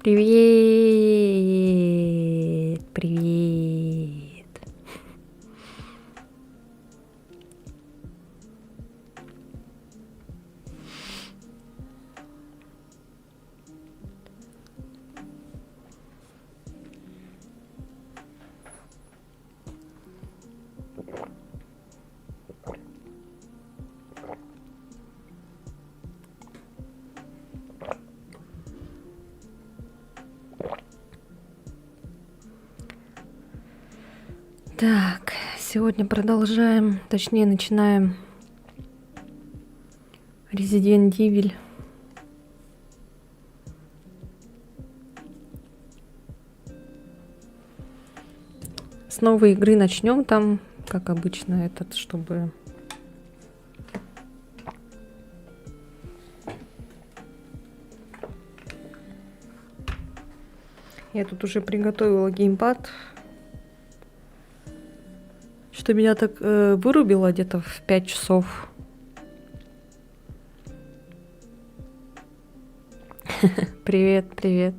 Привет, привет. Так, сегодня продолжаем, точнее начинаем Resident Evil. С новой игры начнем там, как обычно, чтобы... Я тут уже приготовила геймпад, что меня так вырубило где-то в 5 часов. Привет, привет.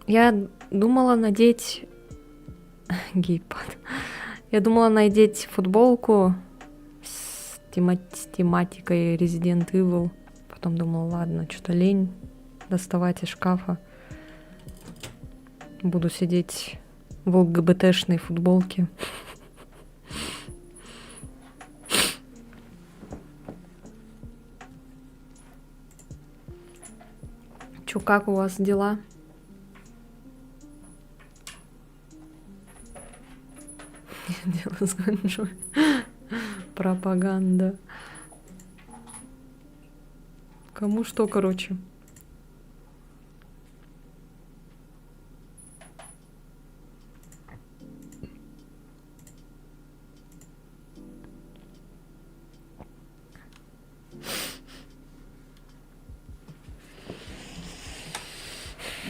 Я думала надеть геймпад. Я думала надеть футболку с тематикой Resident Evil. Потом думала, ладно, что-то лень доставать из шкафа. Буду сидеть в ЛГБТшной футболке. Чё, как у вас дела? Дело с ганджой. Пропаганда. Кому что, короче.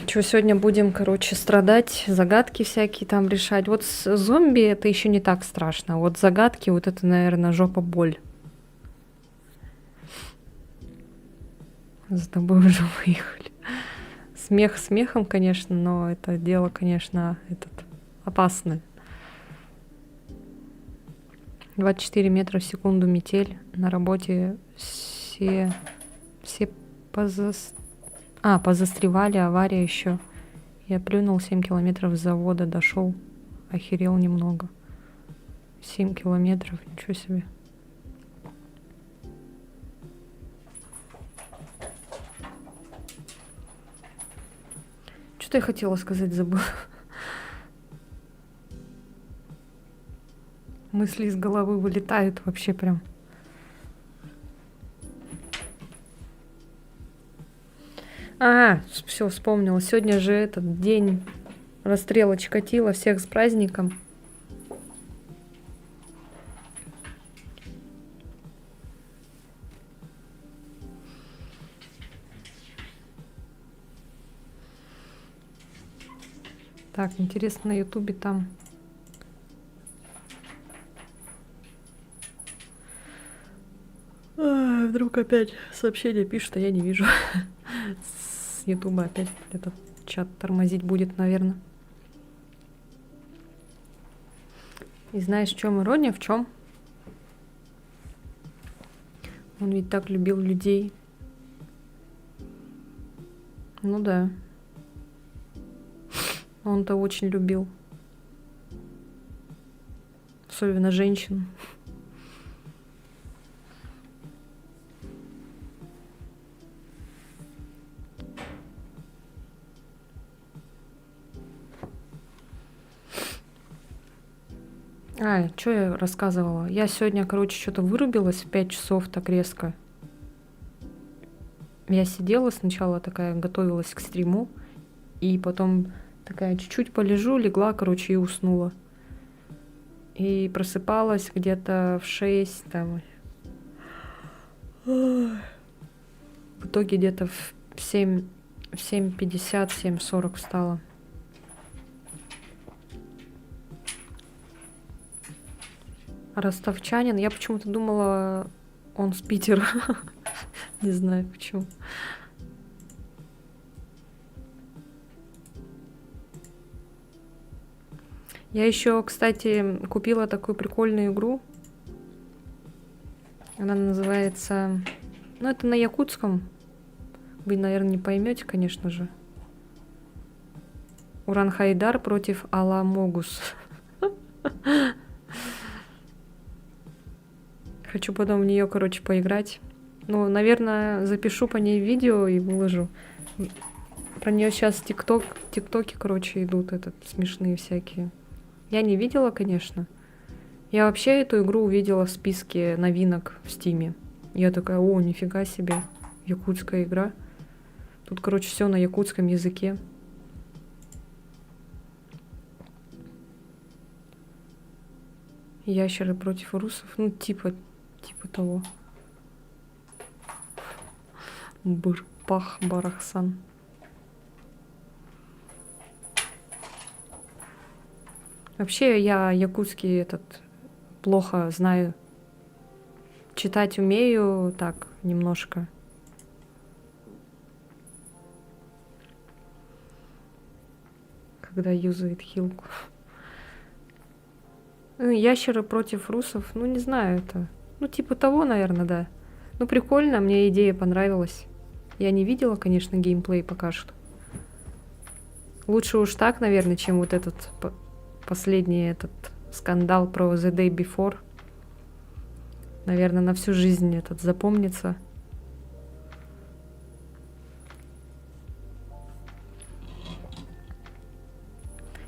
Что, сегодня будем, короче, страдать, загадки всякие там решать. Вот с зомби это еще не так страшно. Вот загадки, вот это, наверное, жопа боль. За тобой уже выехали. Смех смехом, конечно, но это дело, конечно, опасное. 24 метра в секунду метель. На работе все позастревали, авария еще. Я плюнул 7 километров с завода, дошел. Охерел немного. 7 километров, ничего себе. Что я хотела сказать, забыла. Мысли из головы вылетают вообще прям. Все, вспомнила. Сегодня же этот день расстрела Чикатило. Всех с праздником. Так, интересно, на Ютубе там... Вдруг опять сообщение пишут, а я не вижу. С Ютуба опять этот чат тормозить будет, наверное. И знаешь, в чем ирония? В чем? Он ведь так любил людей. Ну да. Он-то очень любил. Особенно женщин. Что я рассказывала? Я сегодня, короче, что-то вырубилась в 5 часов так резко. Я сидела сначала такая, готовилась к стриму, и потом такая чуть-чуть полежу, легла, короче, и уснула. И просыпалась где-то в 6, там. В итоге где-то в 7:50, 7:40 встала. Ростовчанин. Я почему-то думала, он с Питера. Не знаю почему. Я еще, кстати, купила такую прикольную игру. Она называется... Ну, это на якутском. Вы, наверное, не поймете, конечно же. Уран Хайдар против Алла Могус. Хочу потом в нее, короче, поиграть. Ну, наверное, запишу по ней видео и выложу. Про нее сейчас тиктоки, короче, идут смешные всякие. Я не видела, конечно. Я вообще эту игру увидела в списке новинок в Стиме. Я такая, о, нифига себе, якутская игра. Тут, короче, все на якутском языке. Ящеры против русов. Ну, типа того. Быр-пах-барахсан. Вообще, я якутский плохо знаю. Читать умею так, немножко. Когда юзает хилку. Ящеры против русов. Ну, не знаю это. Ну, типа того, наверное, да. Ну, прикольно, мне идея понравилась. Я не видела, конечно, геймплей пока что. Лучше уж так, наверное, чем вот последний скандал про The Day Before. Наверное, на всю жизнь запомнится.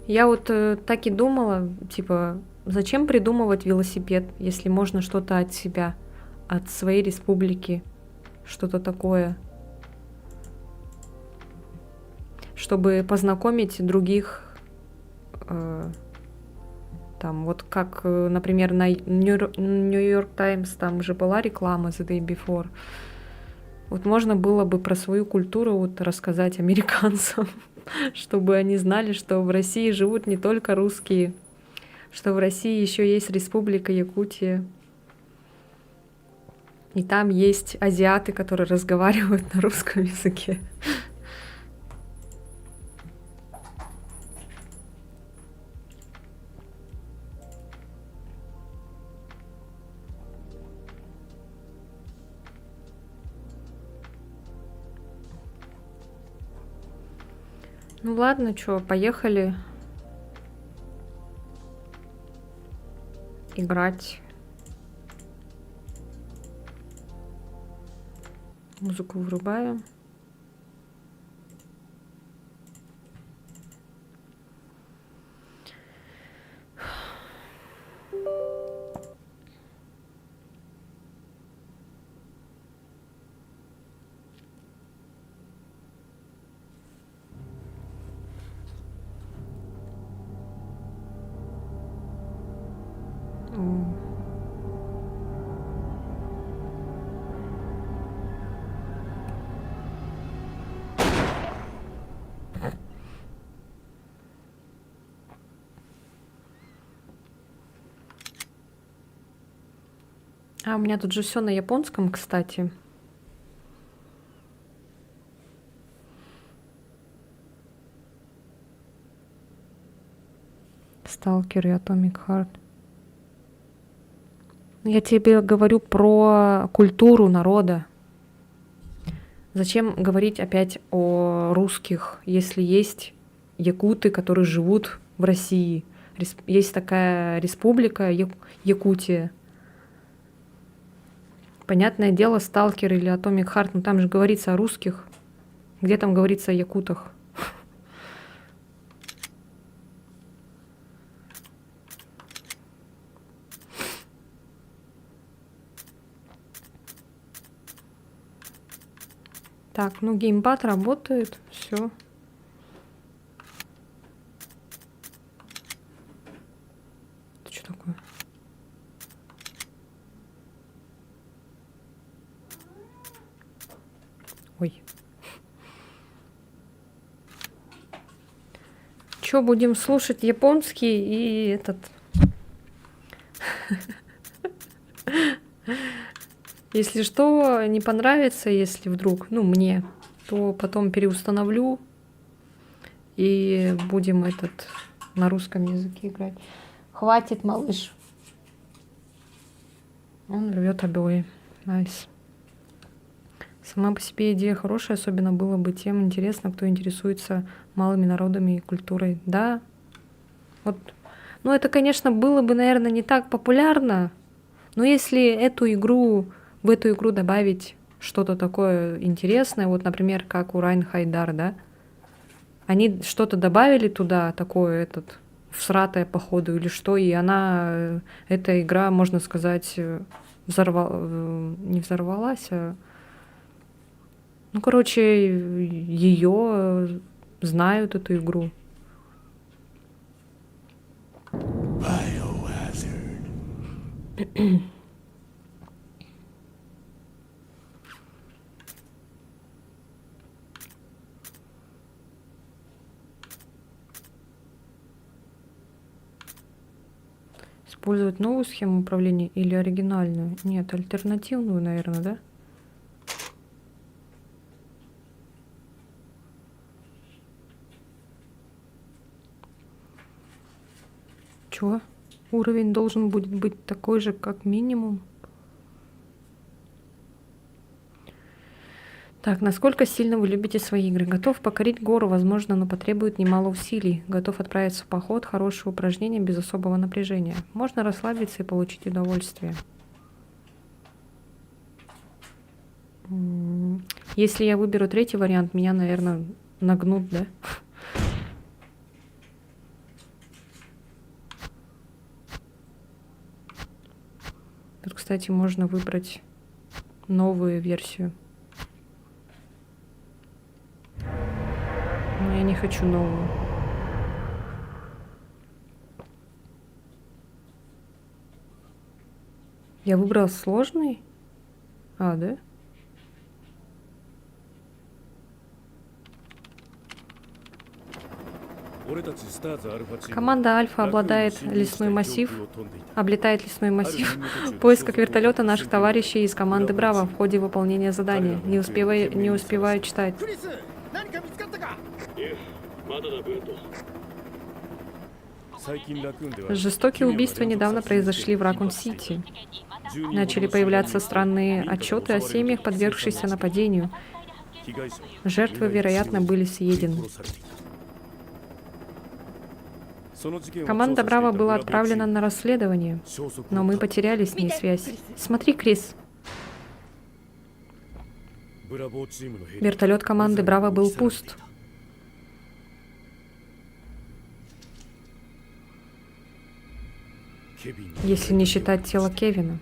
Я вот так и думала, типа, зачем придумывать велосипед, если можно что-то от себя, от своей республики, что-то такое, чтобы познакомить других, там, вот как, например, на New York Times там же была реклама The Day Before. Вот можно было бы про свою культуру вот рассказать американцам, чтобы они знали, что в России живут не только русские, что в России еще есть Республика Якутия. И там есть азиаты, которые разговаривают на русском языке. Ну ладно, что, поехали играть. Музыку врубаем. А у меня тут же все на японском, кстати. Сталкер и Atomic Heart. Я тебе говорю про культуру народа. Зачем говорить опять о русских, если есть якуты, которые живут в России? Есть такая республика Якутия. Понятное дело, Сталкер или Atomic Heart, но там же говорится о русских. Где там говорится о якутах? Так, ну геймпад работает, все. Это что такое? Ой. Что, будем слушать японский и этот... Если что, не понравится, если вдруг, ну, мне, то потом переустановлю и будем на русском языке играть. Хватит, малыш. Он рвет обои. Найс. Сама по себе идея хорошая, особенно было бы тем интересно, кто интересуется малыми народами и культурой. Да, вот. Ну, это, конечно, было бы, наверное, не так популярно, но если в эту игру добавить что-то такое интересное, вот, например, как у Райн Хайдар, да, они что-то добавили туда, такое, всратое, походу, или что, и эта игра, можно сказать, не взорвалась, а ну, короче, ее знают, эту игру. Использовать новую схему управления или оригинальную? Нет, альтернативную, наверное, да? Чё? Уровень должен будет быть такой же, как минимум. Так, насколько сильно вы любите свои игры? Готов покорить гору, возможно, но потребует немало усилий. Готов отправиться в поход, хорошее упражнение без особого напряжения. Можно расслабиться и получить удовольствие. Если я выберу третий вариант, меня, наверное, нагнут, да? Тут, кстати, можно выбрать новую версию. Но я не хочу новую. Я выбрал сложный? А, да? Команда Альфа облетает лесной массив. В поисках вертолета наших товарищей из команды Браво в ходе выполнения задания. Не успеваю читать. Жестокие убийства недавно произошли в Ракун-Сити. Начали появляться странные отчеты о семьях, подвергшихся нападению. Жертвы, вероятно, были съедены. Команда Браво была отправлена на расследование, но мы потеряли с ней связь. Смотри, Крис. Вертолет команды Браво был пуст. Если не считать тело Кевина.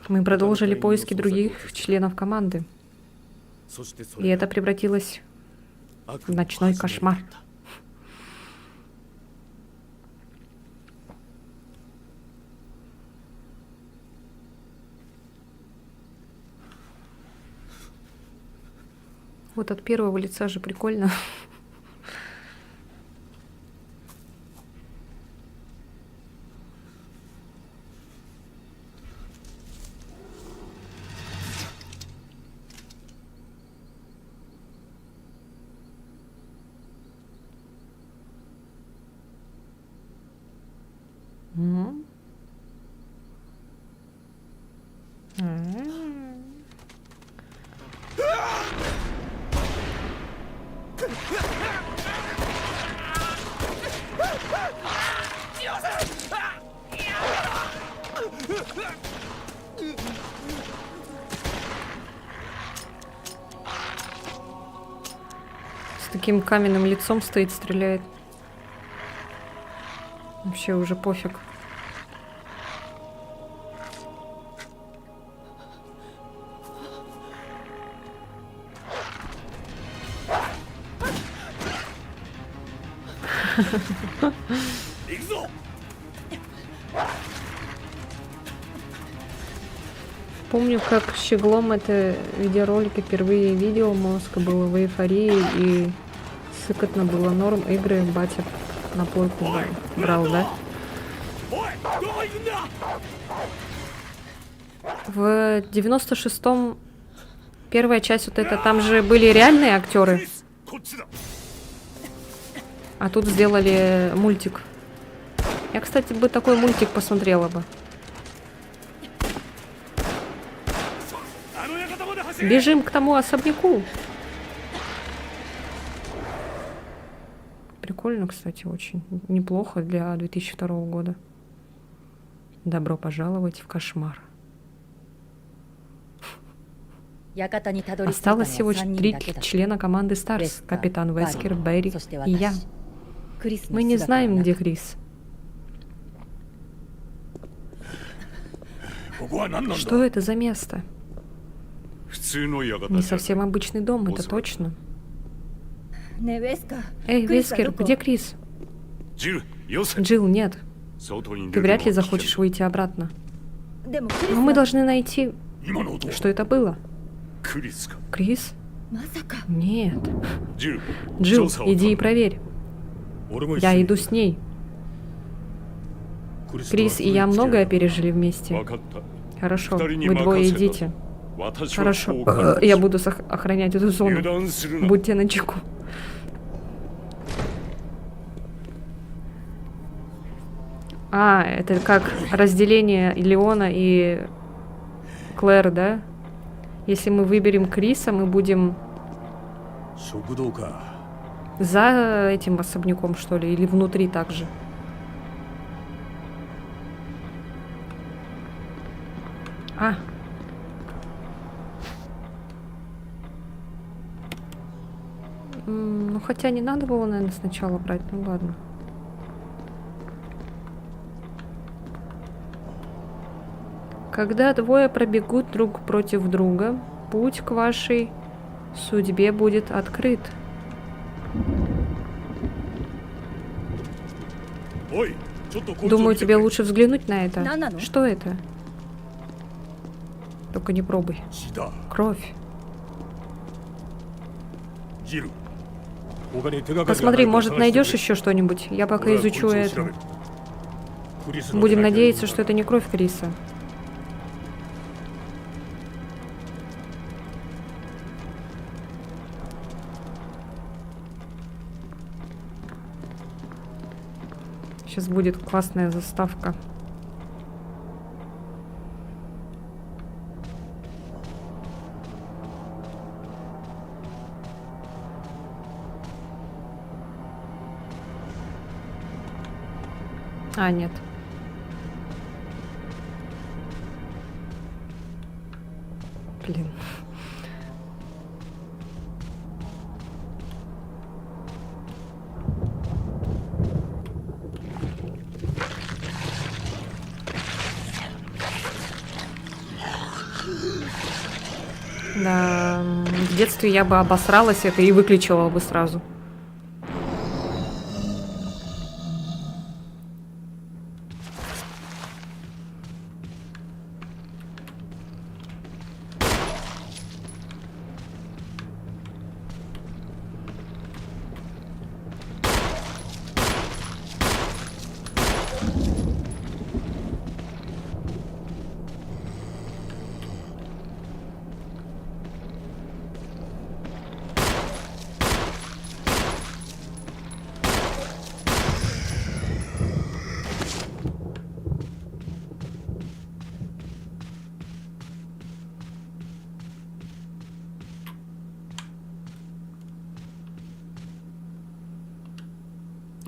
Мы продолжили поиски других членов команды. И это превратилось в ночной кошмар. Вот от первого лица же прикольно. С таким каменным лицом стоит, стреляет. Вообще уже пофиг. Помню, как щеглом это видеоролики впервые видел, мозг был в эйфории и сыкотно было, норм игры, батя на плойку брал, да? В 96-м первая часть вот эта, там же были реальные актеры, こっちだ。 а тут сделали мультик. Я, кстати, бы такой мультик посмотрела бы. あの館まで走れ。 Бежим к тому особняку. Прикольно, кстати, очень. Неплохо для 2002 года. Добро пожаловать в кошмар. Осталось всего 3 члена команды Старс. Капитан Вескер, Берри и я. Мы не знаем, где Крис. ここは何なんだ。 Что это за место? 普通の館 Не じゃない。 совсем обычный дом, это точно. ねえウェスカー Эй, クリスは Вескер, どこ где Крис? ジル、よせ。 Джилл, нет. 外に Ты 出る вряд ли のは危険。 захочешь выйти обратно. でもクリス Но мы は должны найти, 今の音は что это было. クリスか。 Крис? まさか Нет. ジル、 Джилл, 調査を иди и 頼む。 проверь. 俺も一緒 Я に иду с ней. クリスとは Крис и я 古い付き合い многое だ。 пережили вместе. わかった。 Хорошо, Второй не вы двое макался, идите. 私は Хорошо, こう感じ я буду охранять эту 油 зону. 断するな。 Будьте начеку. А, это как разделение Леона и Клэр, да? Если мы выберем Криса, мы будем 食堂か。 за этим особняком, что ли? Или внутри также? А. Ну, хотя не надо было, наверное, сначала брать. Ну, ладно. Когда двое пробегут друг против друга, путь к вашей судьбе будет открыт. おい、ちょっとこいつを Думаю, 見てく тебе れ。 лучше взглянуть на это. Нано. Что это? Только не пробуй. 血だ。 Кровь. ジル。他に手がかりがない Посмотри, か может, 探してくれ。 найдешь еще что-нибудь? Я пока 俺はこいつ изучу を調べ это. る。クリスの Будем 手がかり надеяться, を что это не кровь Криса. Сейчас будет классная заставка. А, нет. Блин. Да, в детстве я бы обосралась это и выключила бы сразу.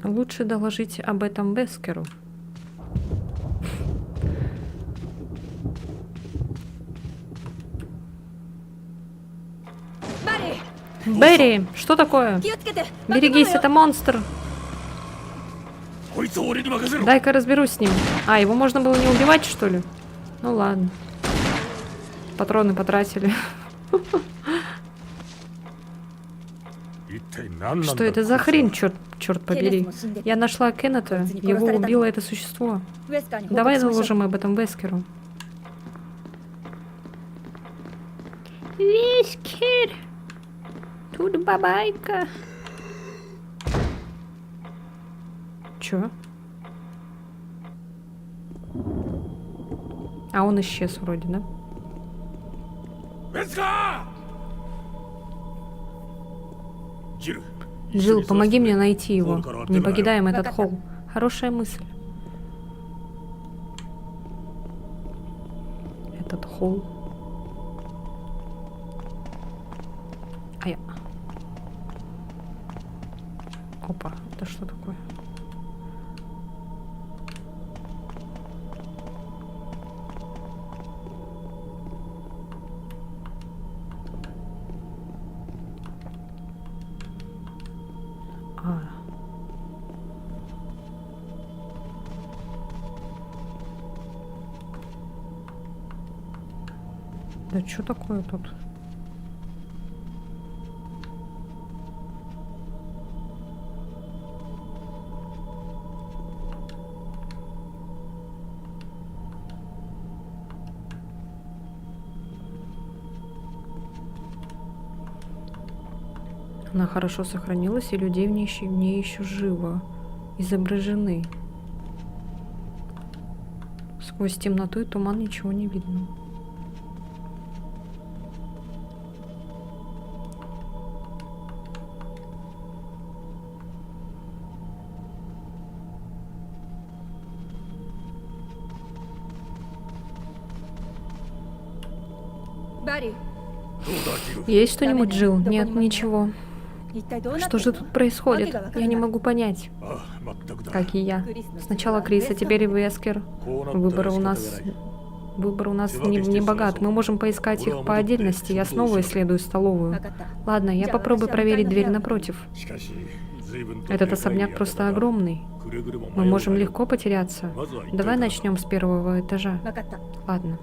Лучше доложить об этом Вескеру. Берри, что такое? 気をつけて Берегись, это монстр. こいつを俺に任せろ。 Дай-ка разберусь с ним. А, его можно было не убивать, что ли? Ну ладно. Патроны потратили. 一体何なんだ。 Что это за хрень, черт побери? Я нашла Кеннета. Его убило это существо. ウェスカーに報告 Давай しましょう доложим об этом Вескеру. Вескер! Тут бабайка. Чё? А он исчез вроде, да? Веска! Джилл, Джилл, помоги мне найти его. Холл, Не покидаем этот Ваката. холл. Хорошая мысль. Этот холл. А я... Опа, это что такое? А. Да что такое тут? Она хорошо сохранилась, и людей в ней еще живо изображены. Сквозь темноту и туман ничего не видно. Барри, どうだジル Есть что-нибудь, Джилл? Да Нет, понимаю. ничего. 一体どうなって Что る же の тут происходит? Вакига Я не могу понять. ああ全くだ Как и я. Крис, но Сначала сперва Крис, а Веска. теперь и Вескер. こうなったら Выбор у 仕方 нас... がない Выбор у нас не богат. Мы можем поискать их по отдельности. Я снова исследую столовую. わかった Ладно, я попробую проверить дверь напротив. しかし随分と Этот особняк просто огромный. くれぐれも迷う Мы な можем よ легко потеряться. まずは一体 Давай начнем с первого этажа. わかった Ладно.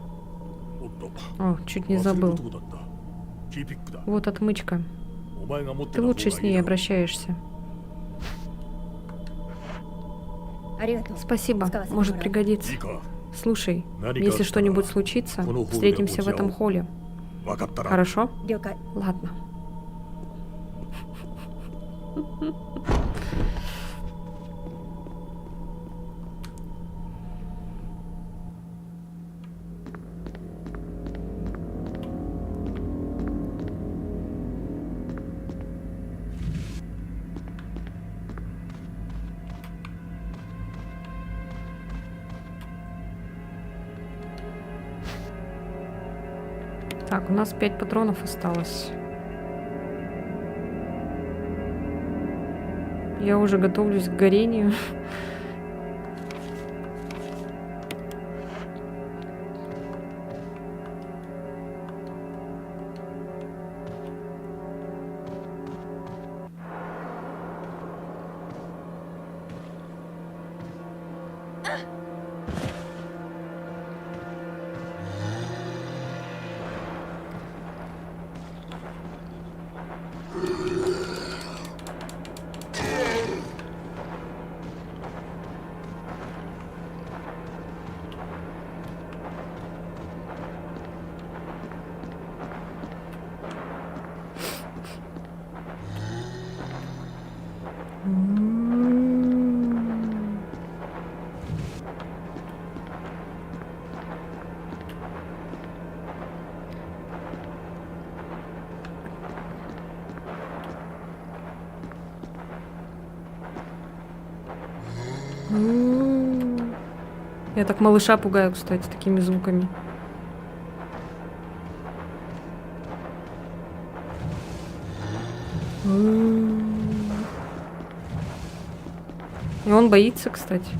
おっと О, чуть не 忘れる забыл. とこだったキーピックだ Вот отмычка. お前が持って Ты た方が лучше с いい ней だろう обращаешься. ありがとう Спасибо. Сказала Может Симона. いい пригодится. か Слушай, Нарика если Астара. что-нибудь случится, Коно холле встретимся в этом Очао. холле. 分かったら Хорошо? 了解 Ладно. Так, у нас 5 патронов осталось. Я уже готовлюсь к горению. Я так малыша пугаю, кстати, такими звуками. И он боится, кстати.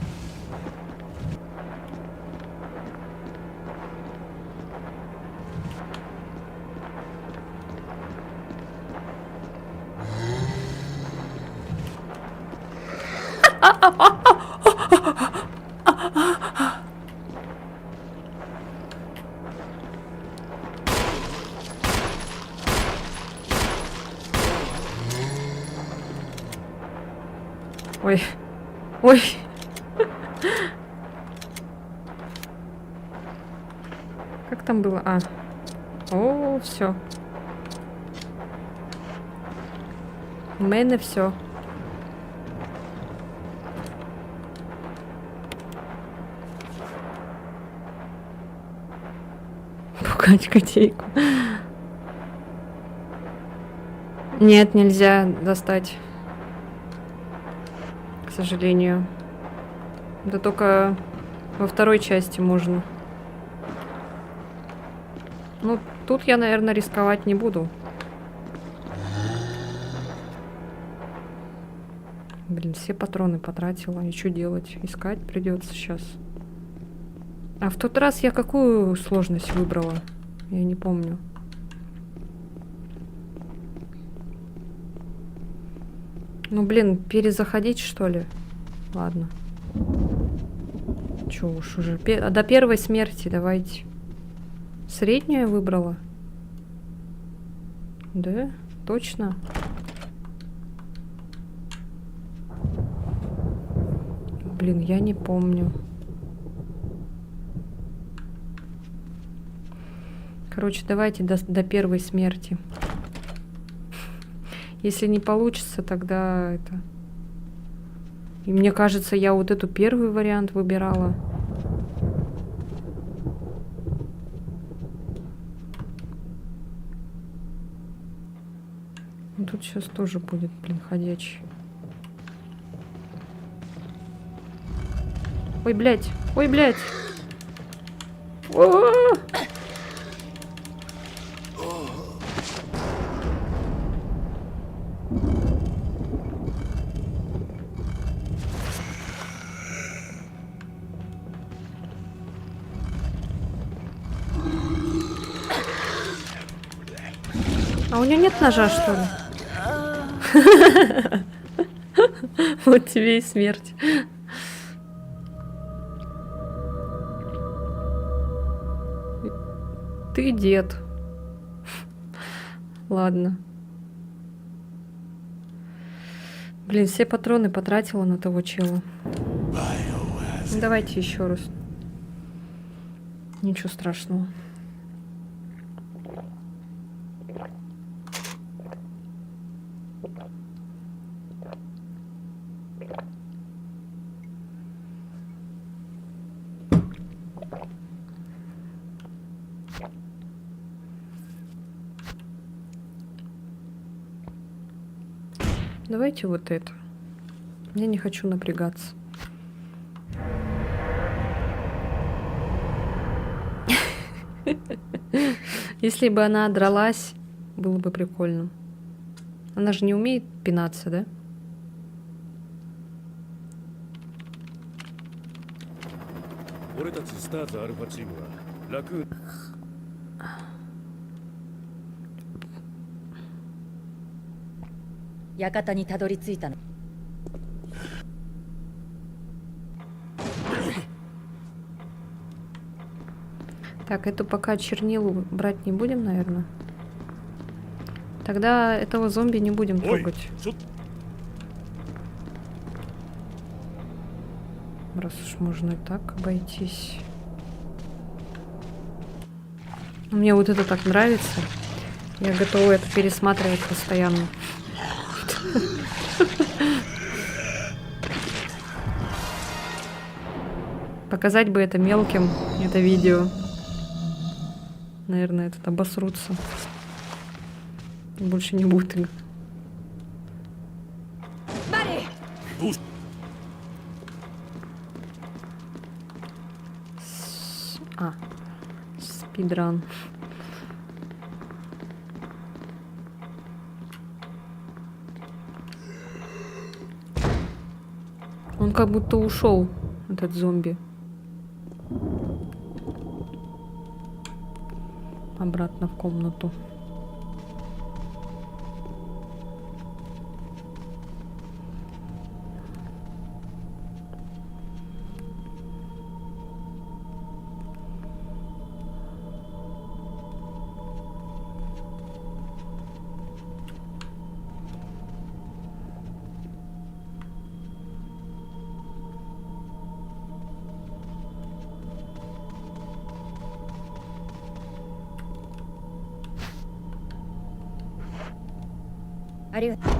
Ой. Ой. Как там было? А. О, все. У мене все. Пугать котейку. Нет, нельзя достать. К сожалению. Это только во второй части можно. Ну, тут я, наверное, рисковать не буду. Блин, все патроны потратила. И что делать? Искать придется сейчас. А в тот раз я какую сложность выбрала? Я не помню. Ну, блин, перезаходить, что ли? Ладно. Чё уж уже. До первой смерти давайте. Среднюю я выбрала? Да? Точно? Блин, я не помню. Короче, давайте до первой смерти. Если не получится, тогда это... И мне кажется, я вот эту первый вариант выбирала. Ну, тут сейчас тоже будет, блин, ходячий. Ой, блядь! Ой, блядь! О-о-о! А у нее нет ножа, что ли? Вот тебе и смерть. Ты дед. Ладно. Блин, все патроны потратила на того чела. Давайте еще раз. Ничего страшного. Давайте вот это. Я не хочу напрягаться. Если бы она дралась, было бы прикольно. Она же не умеет пинаться, да?館にたどり着いたの。Так, эту пока чернилу брать не будем, наверное. Тогда этого зомби не будем Ой, трогать. Раз уж можно и так обойтись. Мне вот это так нравится. Я готова это пересматривать постоянно. Показать бы это мелким, это видео. Наверное, этот обосрутся. Больше не будет их. Спидран. Он как будто ушел, этот зомби. Обратно в комнату.ありがとう。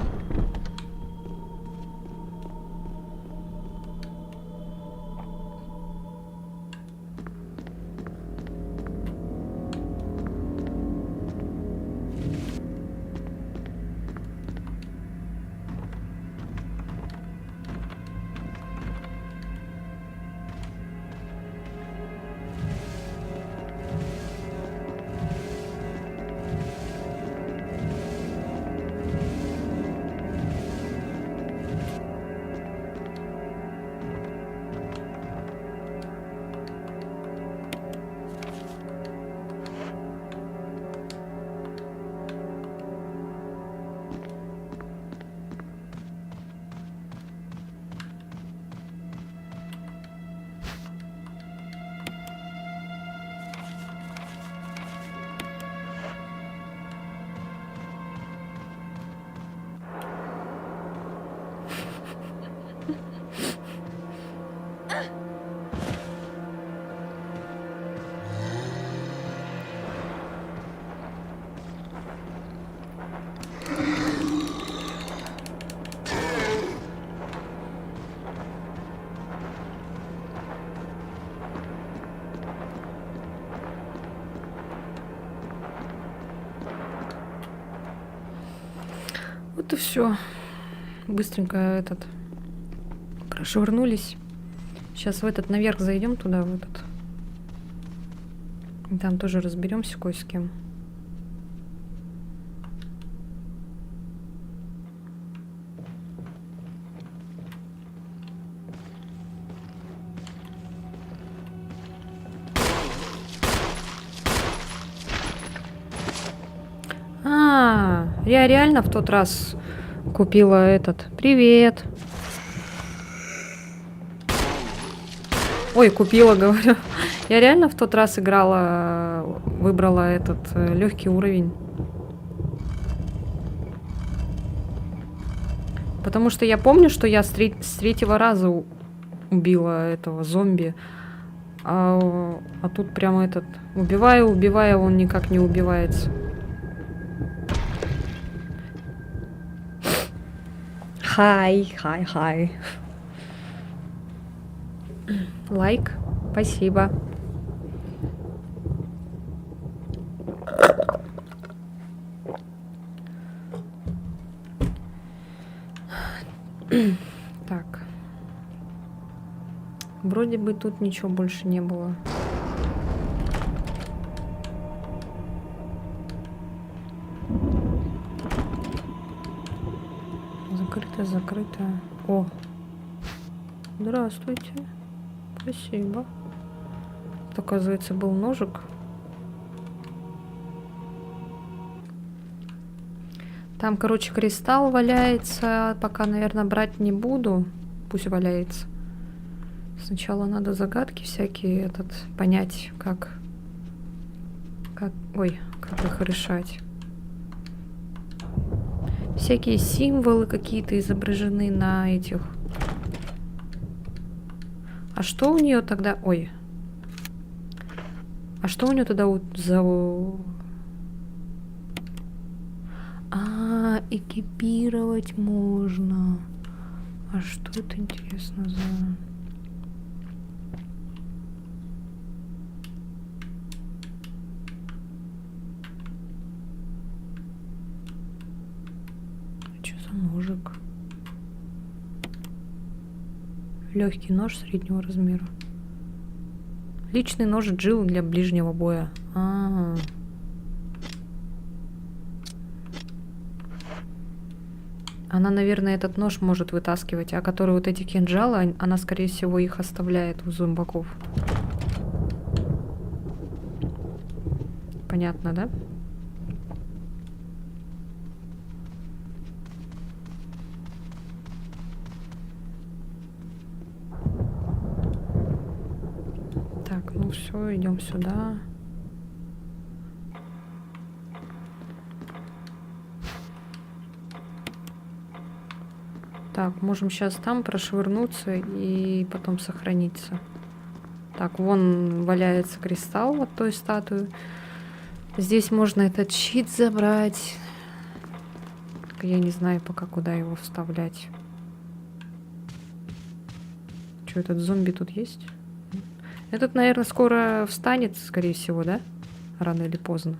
Вот и все. Быстренько этот прошвырнулись. Сейчас в этот наверх зайдем туда, в этот. И там тоже разберемся кое с кем. Я реально в тот раз купила этот. Привет. Ой, купила, говорю. Я реально в тот раз играла, выбрала этот легкий уровень. Потому что я помню, что я с третьего раза убила этого зомби. А тут прямо этот... убиваю, он никак не убивается. Хай. Лайк. Спасибо. Так. Вроде бы тут ничего больше не было. Закрыто. О! Здравствуйте. Спасибо. Тут, оказывается, был ножик. Там, короче, кристалл валяется. Пока, наверное, брать не буду. Пусть валяется. Сначала надо загадки всякие понять, как их решать. Всякие символы какие-то изображены на этих. А что у нее тогда... Ой. А что у нее тогда за... экипировать можно. А что это, интересно, за... Что за ножик? Легкий нож среднего размера. Личный нож Джилл для ближнего боя. Она, наверное, этот нож может вытаскивать, а которые вот эти кинжалы, она, скорее всего, их оставляет у зомбаков. Понятно, да? Так, ну все, идем сюда. Так, можем сейчас там прошвырнуться и потом сохраниться. Так, вон валяется кристалл от той статуи. Здесь можно этот щит забрать. Только я не знаю пока, куда его вставлять. Что, этот зомби тут есть? Этот, наверное, скоро встанет, скорее всего, да? Рано или поздно.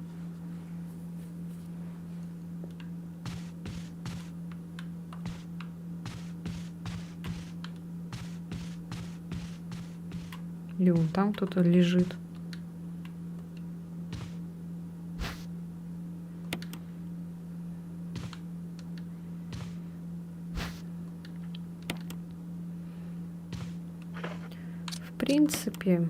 Или вон там кто-то лежит. В принципе...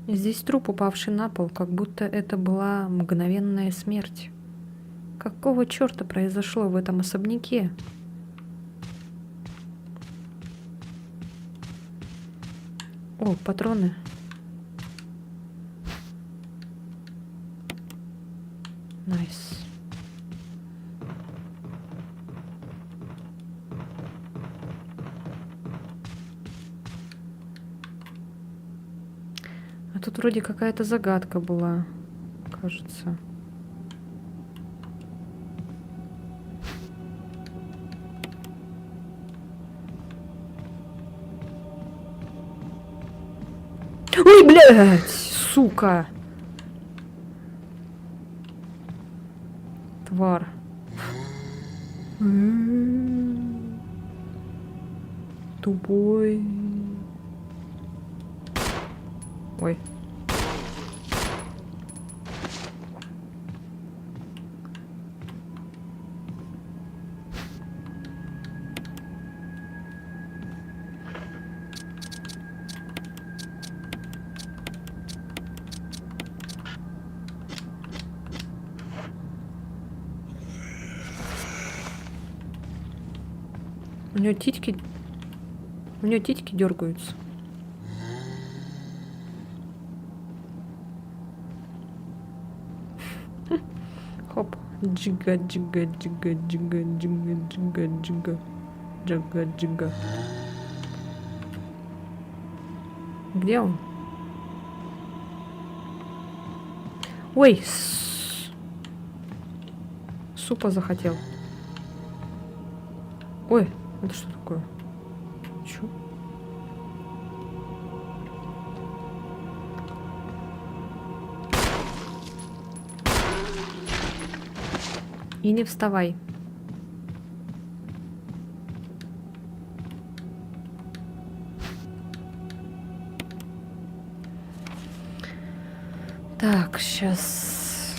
Здесь труп, упавший на пол, как будто это была мгновенная смерть. Какого черта произошло в этом особняке? О, патроны. Найс. А тут вроде какая-то загадка была, кажется. Ой, блядь, сука. Тварь. Тупой. Ой. У нее титьки дергаются. Хоп. Джига, джига, джига, джига, джига, джига, джига. Джига, джига. Где он? Ой, супа захотел. Ой, это что такое? Чё? И не вставай. Так, сейчас.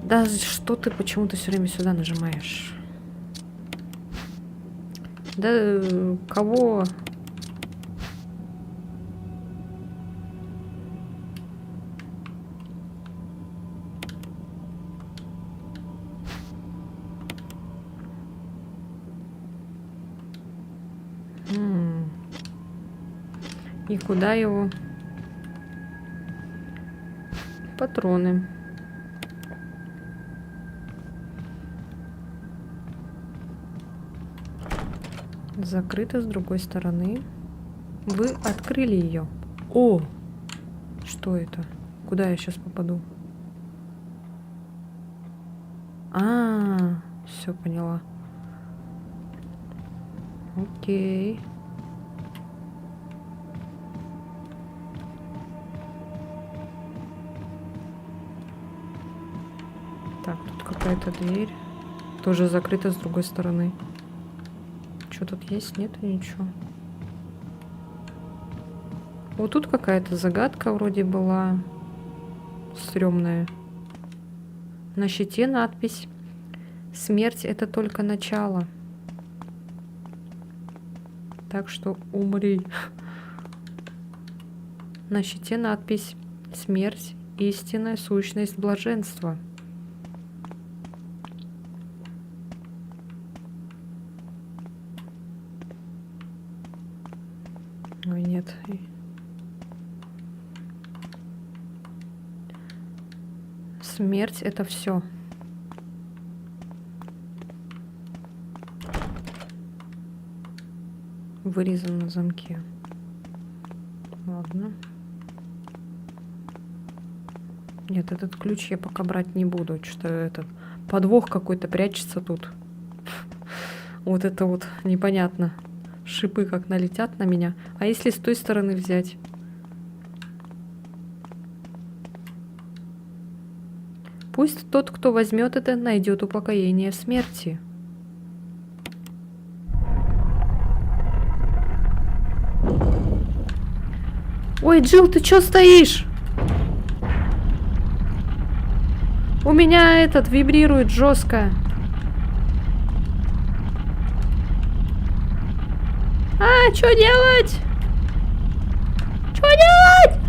Да что ты почему-то все время сюда нажимаешь? Да кого? И куда его? Патроны. Закрыто с другой стороны. Вы открыли ее. О! Что это? Куда я сейчас попаду? Все поняла. Окей. Так, тут какая-то дверь. Тоже закрыта с другой стороны. Что тут есть? Нет, ничего. Вот тут какая-то загадка вроде была. Стрёмная. На щите надпись: смерть — это только начало. Так что умри. На щите надпись: смерть — истинная сущность блаженства. Ой, нет. Смерть — это все. Вырезан на замке. Ладно. Нет, этот ключ я пока брать не буду. Что-то этот подвох какой-то прячется тут. Вот это вот непонятно. Шипы как налетят на меня. А если с той стороны взять? Пусть тот, кто возьмет это, найдет упокоение в смерти. Ой, Джилл, ты чё стоишь? У меня этот вибрирует жестко. Что делать? Что делать?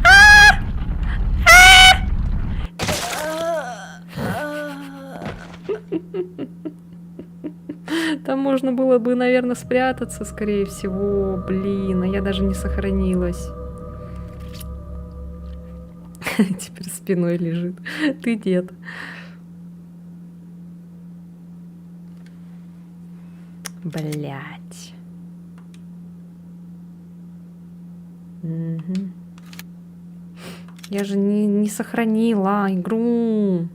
Там можно было бы, наверное, спрятаться, скорее всего. Блин, а я даже не сохранилась. Теперь спиной лежит. Ты дед. Блять. Угу. Я же не сохранила игру.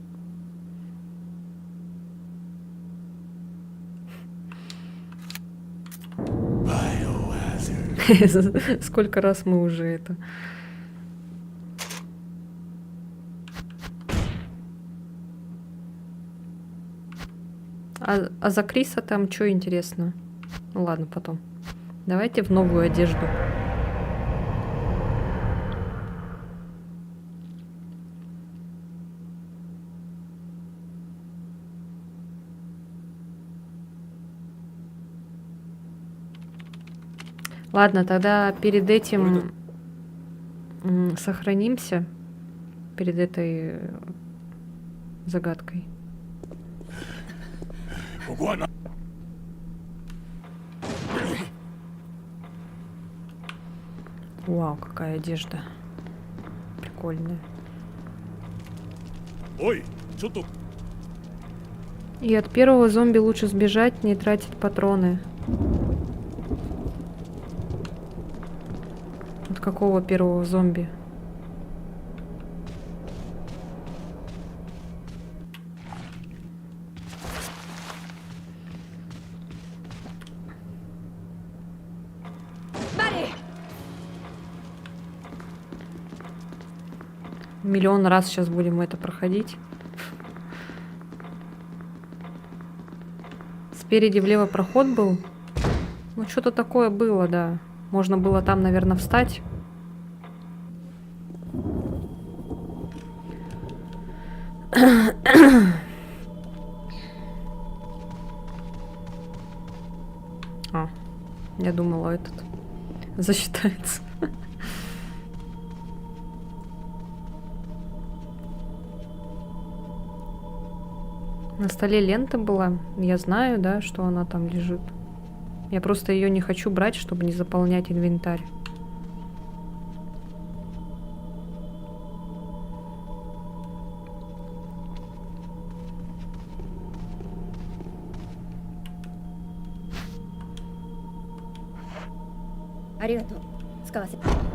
Сколько раз мы уже это А за Криса там что интересно? Ну ладно, потом. Давайте в новую одежду. Ладно, тогда перед этим сохранимся. Перед этой загадкой. ここはな Вау, какая одежда. Прикольная. おいちょっと И от первого зомби лучше сбежать, не тратить патроны. От какого первого зомби? Миллион раз сейчас будем это проходить. Спереди влево проход был. Ну, что-то такое было, да. Можно было там, наверное, встать. А, я думала, этот засчитается. На столе лента была. Я знаю, да, что она там лежит. Я просто ее не хочу брать, чтобы не заполнять инвентарь. Аригато. 使わせて。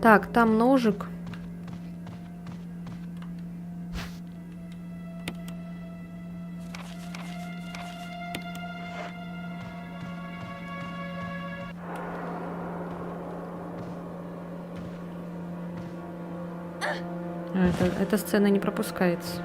Так, там ножик. Эта сцена не пропускается.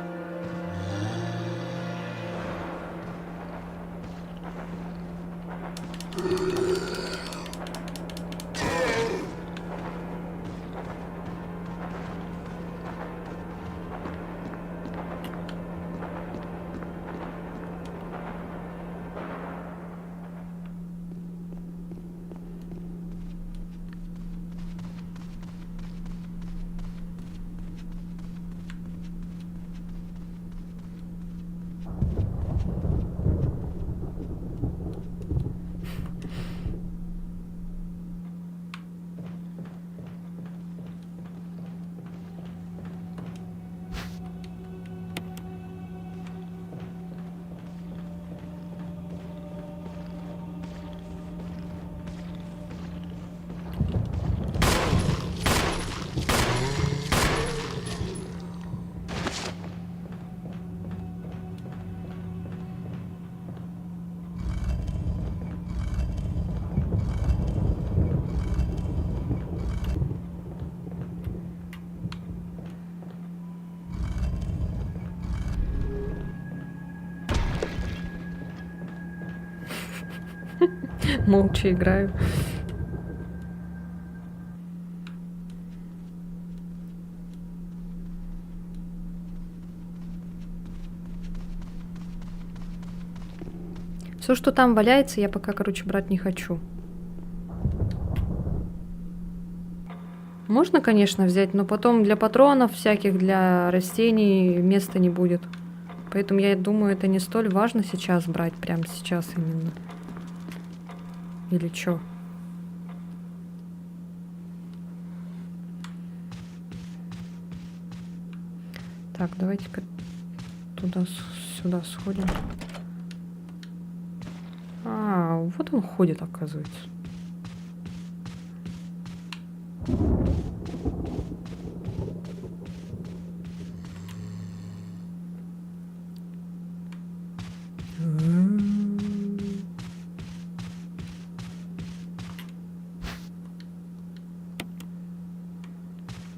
Молча играю. Все, что там валяется, я пока, короче, брать не хочу. Можно, конечно, взять, но потом для патронов всяких, для растений места не будет. Поэтому я думаю, это не столь важно сейчас брать, прямо сейчас именно. Или чё? Так, давайте-ка сюда сходим. А, вот он ходит, оказывается.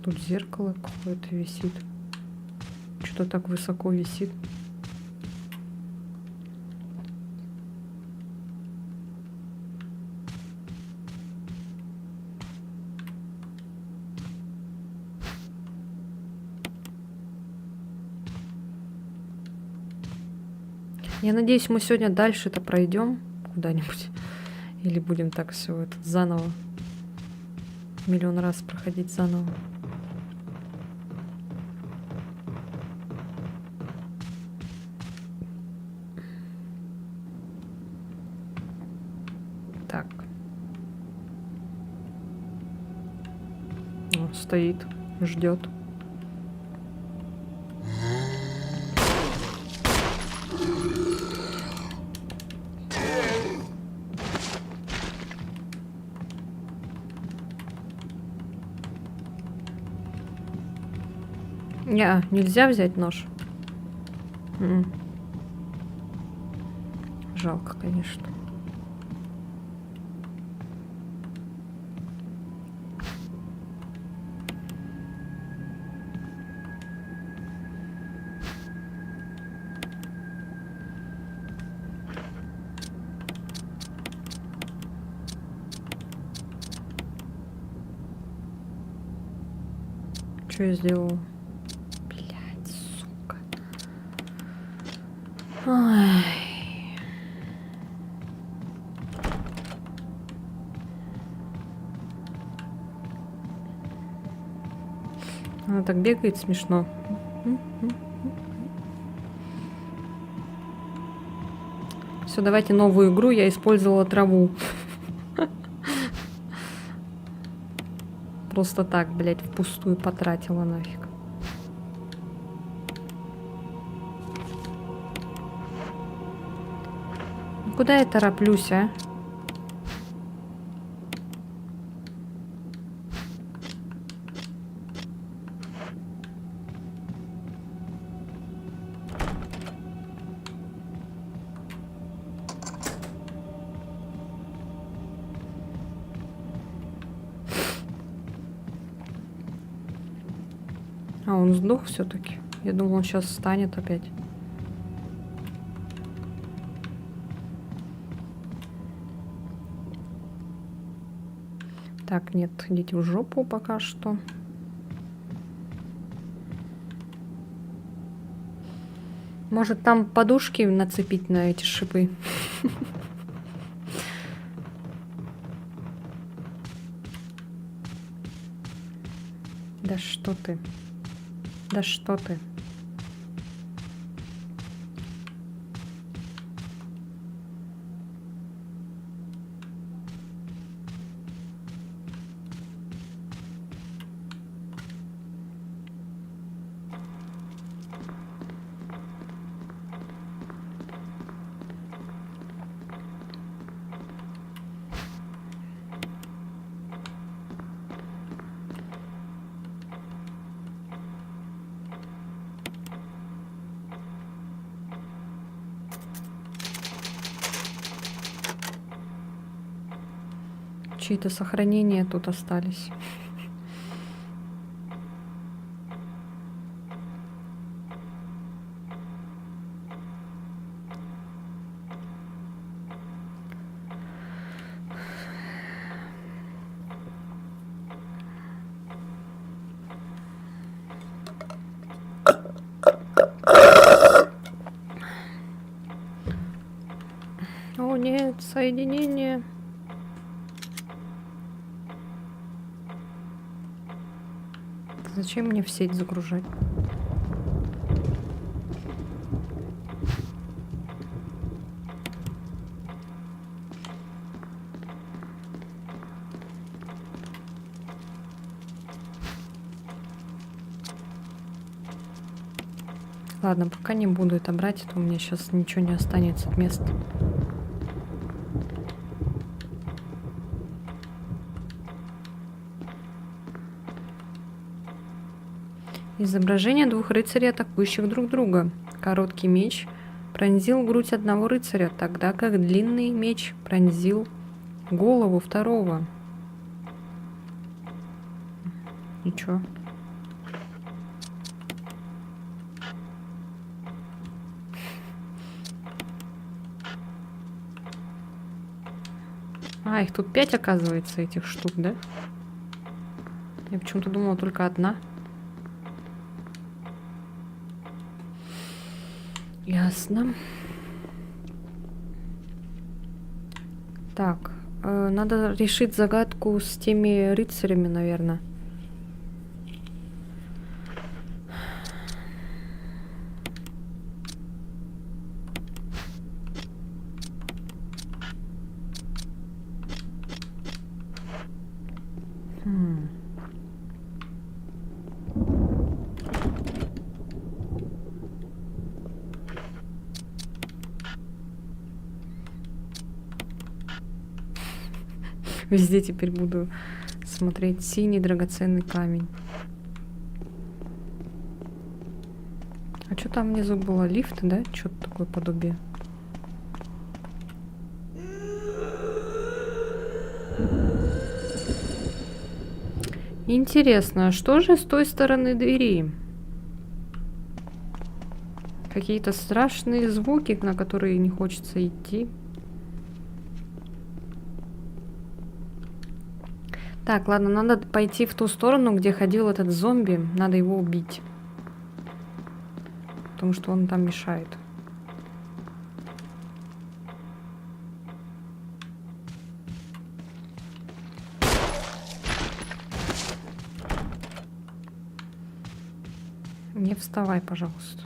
Тут зеркало какое-то висит. Что так высоко висит? Я надеюсь, мы сегодня дальше-то пройдем куда-нибудь. Или будем так все это заново. Миллион раз проходить заново. Так. О, стоит, ждет. Не, нельзя взять нож. Жалко, конечно. Что я сделала? Ой. Она так бегает смешно. Все, давайте новую игру. Я использовала траву. Просто так, блядь, впустую потратила нафиг. Куда я тороплюсь, а? А, он сдох все-таки. Я думал, он сейчас встанет опять. Так, нет, идите в жопу пока что. Может, там подушки нацепить на эти шипы? Да что ты? Да что ты? Чьи-то сохранения тут остались. О нет, соединение. Зачем мне в сеть загружать? Ладно, пока не буду это брать, а то у меня сейчас ничего не останется от места. Изображение двух рыцарей, атакующих друг друга. Короткий меч пронзил грудь одного рыцаря, тогда как длинный меч пронзил голову второго. Ничего. А, их тут 5, оказывается, этих штук, да? Я почему-то думала только одна. Ясно. Так, надо решить загадку с теми рыцарями, наверное. Везде теперь буду смотреть синий драгоценный камень. А что там внизу было? Лифт, да? Что-то такое подобие. Интересно, а что же с той стороны двери? Какие-то страшные звуки, на которые не хочется идти. Так, ладно, надо пойти в ту сторону, где ходил этот зомби. Надо его убить. Потому что он там мешает. Не вставай, пожалуйста.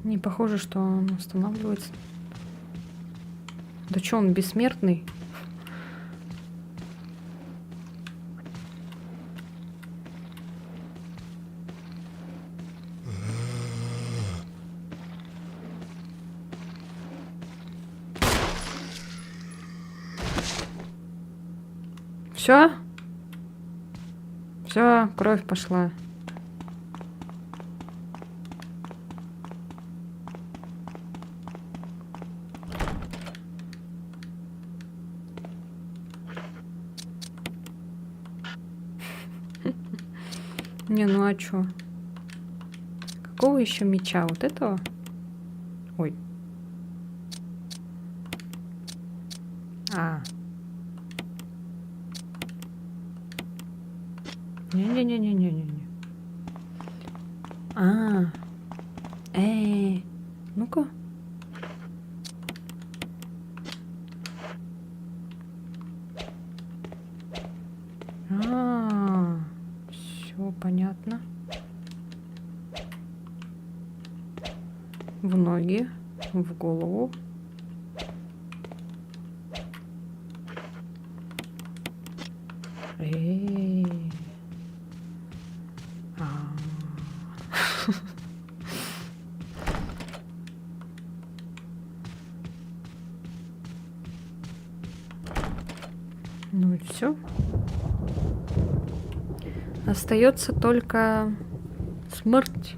Не похоже, что он останавливается. Да что, он бессмертный? Все? Все, кровь пошла. Не, ну а чё? Какого еще меча? Вот этого? Ой. А. Не-не-не-не-не-не. А. Ну-ка. Все понятно. В ноги, в голову. Ну и все. Остается только смерть.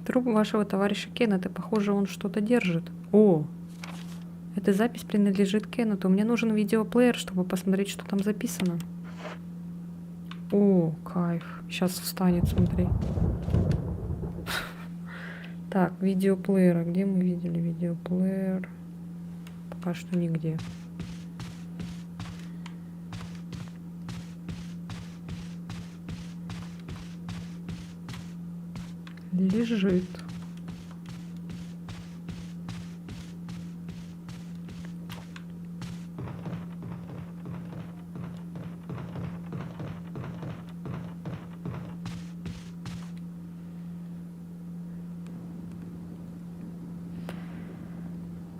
Труп вашего товарища Кеннета. Похоже, он что-то держит. О! Эта запись принадлежит Кеннету. Мне нужен видеоплеер, чтобы посмотреть, что там записано. О, кайф. Сейчас встанет, смотри. Так, видеоплеер. Где мы видели видеоплеер? Пока что нигде. лежит.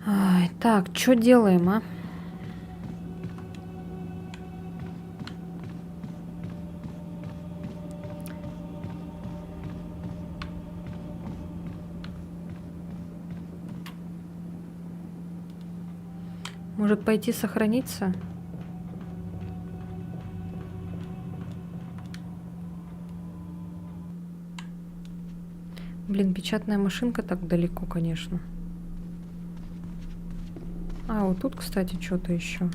Ай, так, что делаем, а? Может пойти сохраниться? Блин, печатная машинка так далеко, конечно. А, вот тут, кстати, что-то еще.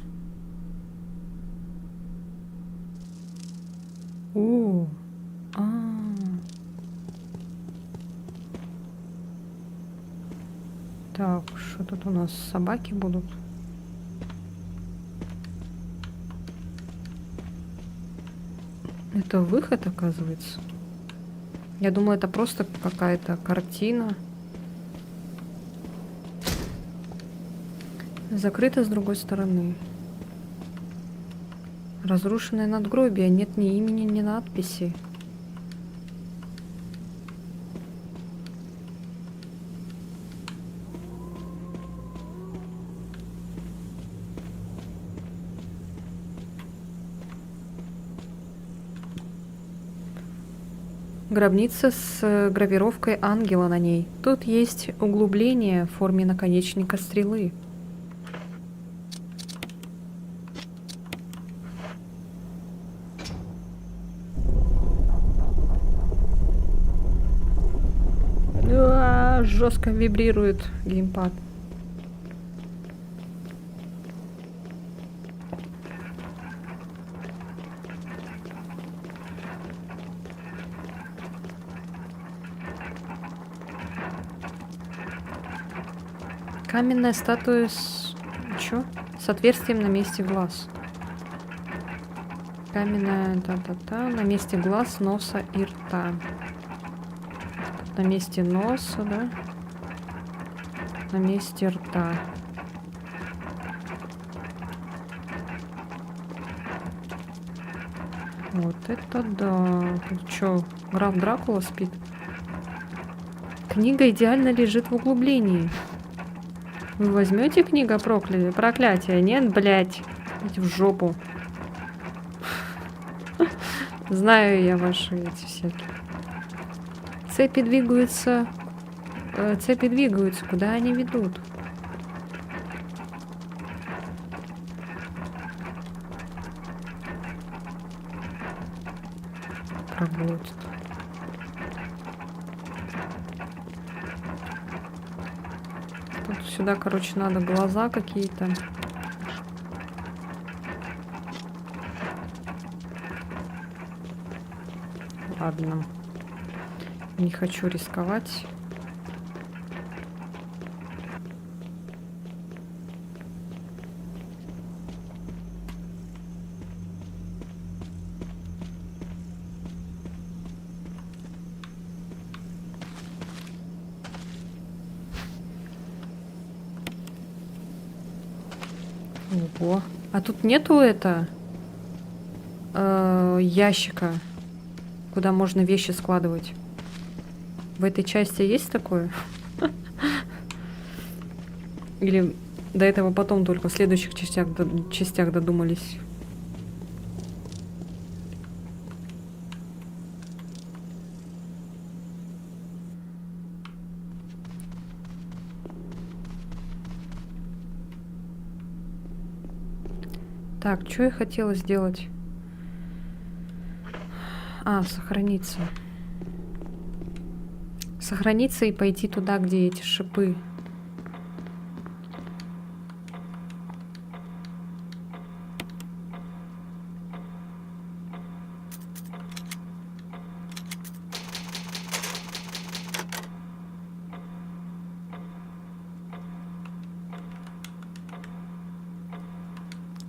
О, а. Так, что тут у нас? Собаки будут? Это выход, оказывается. Я думаю, это просто какая-то картина. Закрыто с другой стороны. Разрушенное надгробие. Нет ни имени, ни надписи. Гробница с гравировкой ангела на ней. Тут есть углубление в форме наконечника стрелы. Жестко вибрирует геймпад. Каменная статуя с... Чё? С отверстием на месте глаз. Каменная... Та-та-та. На месте глаз, носа и рта. На месте носа, да? На месте рта. Вот это да. Тут чё, граф Дракула спит? Книга идеально лежит в углублении. Вы возьмете книга проклятия? Нет, блядь. Идите в жопу. Знаю я ваши эти всякие. Цепи двигаются. Цепи двигаются. Куда они ведут? Работает. Тут сюда, короче, надо глаза какие-то. Ладно. Не хочу рисковать. Ого. А тут нету ящика, куда можно вещи складывать? В этой части есть такое? Или до этого потом только в следующих частях додумались? Так, что я хотела сделать? А, сохраниться. Сохраниться и пойти туда, где эти шипы.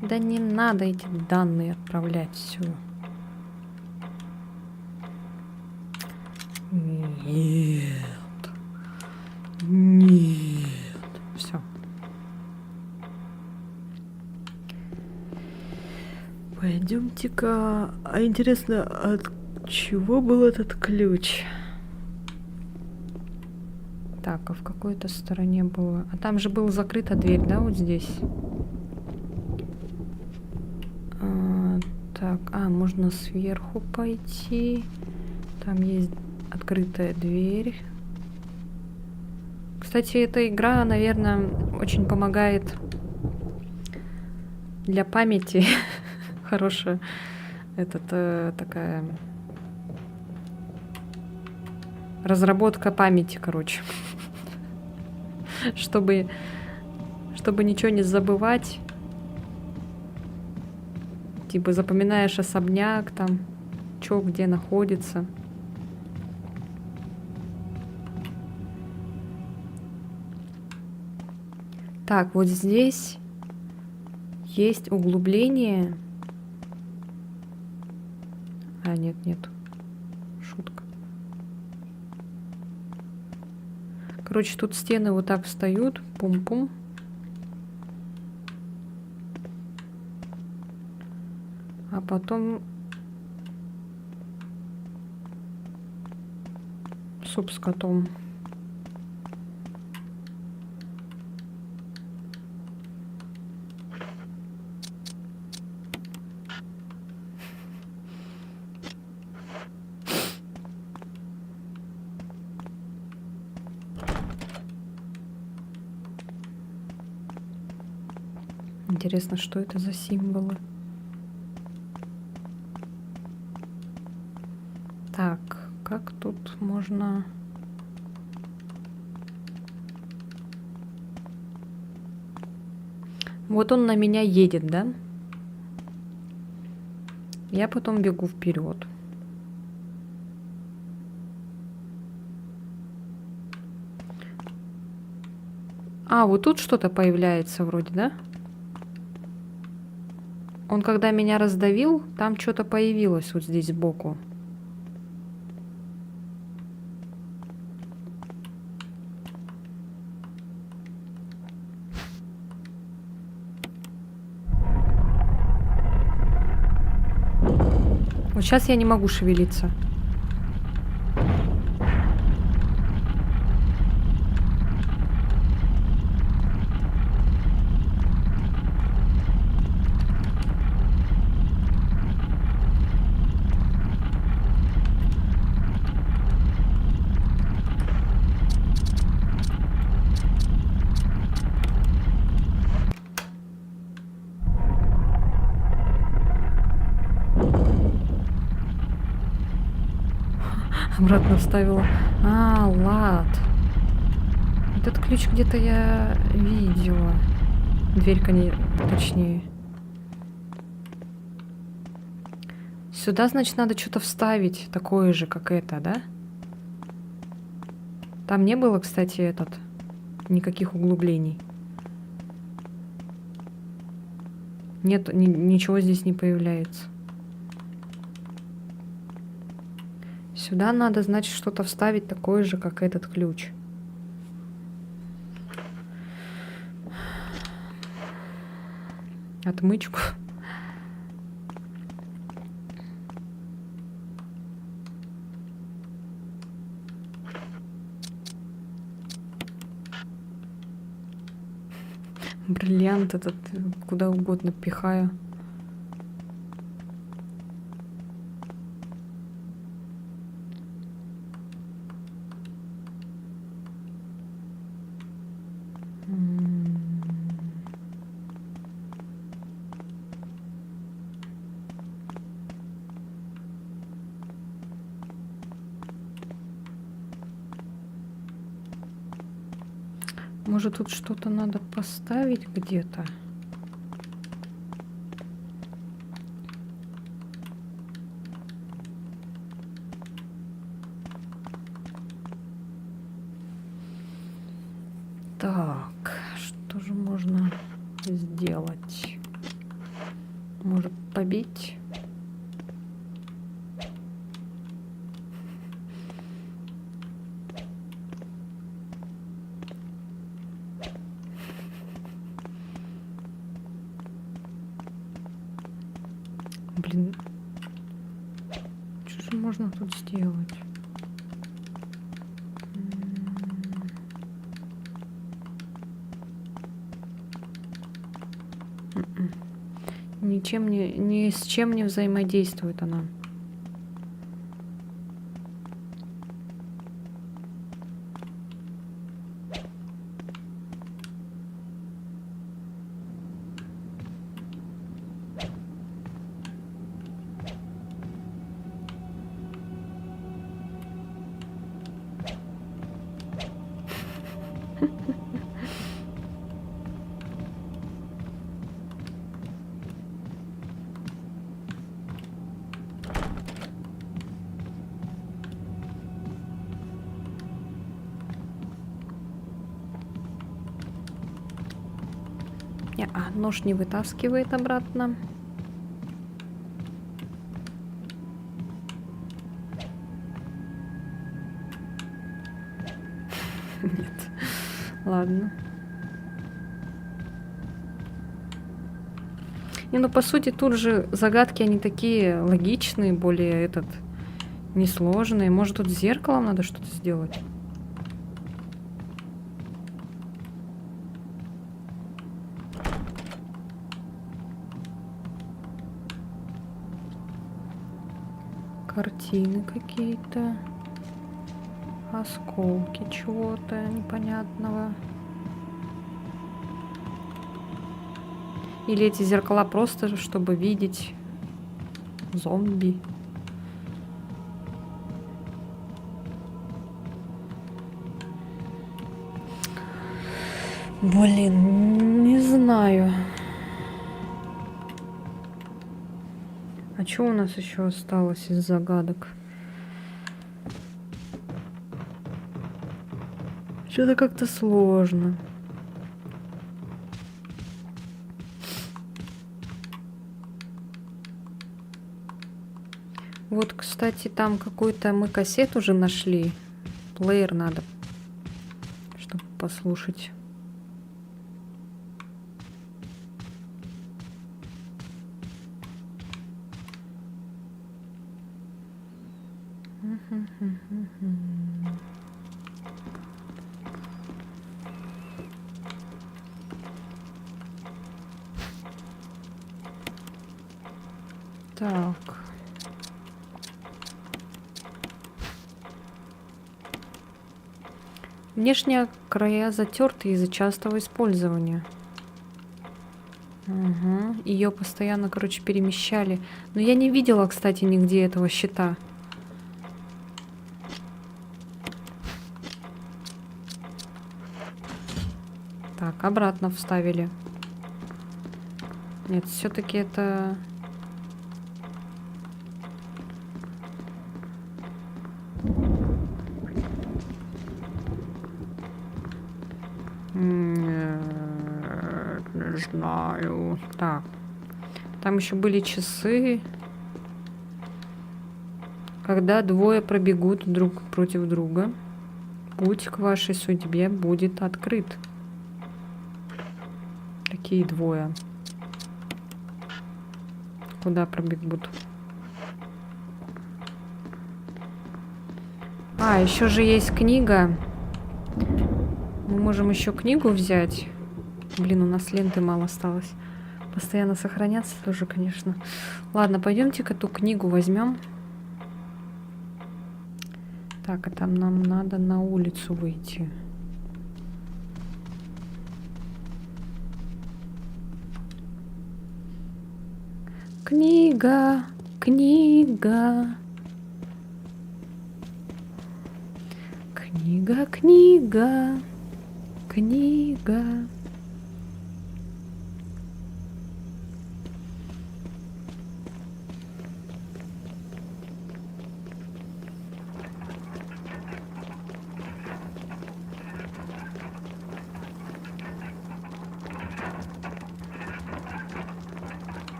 Да не надо эти данные отправлять, все. Нет. Нет. Все. Пойдемте-ка. А интересно, от чего был этот ключ? Так, а в какой-то стороне было. А там же была закрыта дверь, да, вот здесь? Так, можно сверху пойти. Там есть открытая дверь. Кстати, эта игра, наверное, очень помогает для памяти. Хорошая. Такая разработка памяти, короче. Чтобы ничего не забывать. Типа запоминаешь особняк, там, чё где находится. Так, вот здесь есть углубление. Нет. Шутка. Короче, тут стены вот так встают. Пум-пум. А потом суп с котом. Интересно, что это за символы? Так, как тут можно... Вот он на меня едет, да? Я потом бегу вперед. Вот тут что-то появляется вроде, да? Он когда меня раздавил, там что-то появилось вот здесь сбоку. Вот сейчас я не могу шевелиться. Обратно вставила. Лад. Этот ключ где-то я видела. Дверь-ка не... Точнее. Сюда, значит, надо что-то вставить. Такое же, как это, да? Там не было, кстати, никаких углублений. Нет, ничего здесь не появляется. Сюда надо, значит, что-то вставить такое же, как этот ключ. Отмычку. Бриллиант этот куда угодно пихаю. Может, тут что-то надо поставить где-то? Так, что же можно сделать? Может, побить? Блин. Что же можно тут сделать? Ничем не, ни с чем не взаимодействует она. Нож не вытаскивает обратно. Нет. Ладно. Не, ну по сути тут же загадки, они такие логичные, более несложные. Может тут с зеркалом надо что-то сделать? Картины какие-то. Осколки чего-то непонятного. Или эти зеркала просто, чтобы видеть зомби. Блин, не знаю. А что у нас еще осталось из загадок? Что-то как-то сложно. Вот, кстати, там какой-то мы кассет уже нашли. Плеер надо, чтобы послушать. Так. Внешние края затерты из-за частого использования. Угу. Ее постоянно, короче, перемещали. Но я не видела, кстати, нигде этого щита. Так, обратно вставили. Нет, все-таки это... Нет, не знаю. Так. Там еще были часы. Когда двое пробегут друг против друга, путь к вашей судьбе будет открыт. Какие двое? Куда пробегут? А, еще же есть книга. Мы можем еще книгу взять. Блин, у нас ленты мало осталось. Постоянно сохраняться тоже, конечно. Ладно, пойдемте-ка эту книгу возьмем. Так, а там нам надо на улицу выйти. Книга, книга. Книга, книга. Книга.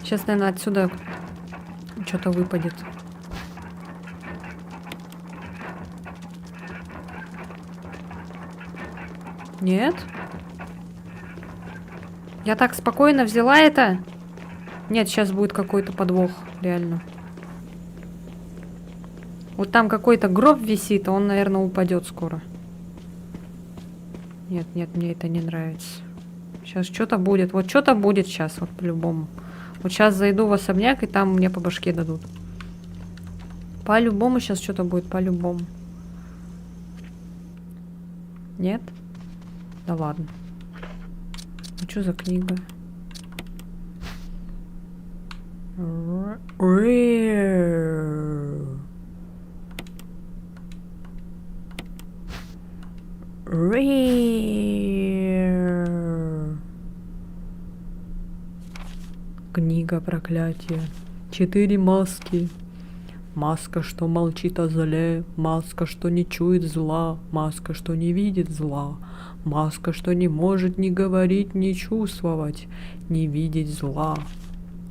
Сейчас, наверное, отсюда что-то выпадет. Нет? Я так спокойно взяла это? Нет, сейчас будет какой-то подвох, реально. Вот там какой-то гроб висит, а он, наверное, упадет скоро. Нет, нет, мне это не нравится. Сейчас что-то будет. Вот что-то будет сейчас, вот по-любому. Вот сейчас зайду в особняк, и там мне по башке дадут. По-любому сейчас что-то будет, по-любому. Нет? Да ладно. Ну что за книга? Книга проклятия. 4 маски. Маска, что молчит о зле, маска, что не чует зла, маска, что не видит зла, маска, что не может ни говорить, ни чувствовать, не видеть зла.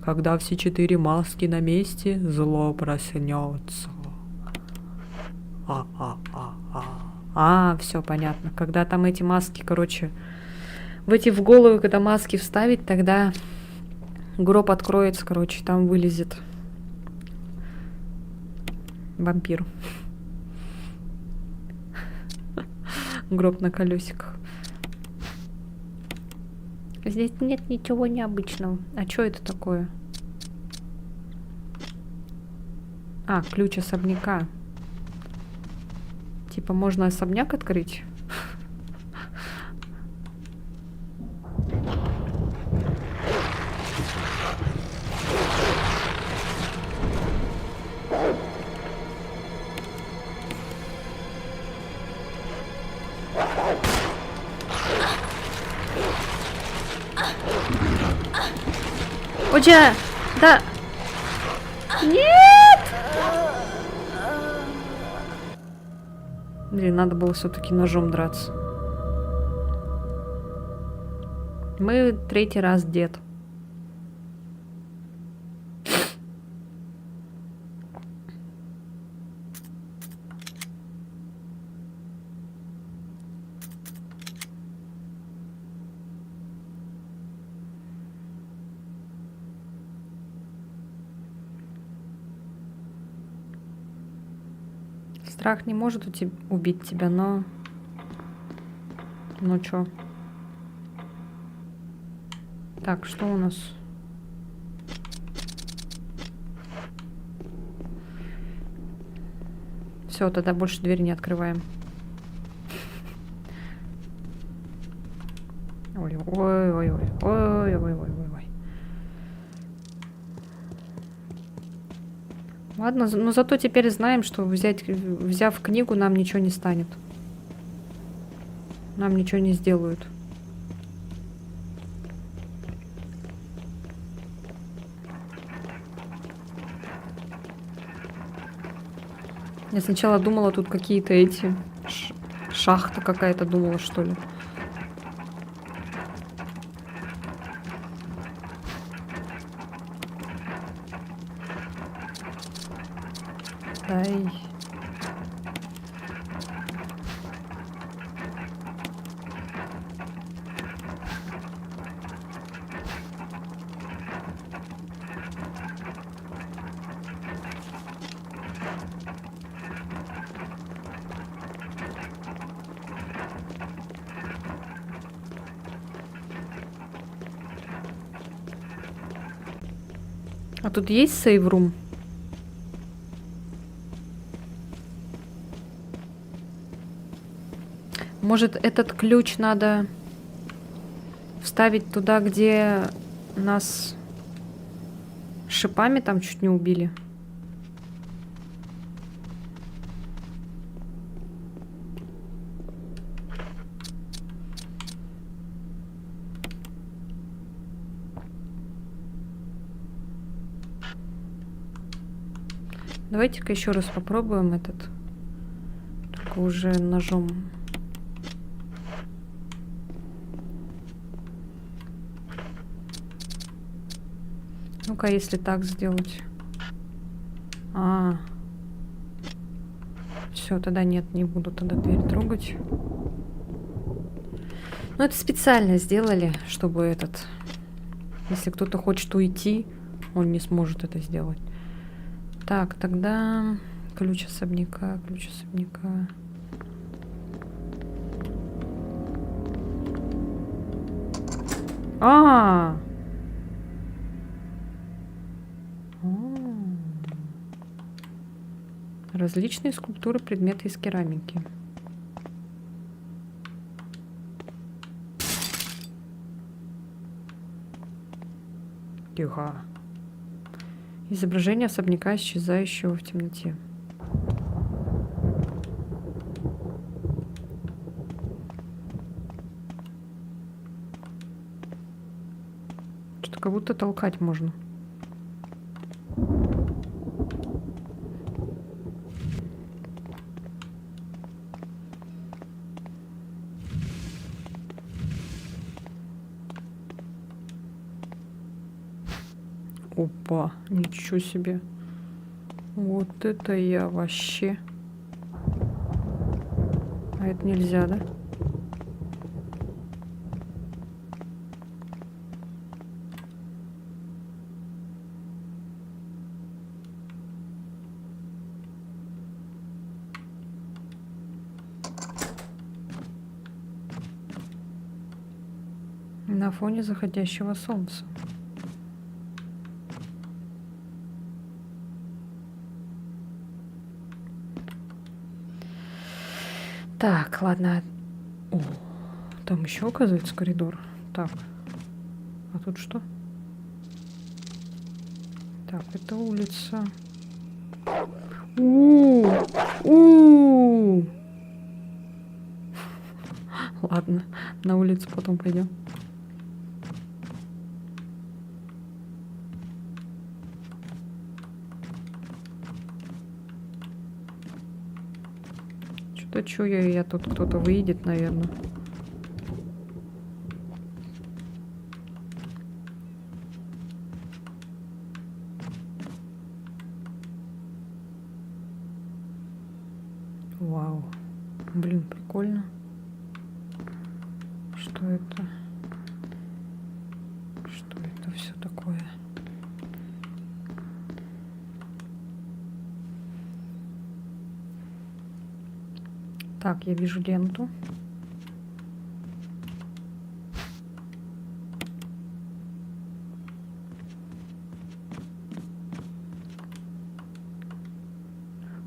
Когда все 4 маски на месте, зло проснется. Все понятно. Когда там эти маски, короче, в голову, когда маски вставить, тогда гроб откроется, короче, там вылезет вампир. Гроб на колесиках. Здесь нет ничего необычного. А что это такое? А, ключ особняка. Типа можно особняк открыть? Отже, да. Нет! Блин, надо было все-таки ножом драться. Мы 3-й раз дед. Страх не может убить тебя, но... Ну чё? Так, что у нас? Все, тогда больше дверь не открываем. Ой. Ладно, но зато теперь знаем, что взяв книгу, нам ничего не станет. Нам ничего не сделают. Я сначала думала, тут какие-то эти... Шахта какая-то, думала, что ли. Ай. А тут есть сейв-рум? Может, этот ключ надо вставить туда, где нас шипами там чуть не убили? Давайте-ка еще раз попробуем этот. Только уже ножом. Ну-ка, если так сделать. Все, тогда нет, не буду тогда дверь трогать. Ну, это специально сделали, чтобы этот... Если кто-то хочет уйти, он не сможет это сделать. Так, тогда ключ особняка, ключ особняка. А! Различные скульптуры, предметы из керамики. Тихо. Изображение особняка, исчезающего в темноте. Что-то как будто толкать можно. Опа, ничего себе. Вот это я вообще. А это нельзя, да? На фоне заходящего солнца. Так, ладно. О, там еще, оказывается, коридор. Так. А тут что? Так, это улица. У-у-у. Ладно, на улицу потом пойдем. Что-то чую я, тут кто-то выйдет, наверное. Вау. Блин, прикольно. Что это? Что это все такое? Так, я вижу ленту.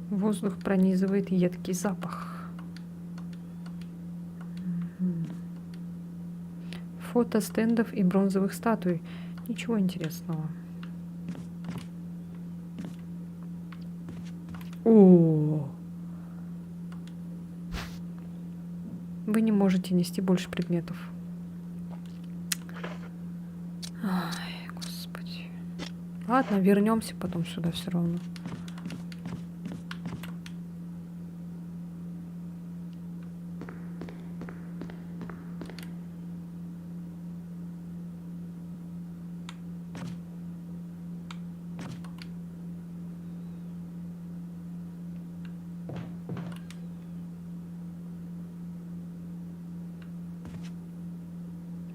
Воздух пронизывает едкий запах. Фото стендов и бронзовых статуй. Ничего интересного. О! Вы не можете нести больше предметов. Ай, господи. Ладно, вернемся потом сюда все равно.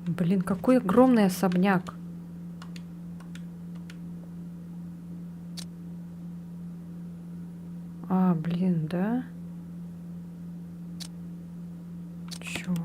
Блин, какой огромный особняк. А, блин, да? Черт.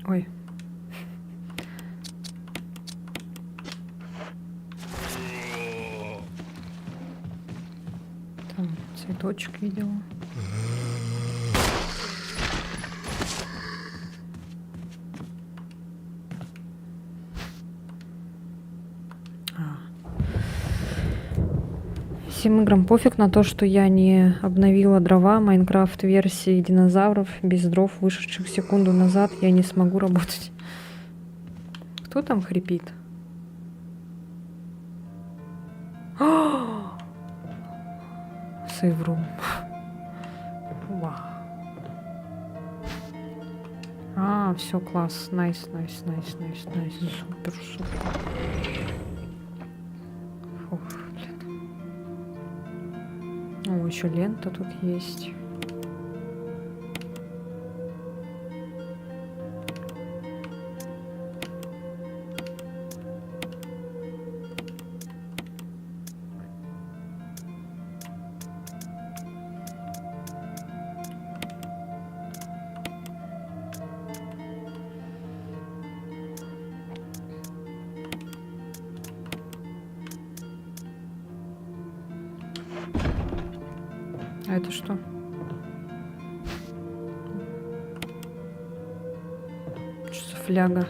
Ой. Там цветочек видела. Всем играм пофиг на то, что я не обновила дрова. Майнкрафт версии динозавров без дров, вышедших секунду назад, я не смогу работать. Кто там хрипит? Save room. Вау. А, все, класс. Найс. Супер. Фух, блин. О, еще лента тут есть. А это что? Что за фляга?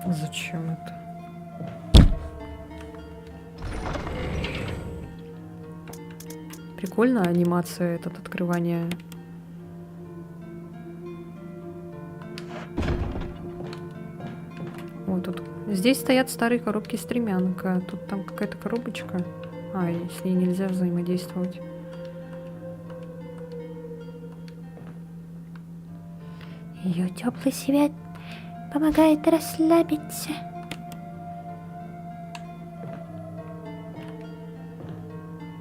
Зачем это? Прикольно анимация этот открывания. Вот тут. Здесь стоят старые коробки стремянка. Тут там какая-то коробочка. А, и с ней нельзя взаимодействовать. Ее теплый свет помогает расслабиться.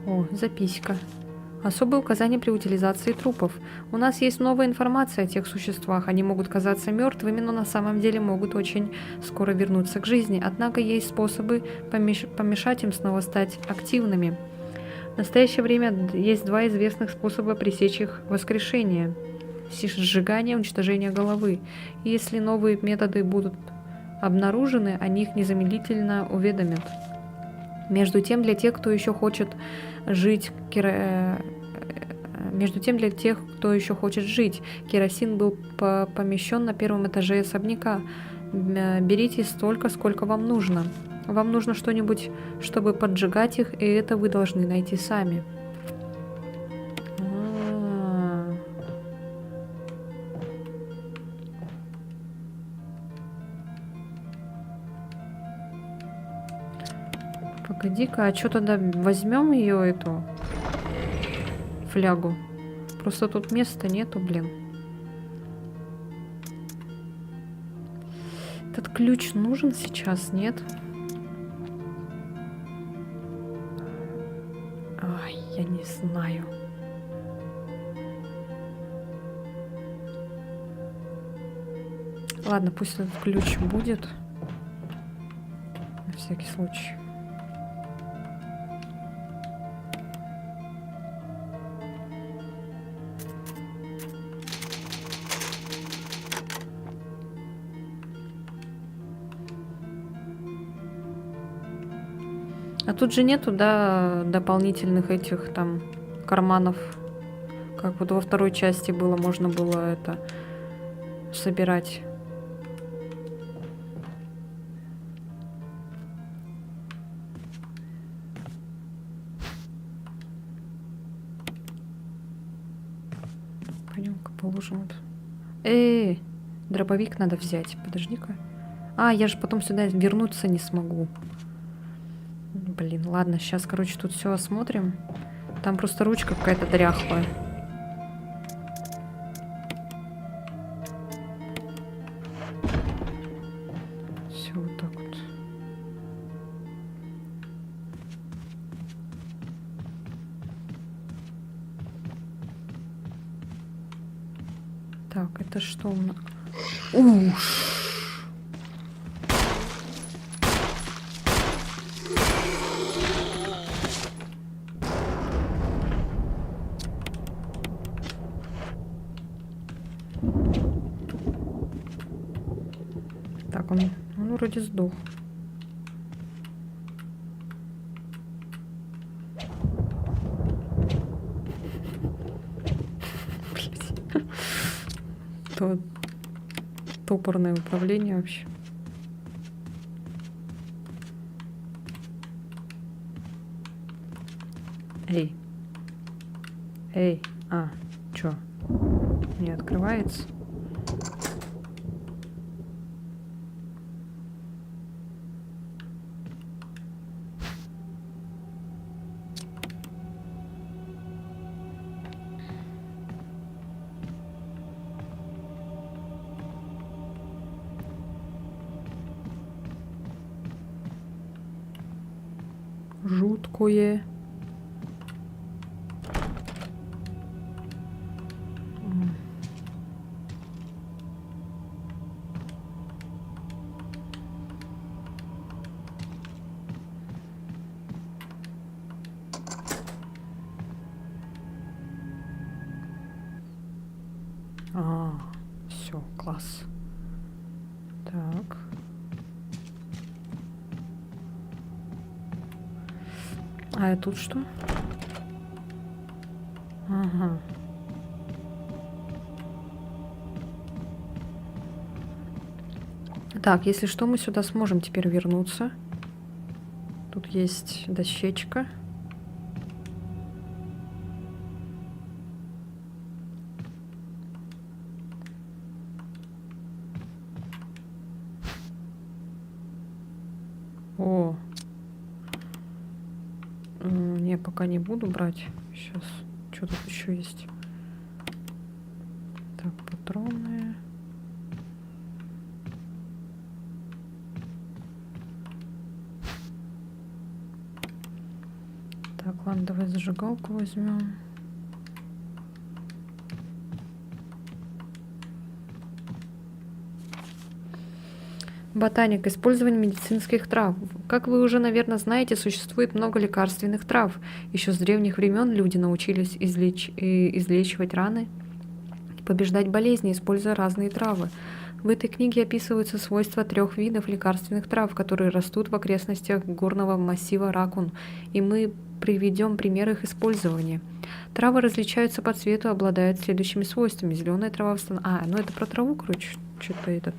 О, записка. Особые указания при утилизации трупов. У нас есть новая информация о тех существах. Они могут казаться мертвыми, но на самом деле могут очень скоро вернуться к жизни. Однако есть способы помешать им снова стать активными. В настоящее время есть два известных способа пресечь их воскрешение. Сжигание и уничтожение головы. И если новые методы будут обнаружены, о них незамедлительно уведомят. Между тем, для тех, кто еще хочет жить, керосин был помещен на первом этаже особняка. Берите столько, сколько вам нужно. Вам нужно что-нибудь, чтобы поджигать их, и это вы должны найти сами. Погоди-ка, а что тогда возьмем ее, эту флягу? Просто тут места нету, блин. Этот ключ нужен сейчас, нет? Ай, я не знаю. Ладно, пусть этот ключ будет. На всякий случай. А тут же нету, да, дополнительных этих там карманов. Как вот во второй части было, можно было это собирать. Пойдем-ка положим это. Дробовик надо взять. Подожди-ка. А, я же потом сюда вернуться не смогу. Блин, ладно, сейчас, короче, тут все осмотрим. Там просто ручка какая-то дряхлая. Все вот так вот. Так, это что у нас? Уж. Так, он вроде сдох. Блять. То топорное управление вообще. Эй. Эй. А, чё? не открывается. Жуткое. Все, класс. Так. А тут что? Ага. Так, если что, мы сюда сможем теперь вернуться. Тут есть дощечка. О. Не, пока не буду брать. Сейчас. Что тут еще есть? Так, патроны. Так, ладно, давай зажигалку возьмем. Ботаник. Использование медицинских трав. Как вы уже, наверное, знаете, существует много лекарственных трав. Еще с древних времен люди научились излечивать раны и побеждать болезни, используя разные травы. В этой книге описываются свойства 3 видов лекарственных трав, которые растут в окрестностях горного массива Ракун, и мы приведем пример их использования. Травы различаются по цвету, обладают следующими свойствами. Зеленая трава ну это про траву, короче, что-то это,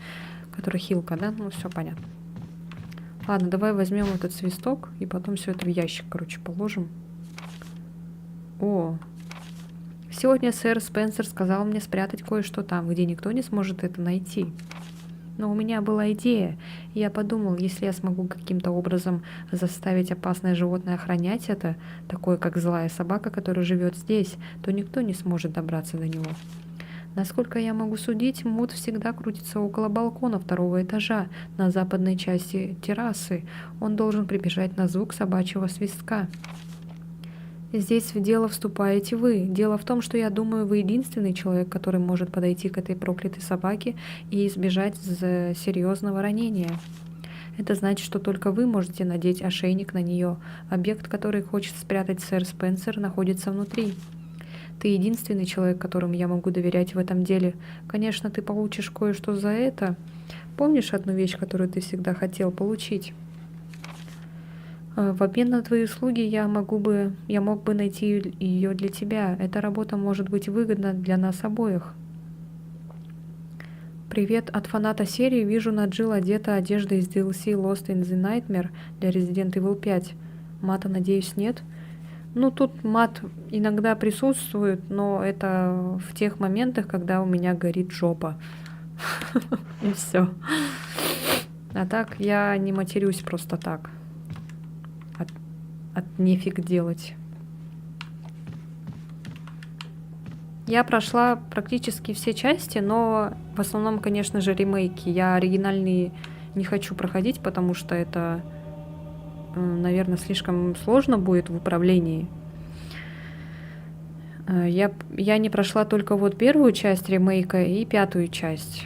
которая хилка, да? Ну все понятно. Ладно, давай возьмем этот свисток и потом все это в ящик, короче, положим. О, сегодня сэр Спенсер сказал мне спрятать кое-что там, где никто не сможет это найти. Но у меня была идея, и я подумал, если я смогу каким-то образом заставить опасное животное охранять это, такое как злая собака, которая живет здесь, то никто не сможет добраться до него. Насколько я могу судить, Мут всегда крутится около балкона 2-го этажа на западной части террасы. Он должен прибежать на звук собачьего свистка. Здесь в дело вступаете вы. Дело в том, что я думаю, вы единственный человек, который может подойти к этой проклятой собаке и избежать серьезного ранения. Это значит, что только вы можете надеть ошейник на нее. Объект, который хочет спрятать сэр Спенсер, находится внутри. Ты единственный человек, которому я могу доверять в этом деле. Конечно, ты получишь кое-что за это. Помнишь одну вещь, которую ты всегда хотел получить? В обмен на твои услуги я мог бы найти ее для тебя. Эта работа может быть выгодна для нас обоих. Привет от фаната серии. Вижу, Наджил одета одеждой из DLC Lost in the Nightmare для Resident Evil 5. Мата, надеюсь, нет? Ну, тут мат иногда присутствует, но это в тех моментах, когда у меня горит жопа. И все. А так я не матерюсь просто так. От нефиг делать. Я прошла практически все части, но в основном, конечно же, ремейки. Я оригинальные не хочу проходить, потому что это, наверное, слишком сложно будет в управлении. Я не прошла только вот 1-ю часть ремейка и 5-ю часть.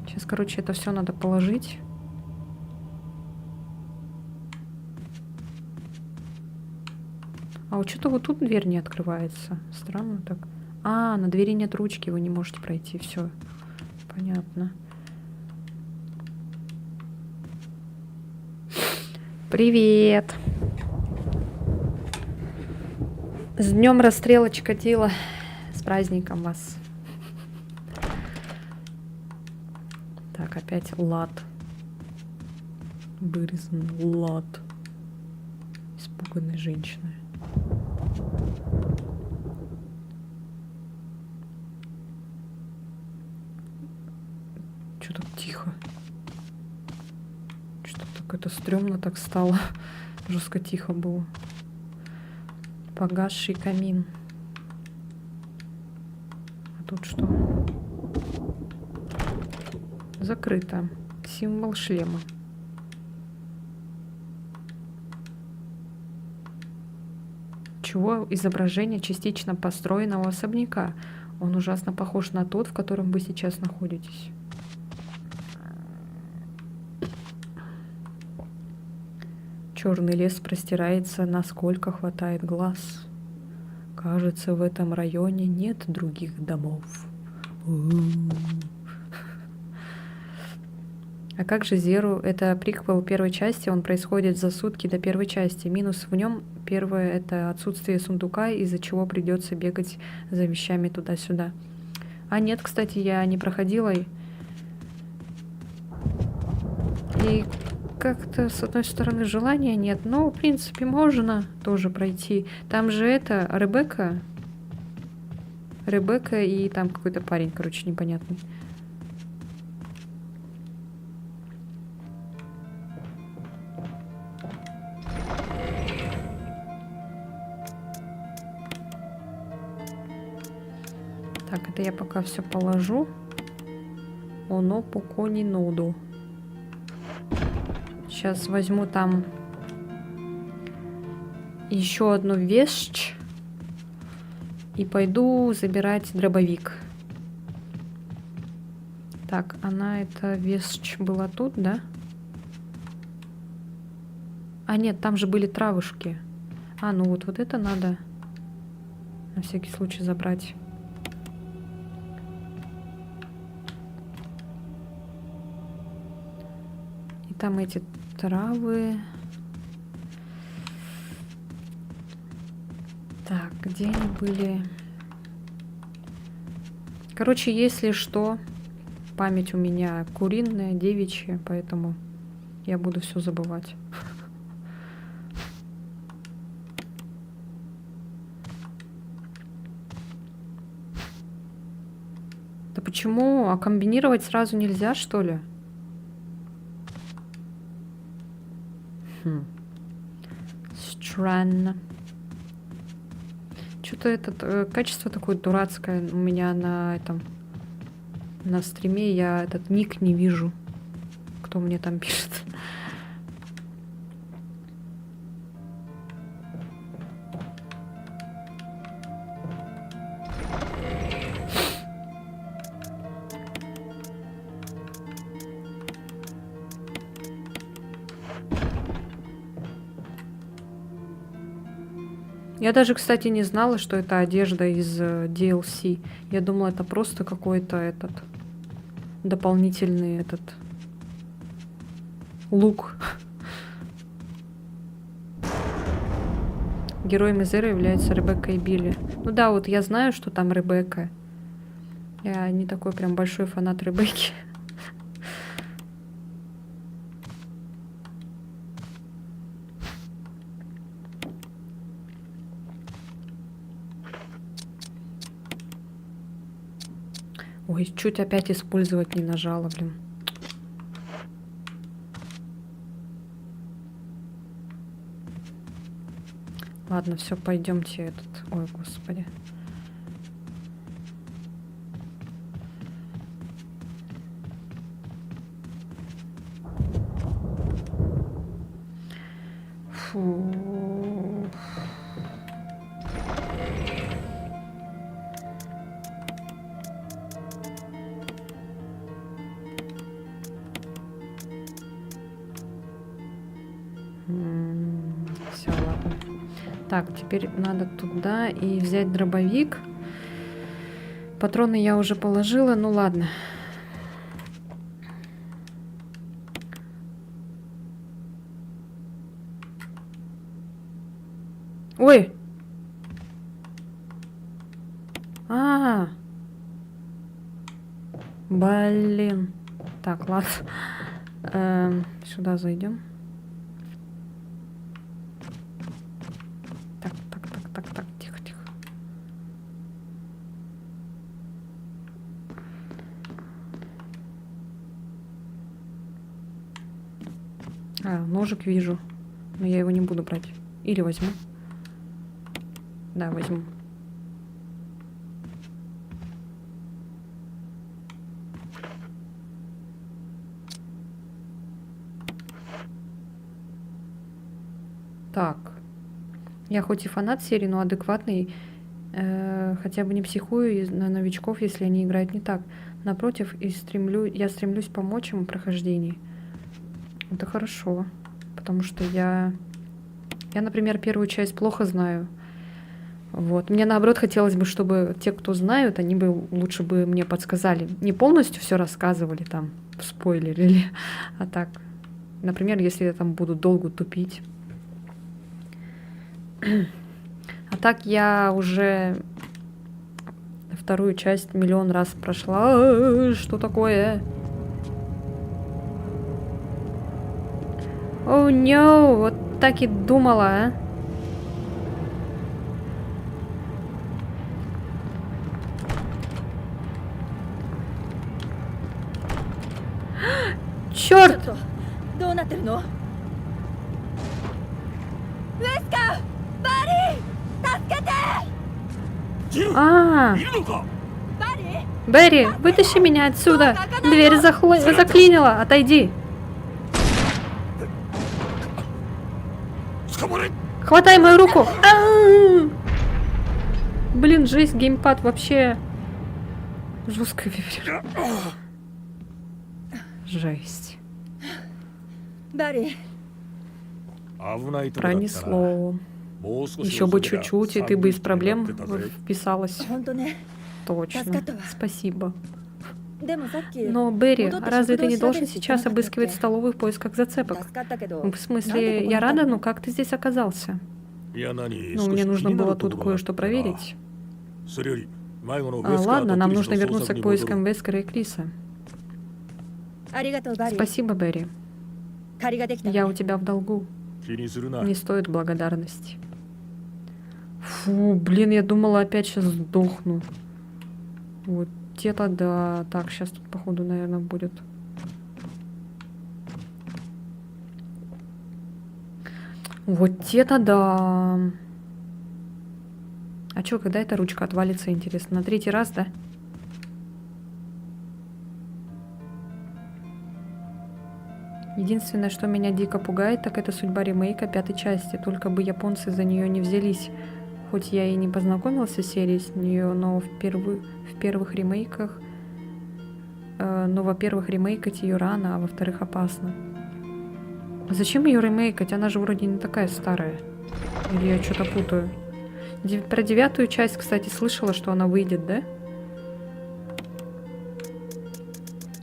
Сейчас, короче, это все надо положить. А вот что-то вот тут дверь не открывается. Странно так. А, на двери нет ручки, вы не можете пройти. Все. Понятно. Привет. С днем расстрела Чикатило. С праздником вас. Так, опять лад. Вырезанный лад. Испуганной женщины. стрёмно так стало. Жестко тихо было. Погасший камин. А тут что? Закрыто. Символ шлема. Чего изображение частично построенного особняка? Он ужасно похож на тот, в котором вы сейчас находитесь. Черный лес простирается, насколько хватает глаз. Кажется, в этом районе нет других домов. А как же Зеру? Это приквел первой части, он происходит за сутки до первой части. Минус в нем первое — это отсутствие сундука, из-за чего придется бегать за вещами туда-сюда. А нет, кстати, я не проходила. И как-то, с одной стороны, желания нет, но, в принципе, можно тоже пройти. Там же это Ребекка. Ребекка и там какой-то парень, короче, непонятный. Так, это я пока все положу. Оно пока не ноду. Сейчас возьму там еще одну вещь и пойду забирать дробовик. Так, она, эта вещь была тут, да? А нет, там же были травушки. А, ну вот это надо на всякий случай забрать. И там эти травы. Так, где они были? Короче, если что, память у меня куриная, девичья, поэтому я буду все забывать. Да почему? А комбинировать сразу нельзя, что ли? Странно. Что-то это качество такое дурацкое у меня на этом, на стриме. Я этот ник не вижу, кто мне там пишет. Я даже, кстати, не знала, что это одежда из DLC. Я думала, это просто какой-то этот дополнительный этот лук. Героем Зера являются Ребекка и Билли. Ну да, вот я знаю, что там Ребекка. Я не такой прям большой фанат Ребекки. Ой, чуть опять использовать не нажала, блин. Ладно, все, пойдемте этот. Ой, господи. Фу. Все, ладно. Так, теперь надо туда и взять дробовик. Патроны я уже положила, ну ладно. Ой! Блин. Так, ладно. Сюда зайдем. Так, тихо. ножик вижу. Но я его не буду брать. Или возьму. Да, возьму. Так. Я хоть и фанат серии, но адекватный. Хотя бы не психую на новичков, если они играют не так. Напротив, я стремлюсь помочь им в прохождении. Это хорошо. Потому что я, например, первую часть плохо знаю. Вот. Мне, наоборот, хотелось бы, чтобы те, кто знают, они бы лучше бы мне подсказали. Не полностью все рассказывали там, спойлерили, а так. Например, если я там буду долго тупить. А так я уже вторую часть миллион раз прошла. Что такое? О, no, вот так и думала, а. Черт! どうなってるの？ウエスカー、バリー、助けて！ジル、А, いるのか？ バリー、 Берри, вытащи меня отсюда. Дверь заклинила. Отойди. 捕まれ。 Хватай мою руку. Ау! Блин, жесть, геймпад вообще жестко вибрирует. Жесть. バリー、危ないとこだったな。 Пронесло. もう少し Еще бы 遅けりゃ чуть-чуть, и ты бы без проблем サンドイッチになってたぜ。 вписалась. 本当ね。 Точно. Спасибо. でもさっき Но, Берри, 戻って разве ты не 食堂調べ должен るって言って сейчас なかったっけ？ обыскивать столовую в поисках зацепок? 助かったけど、 В смысле, я рада, но как ты здесь оказался? いや何、 Ну, 少 мне し нужно 気にな было ると тут ころがあっ кое-что たな。 проверить. それより迷子のウェスカーと Ладно, нам クリス нужно の捜 вернуться 索 к に戻る。 поискам Вескера и Криса. ありがとうバリー。 Спасибо, Берри. 借りができたね。 Я у тебя в долгу. 気にするな。 Не стоит благодарности. Фу, блин, я думала, опять сейчас сдохну. Вот это да. Так, сейчас тут, походу, наверное, будет. Вот это да. А чё, когда эта ручка отвалится, интересно? На третий раз, да? Единственное, что меня дико пугает, так это судьба ремейка 5-й части. Только бы японцы за нее не взялись. Хоть я и не познакомился с серией с нее, но во-первых, ремейкать ее рано, а во-вторых, опасно. Зачем ее ремейкать? Она же вроде не такая старая. Или я что-то путаю? Про 9-ю часть, кстати, слышала, что она выйдет, да?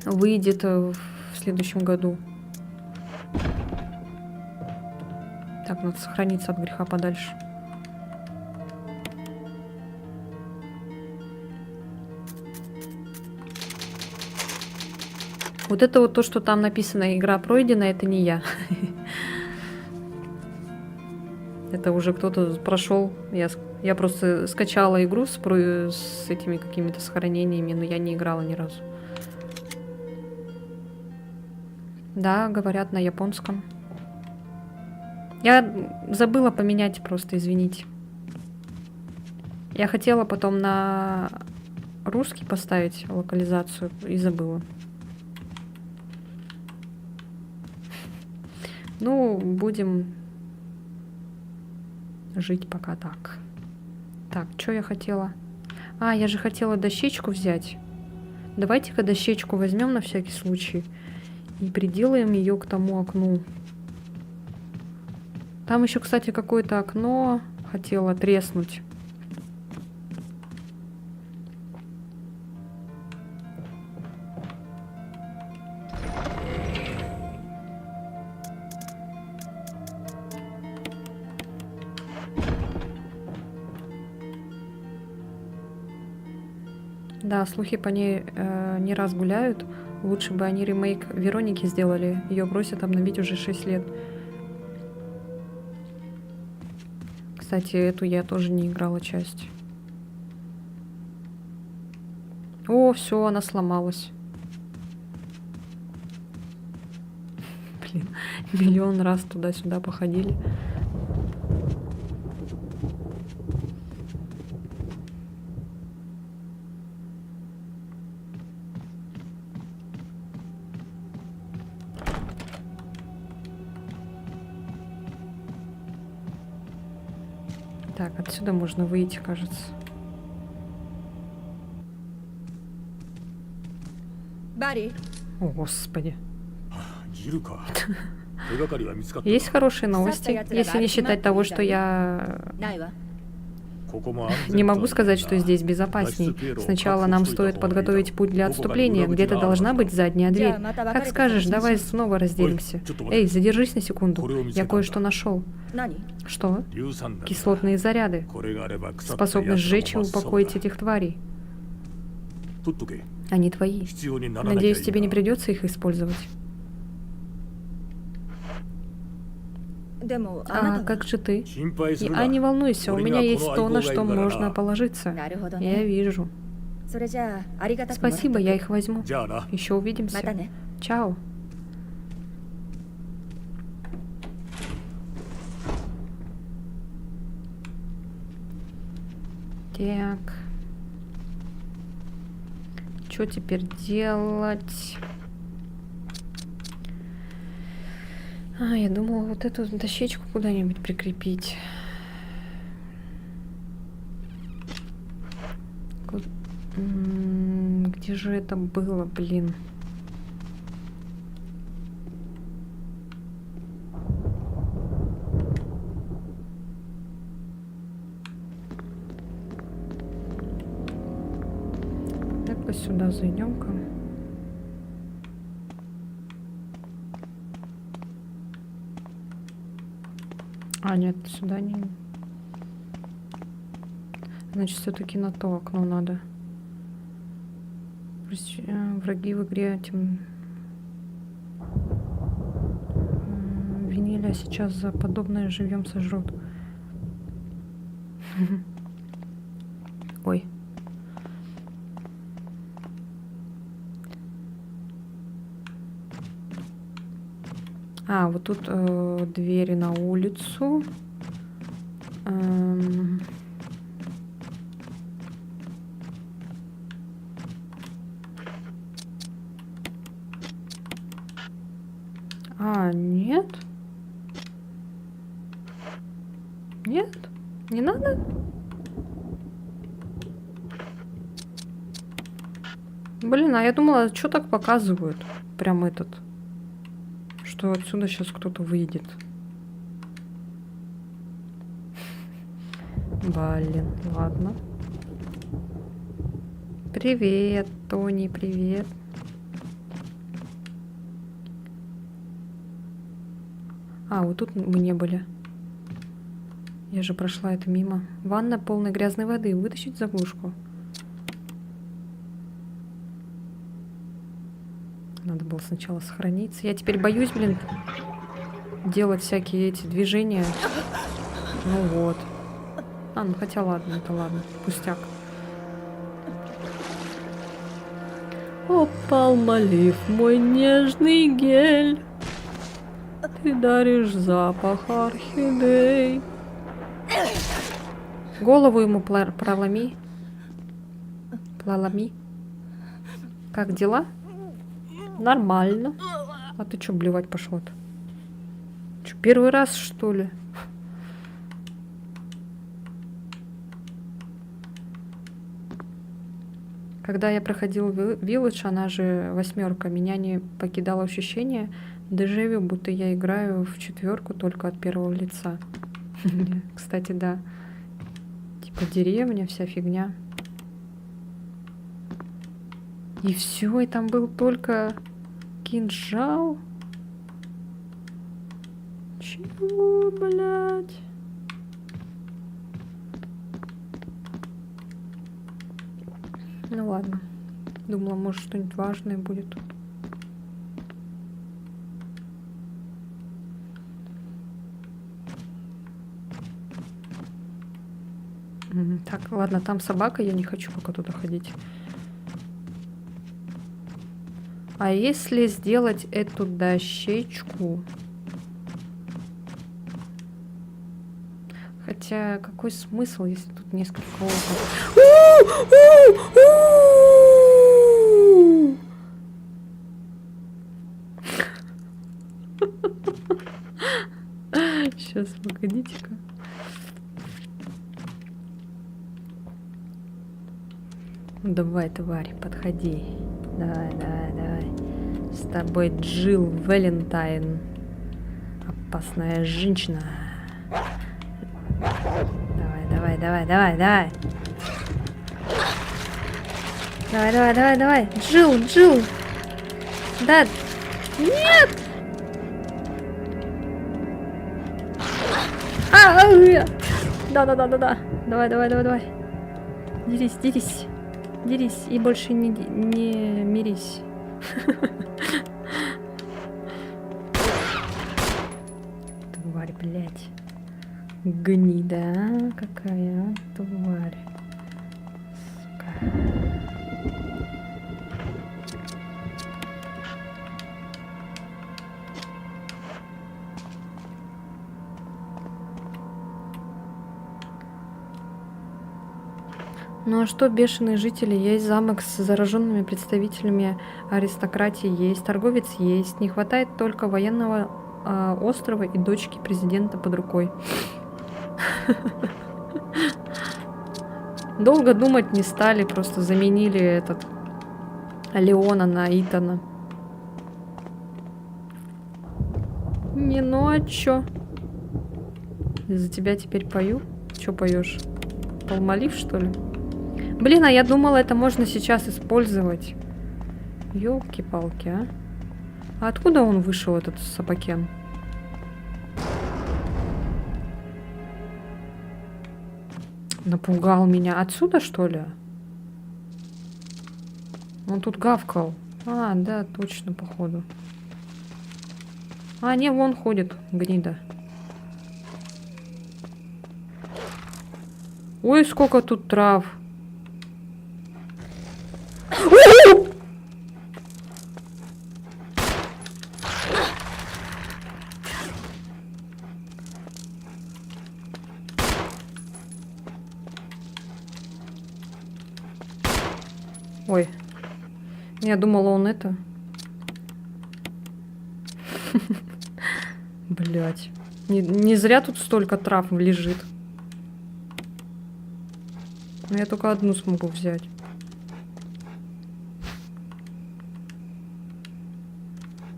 Выйдет в следующем году. Так, надо сохраниться от греха подальше. Вот это вот то, что там написано, игра пройдена, это не я. Это уже кто-то прошел. Я просто скачала игру с этими какими-то сохранениями, но я не играла ни разу. Да, говорят на японском. Я забыла поменять просто, извините. Я хотела потом на русский поставить локализацию и забыла. Ну, будем жить пока так. Так, что я хотела? А, я же хотела дощечку взять. Давайте-ка дощечку возьмем на всякий случай и приделаем ее к тому окну. Там еще, кстати, какое-то окно хотела треснуть. Да, слухи по ней не раз гуляют. Лучше бы они ремейк Вероники сделали. Ее просят обновить уже 6 лет. Кстати, эту я тоже не играла часть. О, все, она сломалась. Блин, Миллион раз туда-сюда походили. Так, отсюда можно выйти, кажется. バリー О, господи. ギルか手がかりは見つかった Есть хорошие новости, если не считать того, что я ないわ ここも安全とは не могу сказать, что здесь безопасней. Сначала нам стоит подготовить путь для отступления. Где-то должна быть задняя дверь. Как скажешь, давай снова разделимся. Эй, задержись на секунду. Я кое-что нашел. 何 Что? 硫酸弾 Кислотные заряды. これがあれば腐った Способны 奴ら сжечь и も真っ青だ упокоить этих тварей. 取っとけ Они твои. 必要にならなきゃいい Надеюсь, тебе не な придется их использовать. でもあな А たは как же ты? 心配するな А не волнуйся, у меня есть то, на что можно な положиться. るほど Я ね вижу. それじゃあありがたくもらっとく Спасибо, я их возьму. じゃあな Еще また увидимся. ね Чао. Так. Что теперь делать? А, я думала вот эту дощечку куда-нибудь прикрепить. Где же это было, блин? Так-ка сюда зайдем-ка. А, нет, сюда не... Значит, все-таки на то окно надо. Враги в игре этим... Винили, а сейчас за подобное живьем сожрут. Ой. А, вот тут двери на улицу. А, нет? Нет? Не надо? Блин, а я думала, что так показывают? Прям этот. Что отсюда сейчас кто-то выйдет. Блин, ладно. Привет, Тони, привет. А, вот тут мы не были. Я же прошла это мимо. Ванна полная грязной воды. Вытащить заглушку. Надо было сначала сохраниться. Я теперь боюсь, блин, делать всякие эти движения. Ну вот. А, ну хотя ладно, это ладно. Пустяк. О, Палмолив, мой нежный гель. Ты даришь запах орхидей. Голову ему проломи. Проломи. Как дела? Нормально. А ты чё блевать пошла-то? Чё, первый раз, что ли? Когда я проходила Village, она же 8, меня не покидало ощущение дежавю, будто я играю в 4 только от первого лица. Кстати, да. Типа деревня, вся фигня. И все, и там был только кинжал. Чего, блядь? Ну ладно. Думала, может, что-нибудь важное будет. Так, ладно, там собака, я не хочу пока туда ходить. А если сделать эту дощечку Хотя, какой смысл, если тут несколько окон? Сейчас, погодите-ка. Давай, тварь, подходи. Давай, давай, давай. С тобой Джилл Валентайн. Опасная женщина. Давай, давай, давай, давай, давай. Давай, давай, давай, давай. Джилл, Джилл. Да. Нет. Да, да, да, да, да. Давай, давай, давай, давай. Дерись, дерись. Дерись и больше не мирись. Тварь, блядь. Гнида какая, тварь. Сука. Ну а что, бешеные жители? Есть замок с зараженными представителями аристократии, есть торговец, есть. Не хватает только военного острова и дочки президента под рукой. Долго думать не стали, просто заменили этот Леона на Итана. Не, ну а чё? За тебя теперь пою? Чё поешь? Палмолив, что ли? Блин, а я думала, это можно сейчас использовать. Ёлки-палки, а? А откуда он вышел, этот Собакен? Напугал меня. Отсюда, что ли? Он тут гавкал. А, да, точно, походу. А, не, вон ходит, гнида. Ой, сколько тут трав. Ой, я думала, он это. Блять, не зря тут столько трав лежит. Но я только одну смогу взять.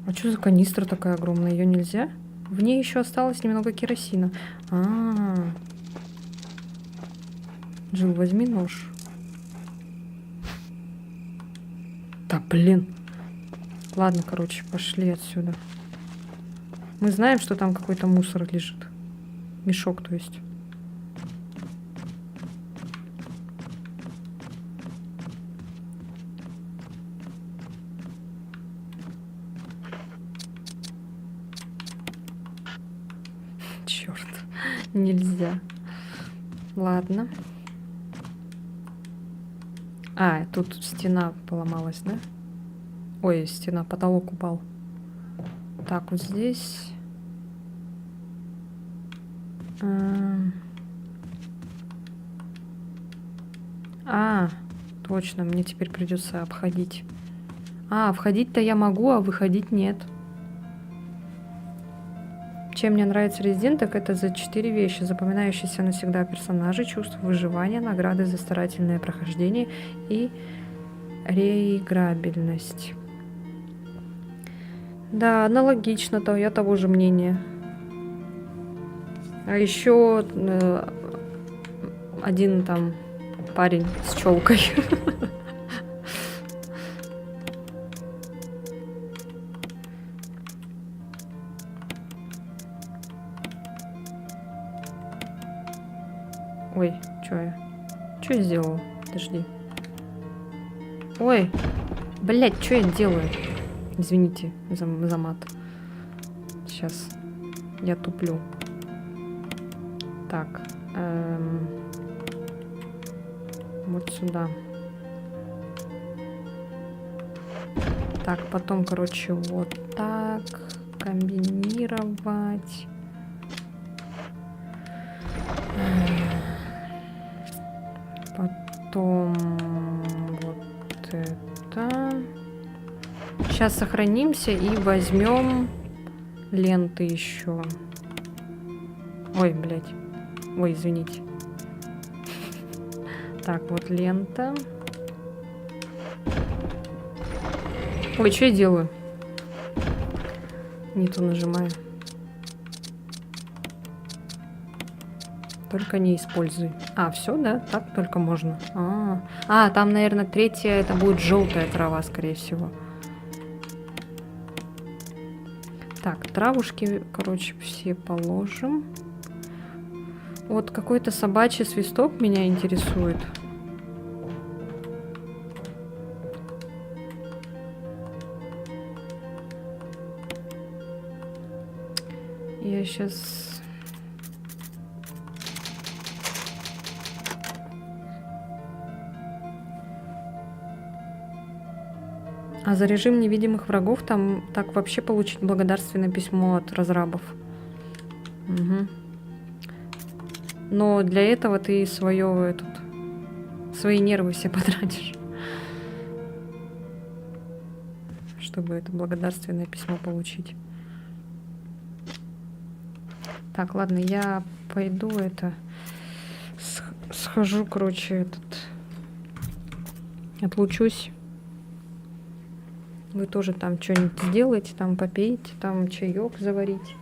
А что за канистра такая огромная? Ее нельзя? В ней еще осталось немного керосина. Джилл, возьми нож. Да, блин. Ладно, короче, пошли отсюда. Мы знаем, что там какой-то мусор лежит. Мешок, то есть. Черт, нельзя. Ладно. А, тут стена поломалась, да? Ой, стена, потолок упал. Так, вот здесь. Точно, мне теперь придется обходить. Входить-то я могу, а выходить нет. Чем мне нравится Resident, так это за 4 вещи. Запоминающиеся навсегда персонажи, чувство выживания, награды за старательное прохождение и реиграбельность. Да, аналогично, то я того же мнения. А еще один там парень с челкой. Ой, что я? Что я сделала? Подожди. Ой, блядь, что я делаю? Извините за мат. Сейчас. Я туплю. Так. Вот сюда. Так, потом, короче, вот так. Комбинировать. Потом вот это. Сейчас сохранимся и возьмем ленты еще. Ой, блядь. Ой, извините. Так, вот лента. Ой, что я делаю? Не то нажимаю. Только не используй. А, все, да? Так только можно. Там, наверное, третья, это будет желтая трава, скорее всего. Так, травушки, короче, все положим. Вот какой-то собачий свисток меня интересует. Я сейчас... А за режим невидимых врагов там так вообще получить благодарственное письмо от разрабов. Угу. Но для этого ты свои нервы все потратишь. Чтобы это благодарственное письмо получить. Так, ладно, я пойду схожу, короче, отлучусь. Вы тоже там что-нибудь сделаете, там попейте, там чаек заварить.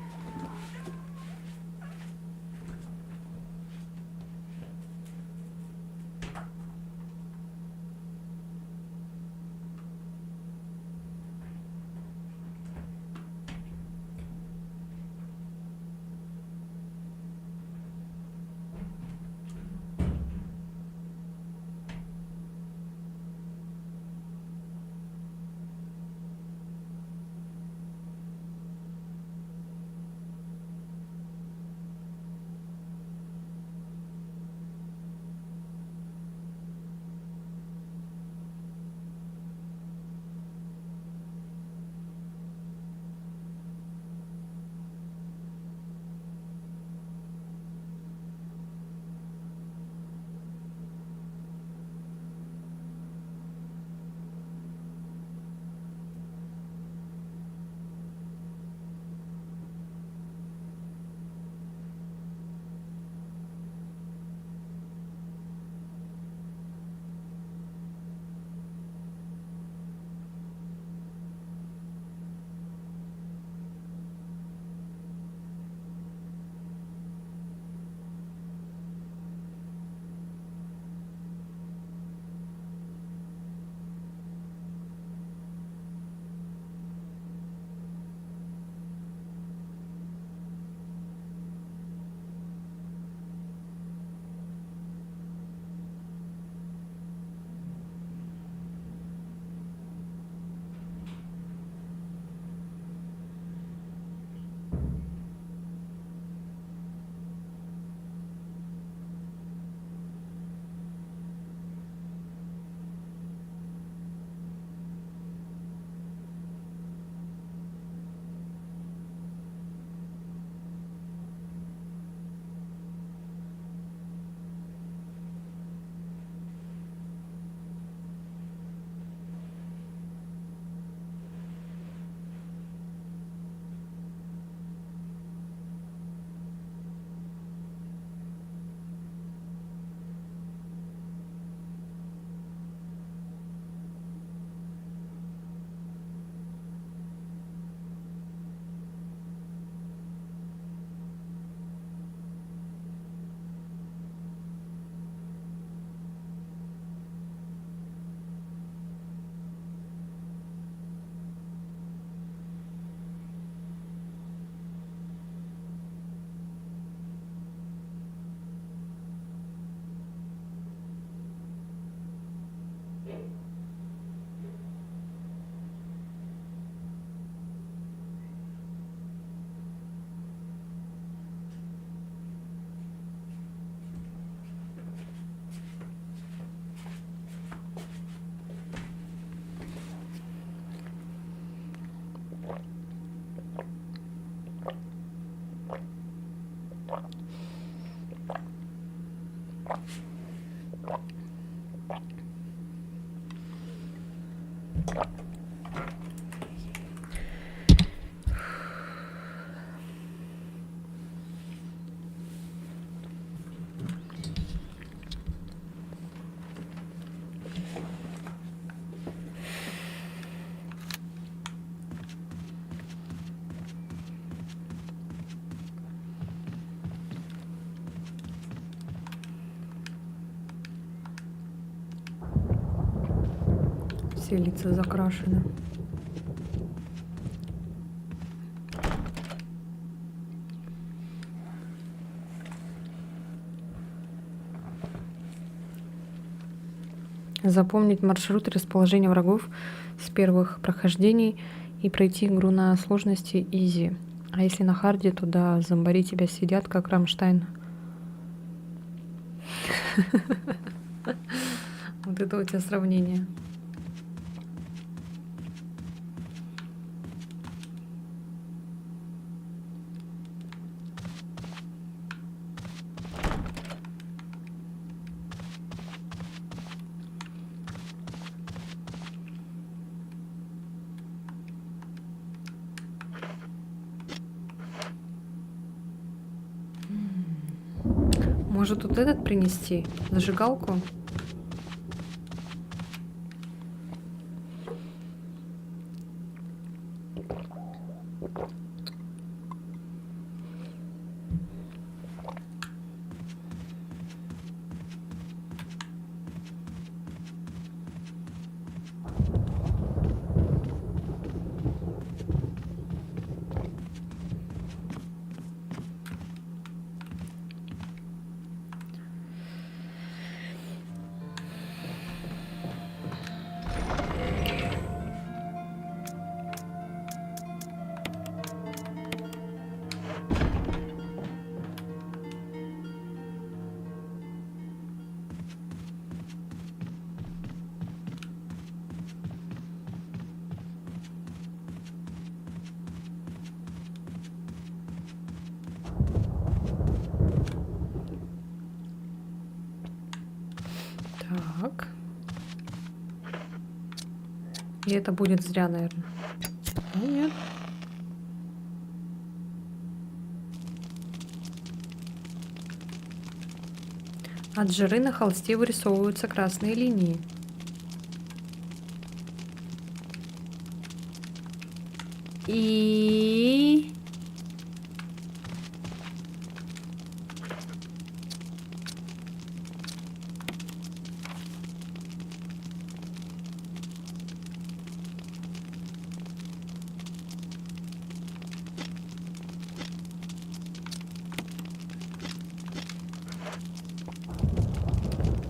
Все лица закрашены. Запомнить маршрут и расположение врагов с первых прохождений и пройти игру на сложности изи. А если на харде, то да, зомбари тебя сидят, как Рамштайн. Вот это у тебя сравнение. Может, вот этот принести? Зажигалку? Так. И это будет зря, наверное. Ну, нет. От жиры на холсте вырисовываются красные линии. И...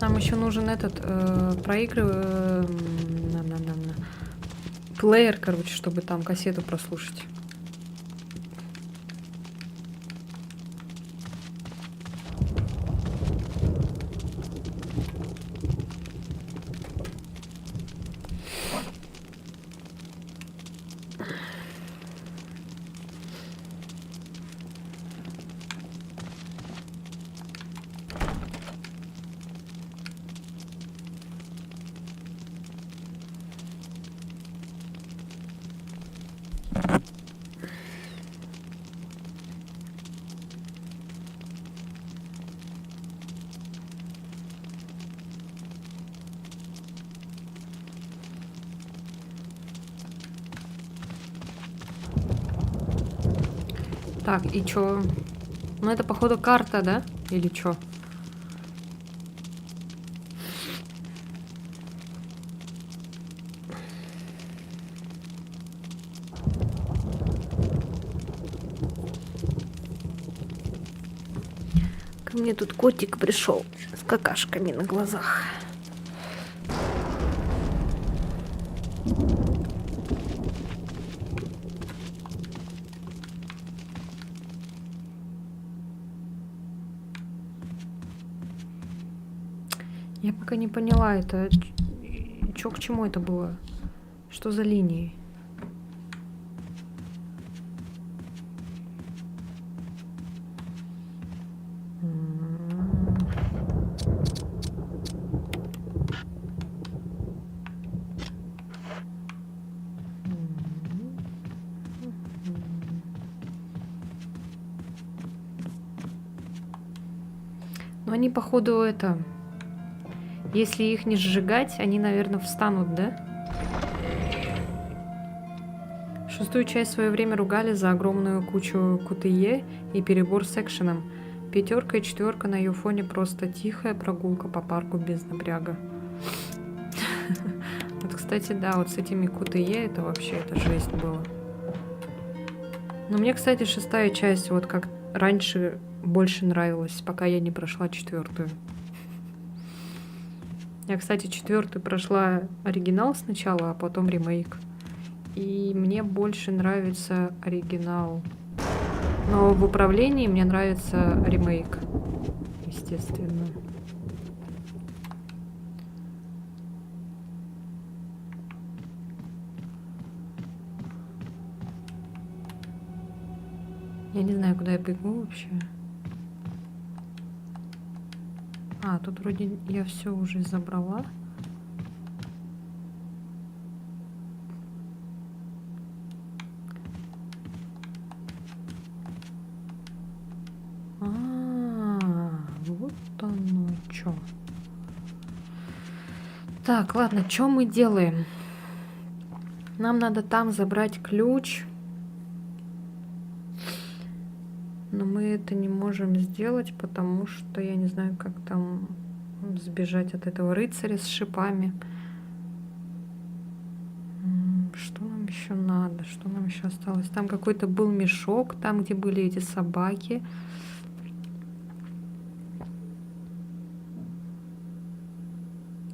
Нам еще нужен этот плеер, короче, чтобы там кассету прослушать. Так, и чё? Ну, это, походу, карта, да? Или чё? Ко мне тут котик пришел с какашками на глазах. Я пока не поняла, это чё к чему это было? Что за линии? Но они, походу, это... Если их не сжигать, они, наверное, встанут, да? Шестую часть в свое время ругали за огромную кучу QTE и перебор с экшеном. 5 и 4 на ее фоне просто тихая прогулка по парку без напряга. Вот, кстати, да, вот с этими QTE это вообще, это жесть было. Но мне, кстати, 6-я часть вот как раньше больше нравилась, пока я не прошла 4-ю. Я, кстати, 4-ю прошла оригинал сначала, а потом ремейк. И мне больше нравится оригинал. Но в управлении мне нравится ремейк, естественно. Я не знаю, куда я бегу вообще. А, тут вроде я все уже забрала. Вот оно чё. Так, ладно, что мы делаем? Нам надо там забрать ключ. Но мы это не можем сделать, потому что я не знаю, как там сбежать от этого рыцаря с шипами. Что нам еще надо? Что нам еще осталось? Там какой-то был мешок, там, где были эти собаки.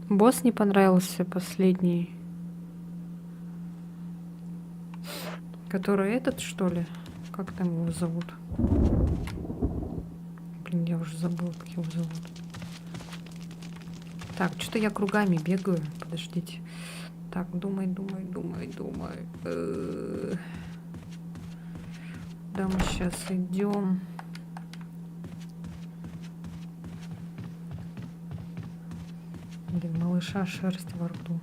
Босс не понравился последний. Который этот, что ли? Как там его зовут? Блин, я уже забыла, как его зовут. Так, что-то я кругами бегаю. Подождите. Так, думай. Да, мы сейчас идем. Блин, малыша шерсть во рту.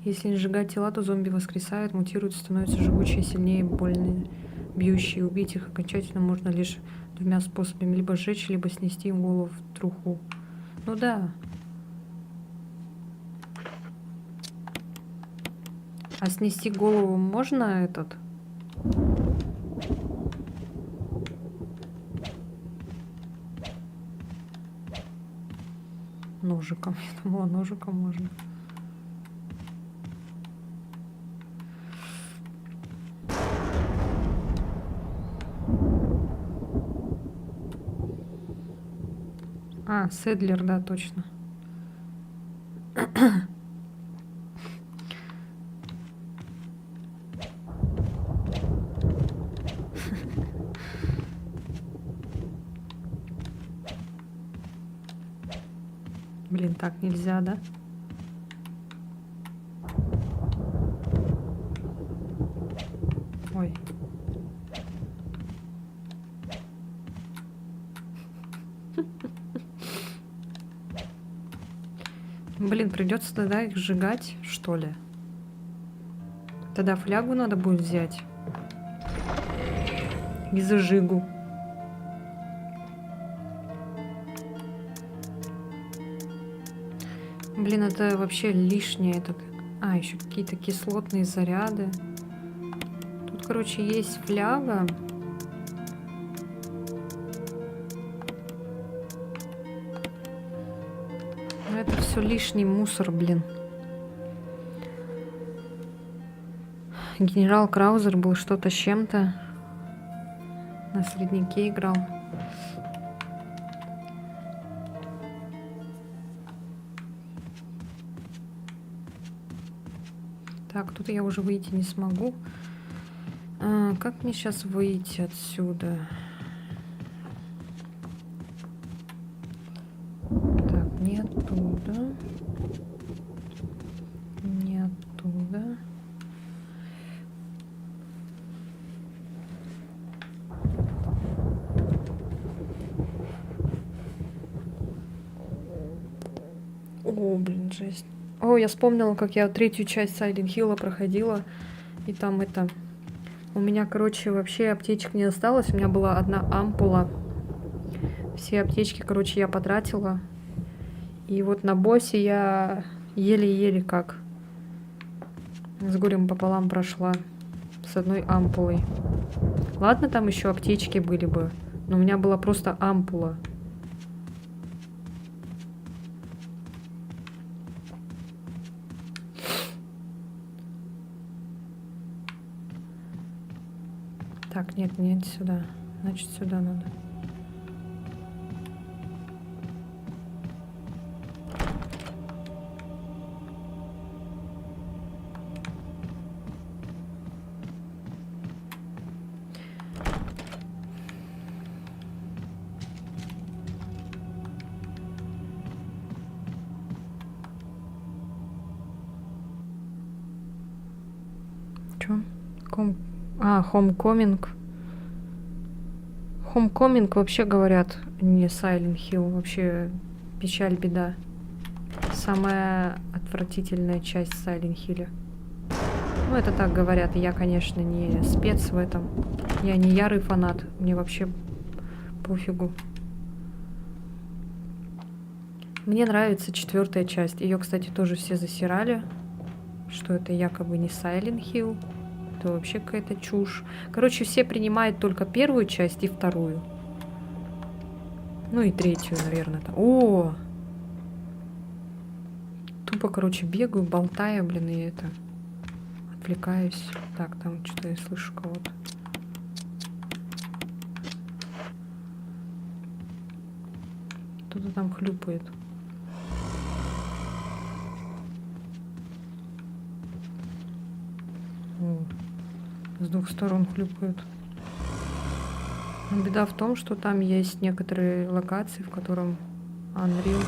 Если не сжигать тела, то зомби воскресают, мутируют, становятся живучие, сильнее, больные, бьющие. Убить их окончательно можно лишь 2 способами. Либо сжечь, либо снести им голову в труху. Ну да. А снести голову можно этот? Ножиком. Я думала, ножиком можно. А, Седлер, да, точно. Блин, так нельзя, да? Ой. Блин, придется тогда их сжигать, что ли? Тогда флягу надо будет взять. И зажигу. Блин, это вообще лишнее. Это... А, еще какие-то кислотные заряды. Тут, короче, есть фляга. Но это все лишний мусор, блин. Генерал Краузер был что-то с чем-то. На среднике играл. Так, тут я уже выйти не смогу. Как мне сейчас выйти отсюда? Так, не оттуда. Не оттуда. О, блин, жесть. О, я вспомнила, как я 3-ю часть Silent Hill проходила. И там это... У меня, короче, вообще аптечек не осталось. У меня была одна ампула. Все аптечки, короче, я потратила. И вот на боссе я еле-еле как с горем пополам прошла. С одной ампулой. Ладно, там еще аптечки были бы. Но у меня была просто ампула. Так, нет, нет, сюда. Значит, сюда надо. Чё? Homecoming. Homecoming вообще говорят не Silent Hill. Вообще печаль, беда. Самая отвратительная часть в Silent Hill. Ну, это так говорят. Я, конечно, не спец в этом. Я не ярый фанат. Мне вообще пофигу. Мне нравится 4-я часть. Ее, кстати, тоже все засирали. Что это якобы не Silent Hill. Это вообще какая-то чушь. Короче, все принимают только 1-ю часть и 2-ю. Ну и 3-ю, наверное. О! Тупо, короче, бегаю, болтаю, блин, и это... Отвлекаюсь. Так, там что-то я слышу кого-то. Кто-то там хлюпает. О, с двух сторон хлюпают. Но беда в том, что там есть некоторые локации, в котором Unreal.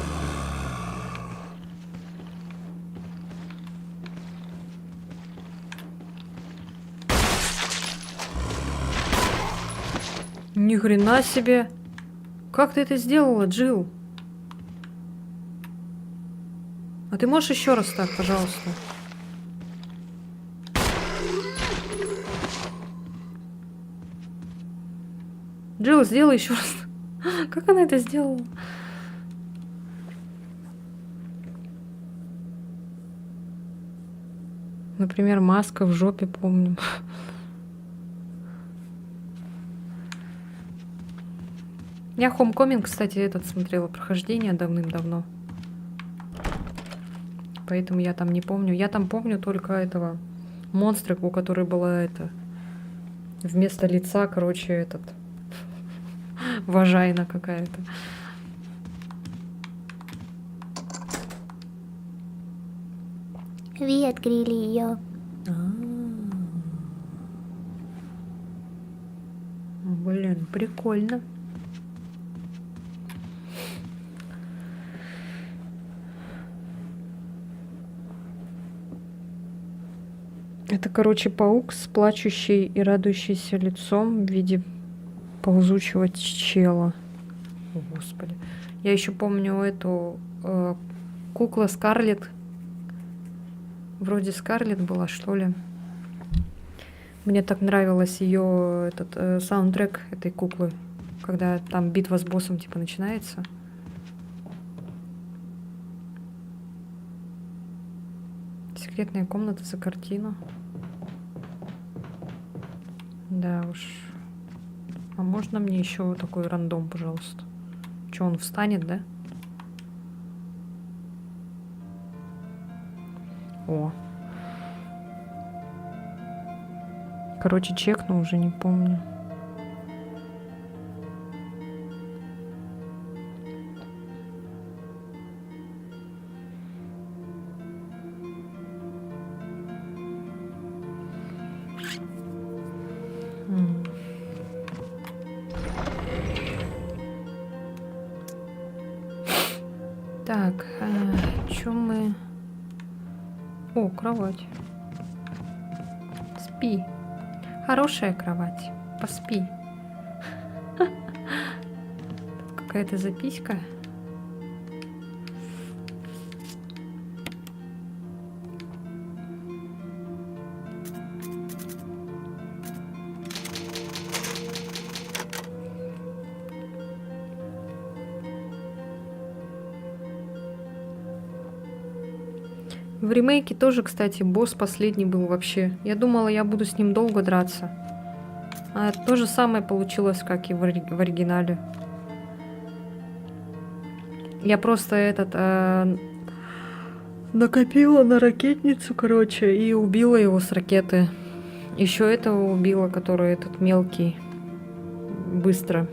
Ни хрена себе! Как ты это сделала, Джилл? А ты можешь еще раз так, пожалуйста? Джилл, сделай еще раз. Как она это сделала? Например, маска в жопе, помню. Я Homecoming, кстати, этот смотрела прохождение давным-давно. Поэтому я там не помню. Я там помню только этого монстра, у которой была это... Вместо лица, короче, этот... Важайна какая-то. Ви открыли ее. Блин, прикольно. Это, короче, паук с плачущей и радующейся лицом в виде ползучего чела. О, Господи. Я еще помню эту кукла Скарлетт. Вроде Скарлетт была, что ли. Мне так нравилась ее этот саундтрек этой куклы, когда там битва с боссом типа начинается. Секретная комната за картину. Да уж. А можно мне еще такой рандом, пожалуйста? Че, он встанет, да? О. Короче, чекну, уже не помню. Так, чё мы... О, кровать. Спи. Хорошая кровать. Поспи. Тут какая-то записка. В ремейке тоже, кстати, босс последний был вообще. Я думала, я буду с ним долго драться. А то же самое получилось, как и в оригинале. Я просто накопила на ракетницу, короче, и убила его с ракеты. Еще этого убила, который этот мелкий. Быстро.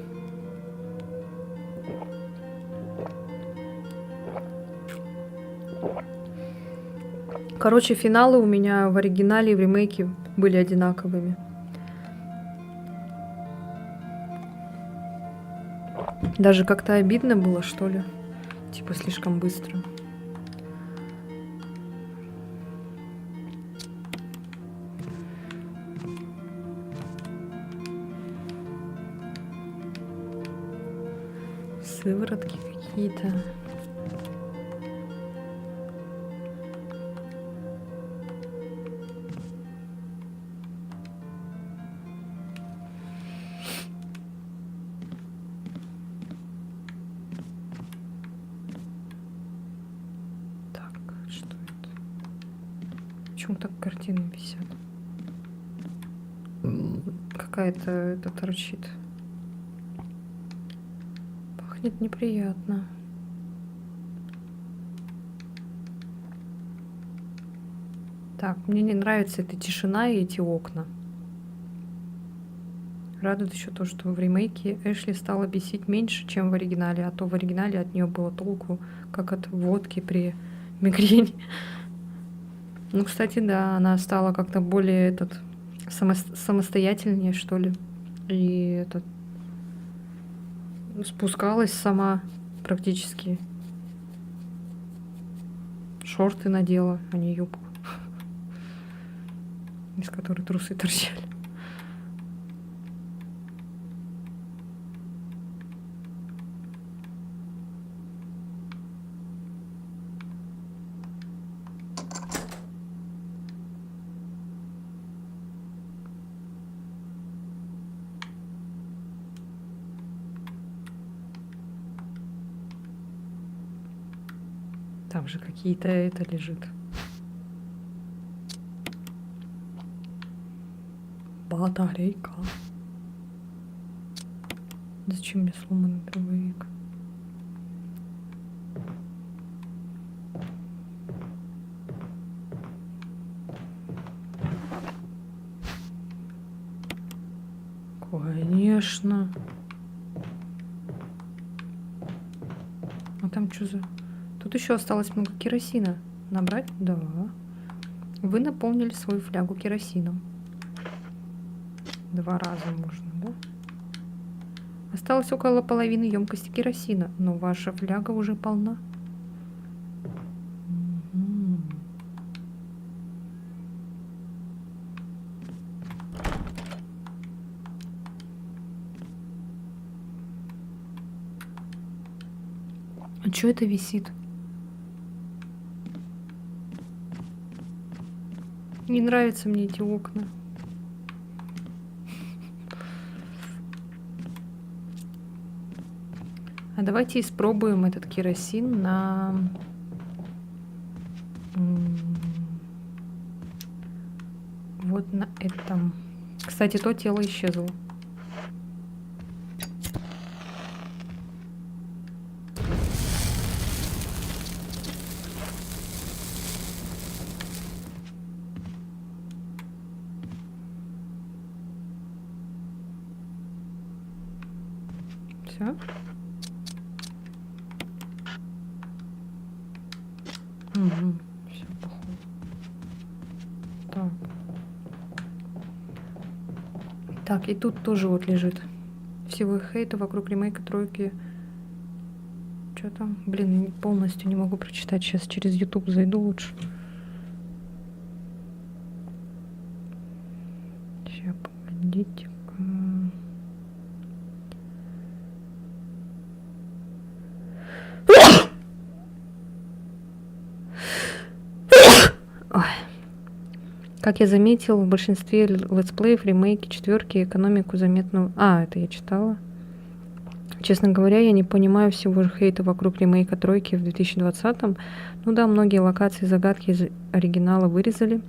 Короче, финалы у меня в оригинале и в ремейке были одинаковыми. Даже как-то обидно было, что ли. Типа слишком быстро. Сыворотки какие-то. Так, что это? Почему так картины висят? Какая-то это торчит. Пахнет неприятно. Так, мне не нравится эта тишина и эти окна. Радует еще то, что в ремейке Эшли стала бесить меньше, чем в оригинале, а то в оригинале от нее было толку, как от водки при мигрени. Ну, кстати, да, она стала как-то более самостоятельнее, что ли. И спускалась сама практически. Шорты надела, а не юбку, из которой трусы торчали. Там же какие-то это лежит. Батарейка. Зачем мне сломанный дробовик? Конечно. А там что за... Тут еще осталось много керосина. Набрать? Да. Вы наполнили свою флягу керосином. 2 раза можно, да? Осталось около половины емкости керосина, но ваша фляга уже полна. А что это висит? Не нравятся мне эти окна. А давайте испробуем этот керосин на... Вот на этом. Кстати, то тело исчезло. Все. Угу. Все, походу. Так. Так, и тут тоже вот лежит. Всего хейта вокруг ремейка тройки. Что там? Блин, полностью не могу прочитать. Сейчас через YouTube зайду лучше. Сейчас, погодите-ка. Ой. Как я заметил, в большинстве летсплеев ремейки четверки экономику заметно... А, это я читала. Честно говоря, я не понимаю всего же хейта вокруг ремейка тройки в 2020-м. Ну да, многие локации и загадки из оригинала вырезали.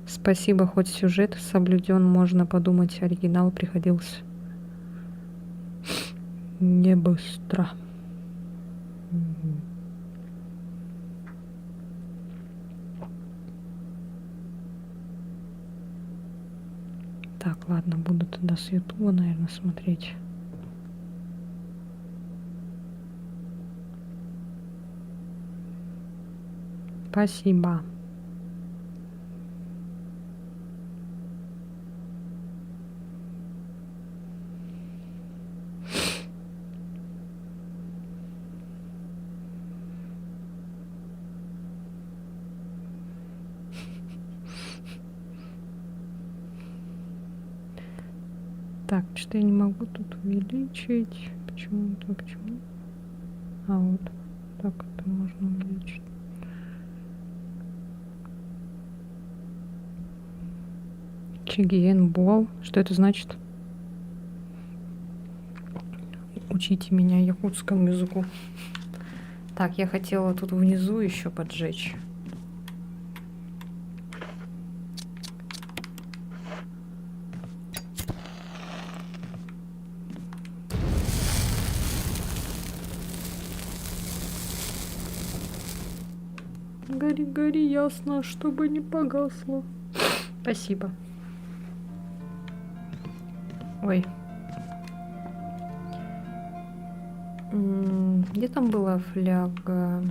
Спасибо, хоть сюжет соблюден, можно подумать, оригинал приходился не быстро. Мгм. Так, ладно, буду тогда с Ютуба, наверное, смотреть. Спасибо. Так, что я не могу тут увеличить. Почему-то, почему? А вот так это можно увеличить. Чигиен Бол. Что это значит? Учите меня якутскому языку. Так, я хотела тут внизу еще поджечь. Гори, гори, ясно, чтобы не погасло. Спасибо. Ой. Где там была фляга?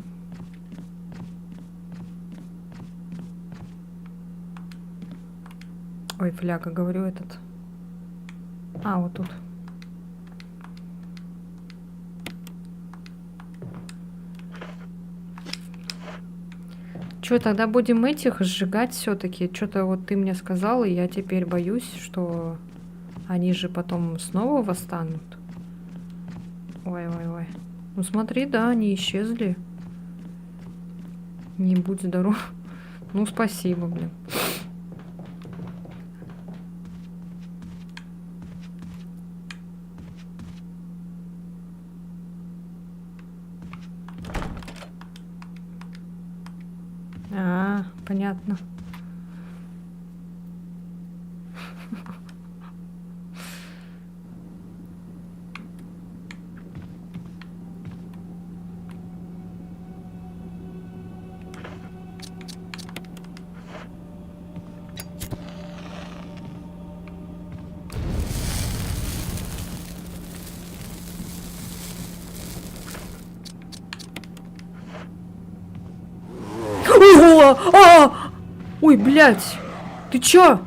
Ой, фляга, говорю, этот. А, вот тут. Чё, тогда будем этих сжигать все-таки? Что-то вот ты мне сказал, и я теперь боюсь, что они же потом снова восстанут. Ой-ой-ой. Ну смотри, да, они исчезли. Не будь здоров. Ну, спасибо, блин. А, понятно. Ого! Ой, блядь! Ты чё?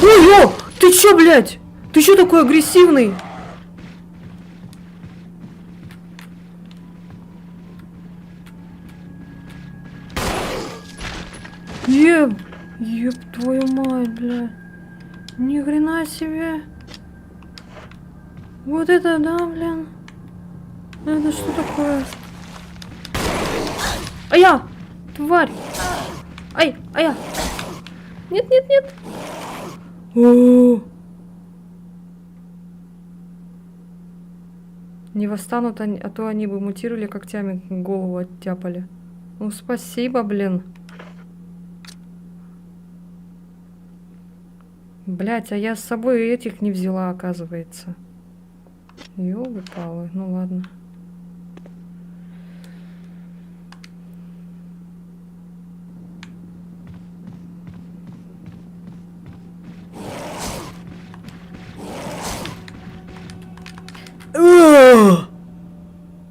Ой, ты чё, блядь? Ты чё такой агрессивный? Еб твою мать, бля. Ни хрена себе. Вот это да, блин. Это что такое? Ая! Тварь! Ай! Ая! Нет, нет, нет! О! Не восстанут они, а то они бы мутировали, когтями голову оттяпали. Ну, спасибо, блин. Блять, а я с собой этих не взяла, оказывается. Ёлы-палы, ну ладно.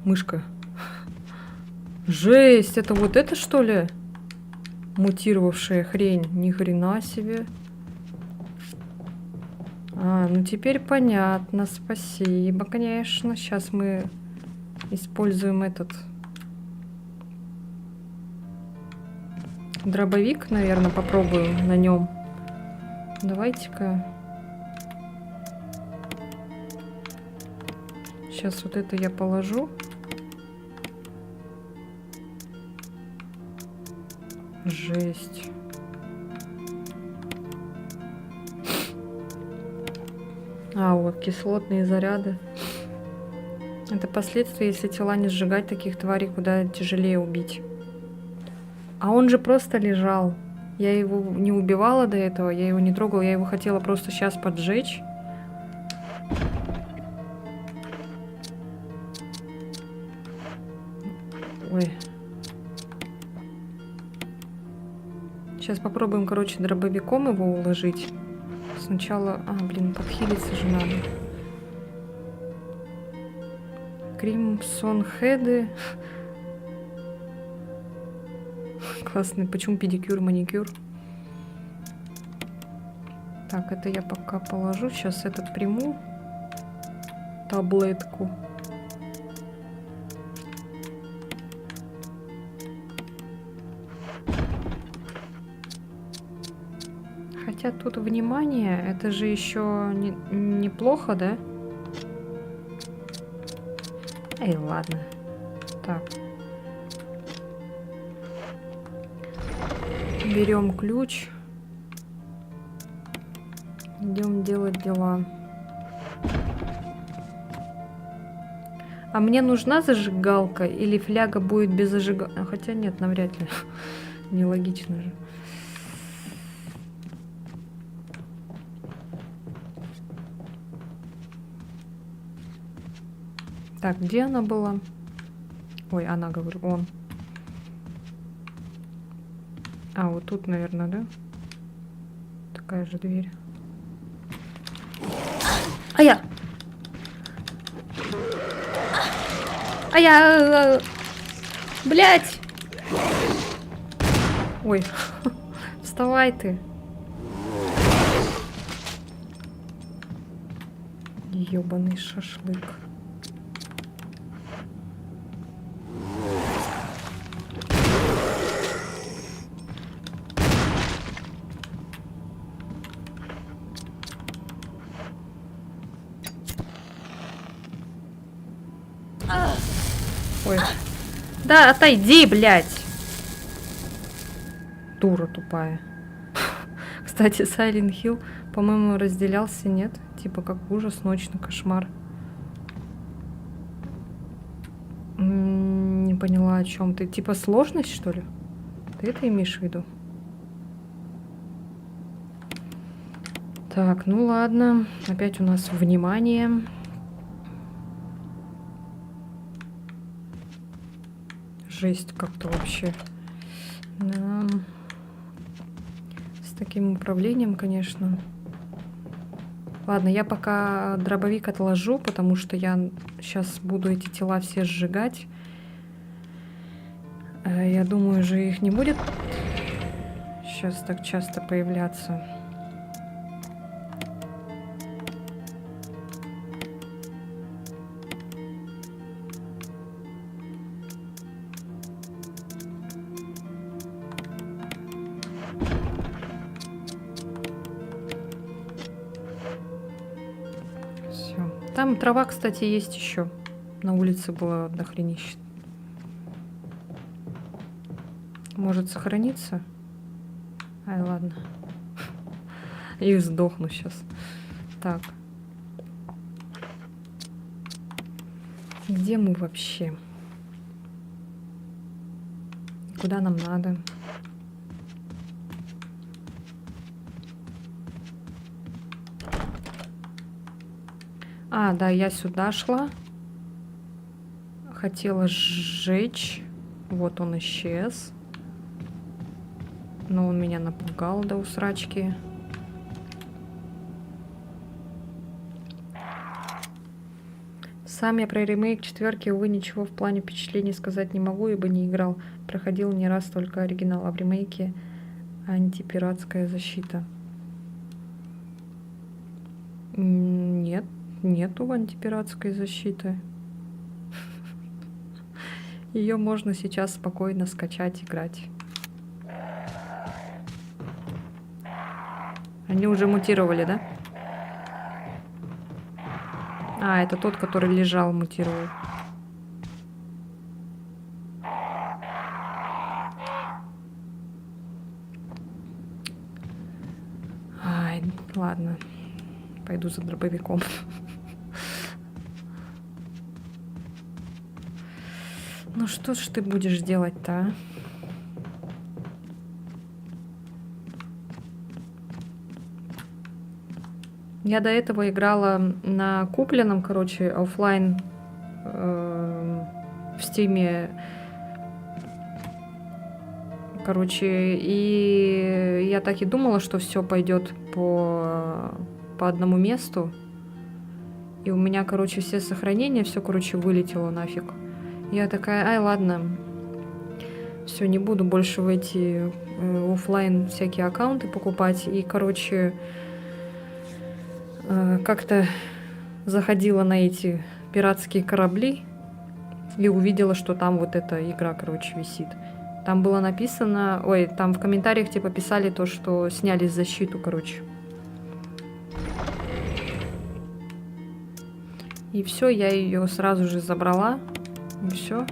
Мышка. Жесть, это вот это что ли? Мутировавшая хрень. Ни хрена себе. А, ну теперь понятно. Спасибо, конечно. Сейчас мы используем этот дробовик, наверное, попробуем на нем. Давайте-ка. Сейчас вот это я положу. Жесть. А, вот кислотные заряды. Это последствия, если тела не сжигать, таких тварей куда тяжелее убить. А он же просто лежал. Я его не убивала до этого, я его не трогала, я его хотела просто сейчас поджечь. Ой. Сейчас попробуем, короче, дробовиком его уложить. Сначала... А, блин, подхилиться же надо. Кримсон Хеды. Классный. Почему педикюр, маникюр? Так, это я пока положу. Сейчас этот приму. Таблетку. Хотя тут внимание, это же еще неплохо, да? Эй, ладно. Так. Берем ключ. Идем делать дела. А мне нужна зажигалка или фляга будет без зажигалки? Хотя нет, навряд ли. Нелогично же. Так, где она была? Ой, она, говорю, он. А, вот тут, наверное, да? Такая же дверь. А я! А я... Блядь! Ой, вставай ты. Ёбаный шашлык. Ой. Да, отойди, блядь. Дура тупая. Кстати, Silent Hill, по-моему, разделялся, нет? Типа как ужас, ночный кошмар. Не поняла, о чем ты. Типа сложность, что ли? Ты это имеешь в виду? Так, ну ладно. Опять у нас внимание. Жесть как-то вообще. Да. С таким управлением, конечно. Ладно, я пока дробовик отложу, потому что я сейчас буду эти тела все сжигать. Я думаю, же их не будет сейчас так часто появляться. Там трава, кстати, есть еще. На улице было дохренище. Может сохраниться? Ай, ладно. И сдохну сейчас. Так. Где мы вообще? Куда нам надо? А, да, я сюда шла. Хотела сжечь. Вот он исчез. Но он меня напугал до усрачки. Сам я про ремейк 4, увы, ничего в плане впечатлений сказать не могу, ибо не играл. Проходил не раз только оригинал, а в ремейке антипиратская защита. Нет. Нету антипиратской защиты. Ее можно сейчас спокойно скачать, играть. Они уже мутировали, да? А, это тот, который лежал, мутировал. Ай, ладно. Пойду за дробовиком. Ну что ж ты будешь делать-то, а? Я до этого играла на купленном, короче, оффлайн в Стиме. Короче, и я так и думала, что все пойдет по одному месту. И у меня, короче, все сохранения, все, короче, вылетело нафиг. Я такая, ай, ладно. Все, не буду больше в эти оффлайн всякие аккаунты покупать. И, короче, как-то заходила на эти пиратские корабли и увидела, что там вот эта игра, короче, висит. Там было написано... Ой, там в комментариях типа писали то, что сняли защиту, короче. И все, я ее сразу же забрала. И все.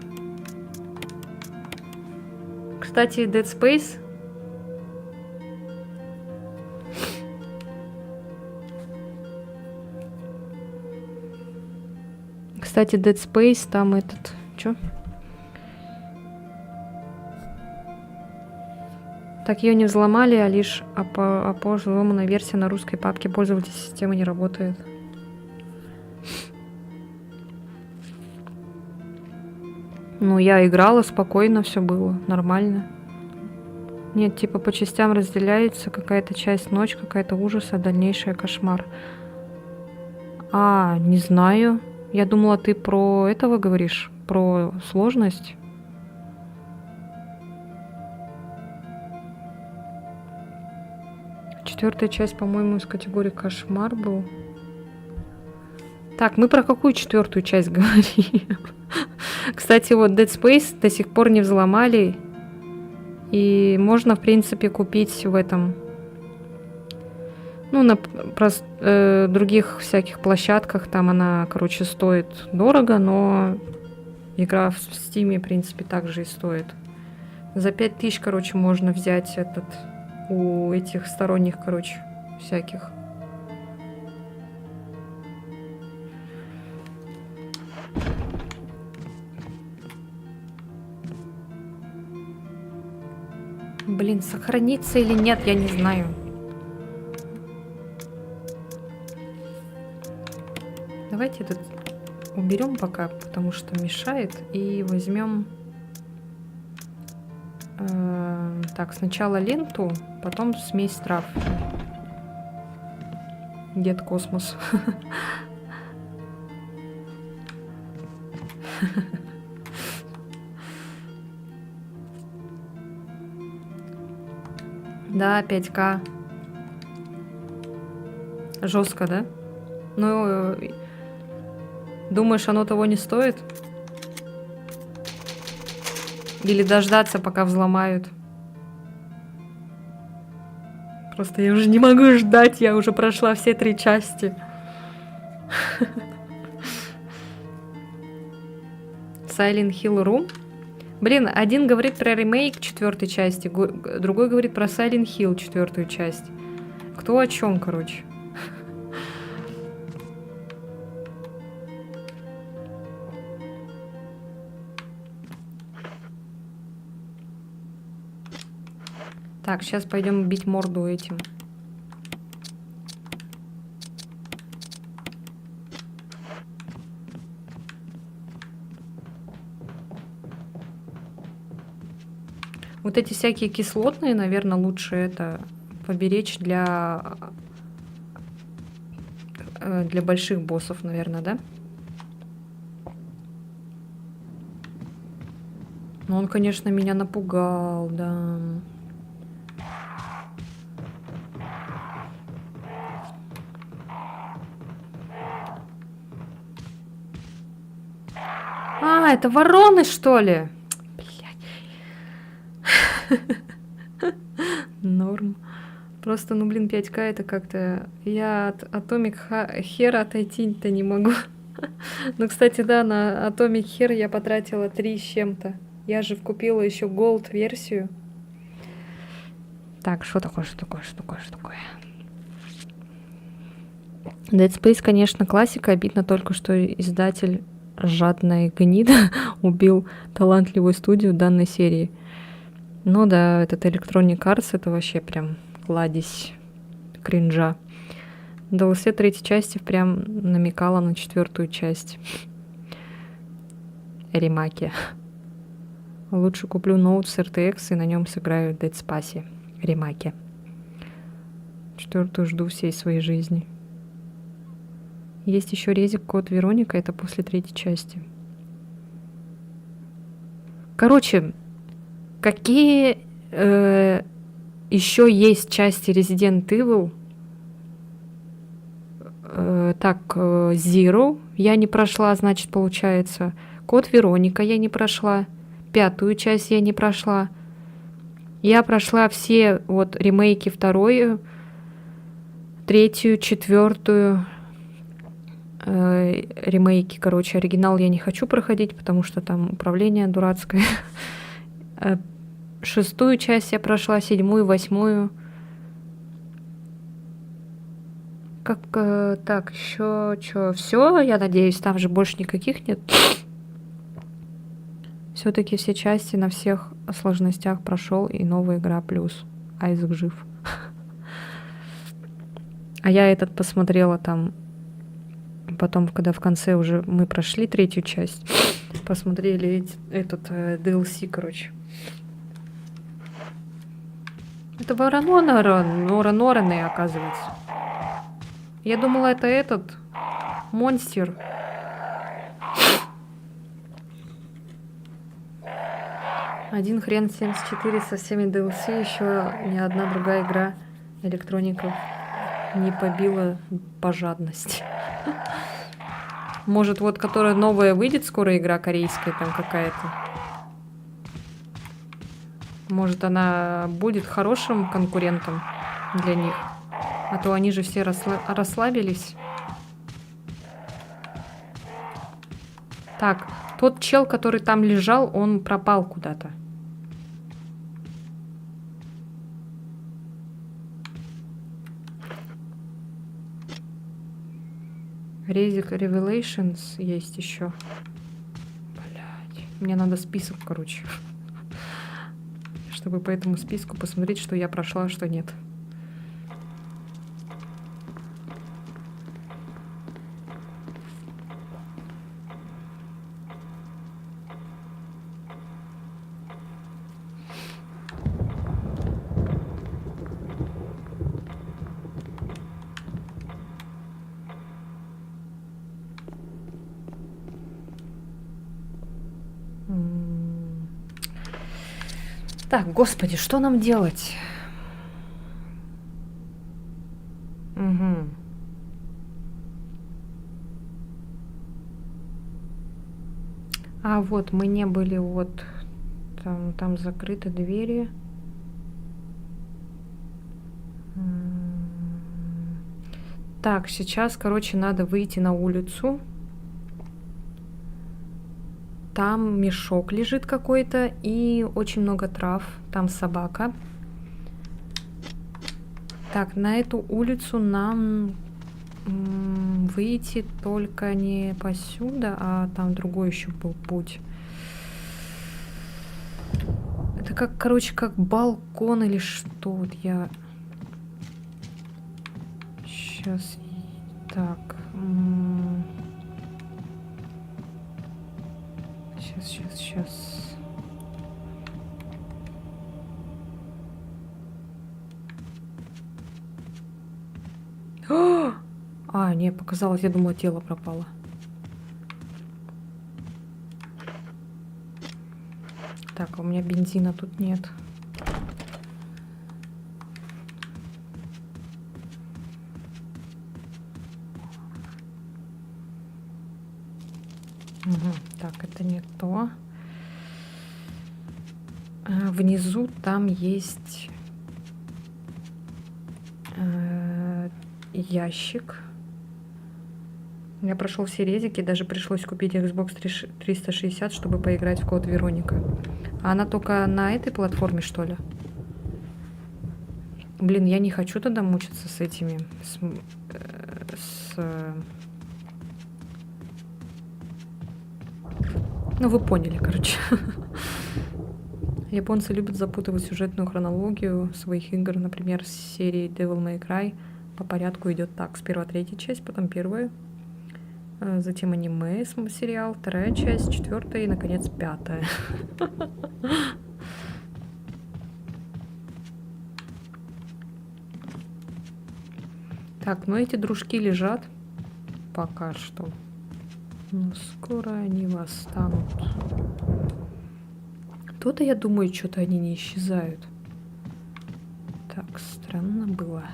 Кстати, Dead Space... Кстати, Dead Space, там этот... Чё? Так ее не взломали, а лишь взломанная версия на русской папке пользователя системы не работает. Ну, я играла спокойно, все было нормально. Нет, типа по частям разделяется, какая-то часть ночь, какая-то ужас, а дальнейшая кошмар. А, не знаю. Я думала, ты про этого говоришь, про сложность. Четвертая часть, по-моему, из категории кошмар был. Так, мы про какую четвертую часть говорим? Кстати, вот Dead Space до сих пор не взломали. И можно, в принципе, купить в этом... Ну, на других всяких площадках. Там она, короче, стоит дорого, но игра в Стиме, в принципе, также и стоит. За 5000, короче, можно взять этот... У этих сторонних, короче, всяких. Блин, сохранится или нет, я не знаю. Давайте этот уберем пока, потому что мешает. И возьмем... Так, сначала ленту, потом смесь трав. Дед Космос. Да, 5К. Жестко, да? Ну, думаешь, оно того не стоит? Или дождаться, пока взломают? Просто я уже не могу ждать, я уже прошла все 3 части. Silent Hill Room. Блин, один говорит про ремейк 4 части, другой говорит про Silent Hill 4 часть. Кто о чем, короче? Так, сейчас пойдем бить морду этим. Вот эти всякие кислотные, наверное, лучше это поберечь для больших боссов, наверное, да? Но он, конечно, меня напугал, да. А, это вороны, что ли? Блядь. Норм. Просто, ну, блин, 5К это как-то... Я от Atomic Hair отойти-то не могу. Ну, кстати, да, на Atomic Hair я потратила 3 с чем-то. Я же купила еще Gold версию. Так, что такое? Dead Space, конечно, классика. Обидно только, что издатель жадная гнида убил талантливую студию данной серии. Ну да, этот Electronic Arts это вообще прям кладезь кринжа. DLC третьей части прям намекала на четвертую часть. Ремаки. Лучше куплю ноут с RTX и на нем сыграю Dead Space. Ремаки. Четвертую жду всей своей жизни. Есть еще резик Код Вероника, это после третьей части. Короче, какие еще есть части Resident Evil? Zero я не прошла, значит, получается. Код Вероника я не прошла. 5-ю часть я не прошла. Я прошла все вот ремейки 2-ю, 3-ю, 4-ю. Ремейки, короче, оригинал я не хочу проходить, потому что там управление дурацкое. 6-ю часть я прошла, 7-ю, 8-ю. Как так, еще что? Все, я надеюсь, там же больше никаких нет. Все-таки все части на всех сложностях прошел, и новая игра плюс. Айзек жив. А я этот посмотрела там. Потом, когда в конце уже мы прошли 3-ю часть, посмотрели этот DLC, короче. Это Вороноры, оказывается. Я думала, это этот монстр. Один хрен 74 со всеми DLC, еще ни одна другая игра электроников не побила по жадности. Может, вот, которая новая выйдет, скоро игра корейская там какая-то. Может, она будет хорошим конкурентом для них. А то они же все расслабились. Так, тот чел, который там лежал, он пропал куда-то. Резик Revelations есть еще. Блять, мне надо список, короче. Чтобы по этому списку посмотреть, что я прошла, а что нет. Так, господи, что нам делать? Угу. А вот мы не были вот там закрыты двери. Так, сейчас, короче, надо выйти на улицу. Там мешок лежит какой-то и очень много трав. Там собака. Так, на эту улицу нам выйти только не посюда, а там другой еще был путь. Это как, короче, как балкон или что. Вот я... Сейчас... Так... Сейчас. А, не, показалось, я думала, тело пропало. Так, а у меня бензина тут нет. Угу. Так, это не то. Внизу там есть ящик. Я прошел все резики, даже пришлось купить Xbox 360, чтобы поиграть в Код Вероника. А она только на этой платформе, что ли? Блин, я не хочу тогда мучиться с этими... Ну, вы поняли, короче. Японцы любят запутывать сюжетную хронологию своих игр. Например, с серии Devil May Cry по порядку идет так. Сперва третья часть, потом первая. Затем аниме, сериал, вторая часть, четвертая и, наконец, пятая. Так, ну эти дружки лежат пока что. Но скоро они восстанут. То-то, я думаю, что-то они не исчезают. Так, странно было.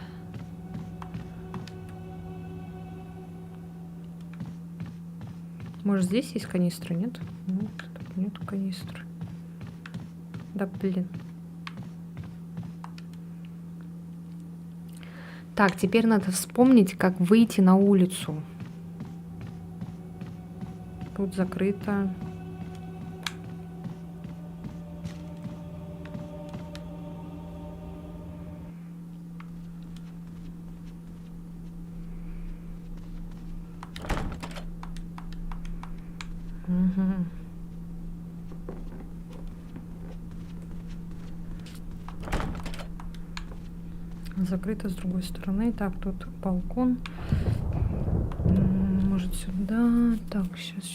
Может, здесь есть канистра, нет? Нет, тут нет канистры. Да, блин. Так, теперь надо вспомнить, как выйти на улицу. Тут закрыто. Угу. Закрыто с другой стороны. Так, тут балкон. Может, сюда. Так, сейчас.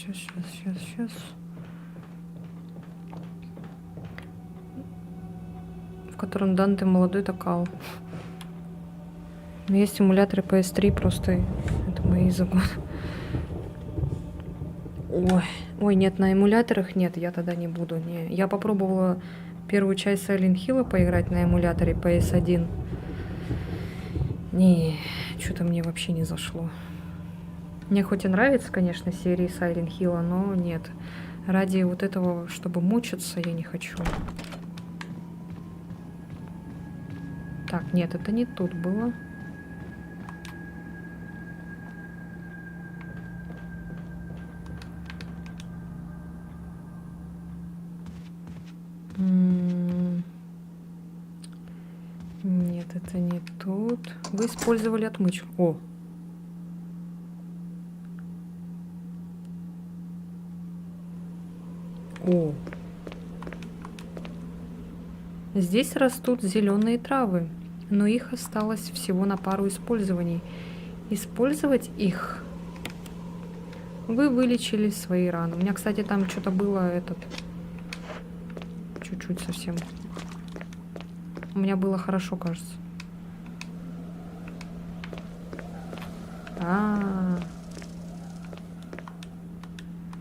В котором Данте молодой такал. Но есть эмуляторы PS3, просто это мои загоны. Ой, нет, на эмуляторах нет, я тогда не буду. Не. Я попробовала первую часть Silent Hill поиграть на эмуляторе PS1. Не, что-то мне вообще не зашло. Мне хоть и нравится, конечно, серии Silent Hill, но нет. Ради вот этого, чтобы мучиться, я не хочу. Так, нет, это не тут было. Нет, это не тут. Вы использовали отмычку. О. Здесь растут зеленые травы, но их осталось всего на пару использований. Использовать их вы вылечили свои раны. У меня, кстати, там что-то было чуть-чуть совсем. У меня было хорошо, кажется.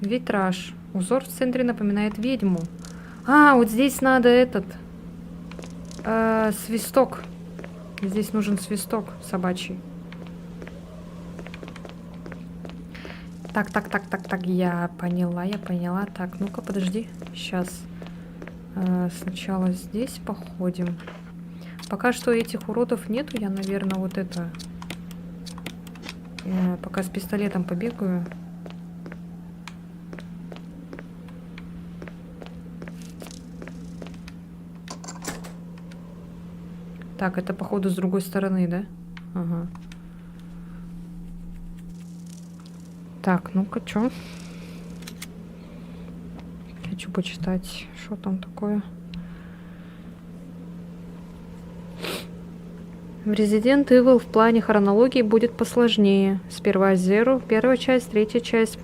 Витраж. Узор в центре напоминает ведьму. Вот здесь надо свисток. Здесь нужен свисток собачий. Так, я поняла. Так, ну-ка, подожди. Сейчас. Сначала здесь походим. Пока что этих уродов нету, я, наверное, пока с пистолетом побегаю. Так, это, походу, с другой стороны, да? Ага. Так, ну-ка, чё? Хочу почитать, что там такое. В Resident Evil в плане хронологии будет посложнее. Сперва Zero, первая часть, третья часть.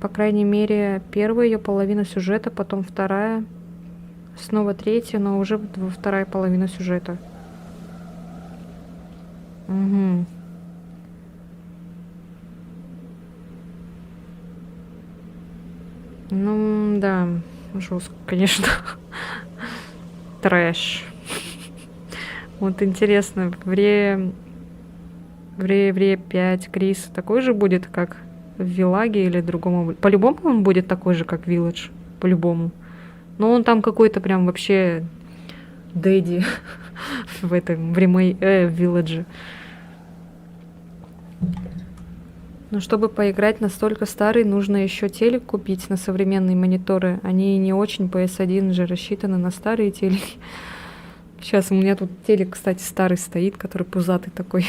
По крайней мере, первая ее половина сюжета, потом вторая. Снова третья, но уже вторая половина сюжета. Угу. Ну, да, жестко, конечно. Трэш. Вот интересно, в Ре 5 Крис такой же будет, как в Вилаге или другому? По-любому он будет такой же, как Village. По-любому. Но он там какой-то прям вообще дэдди в Village. Но чтобы поиграть настолько старый, нужно еще телек купить на современные мониторы. Они не очень, PS1 же рассчитаны на старые телеки. Сейчас у меня тут телек, кстати, старый стоит, который пузатый такой.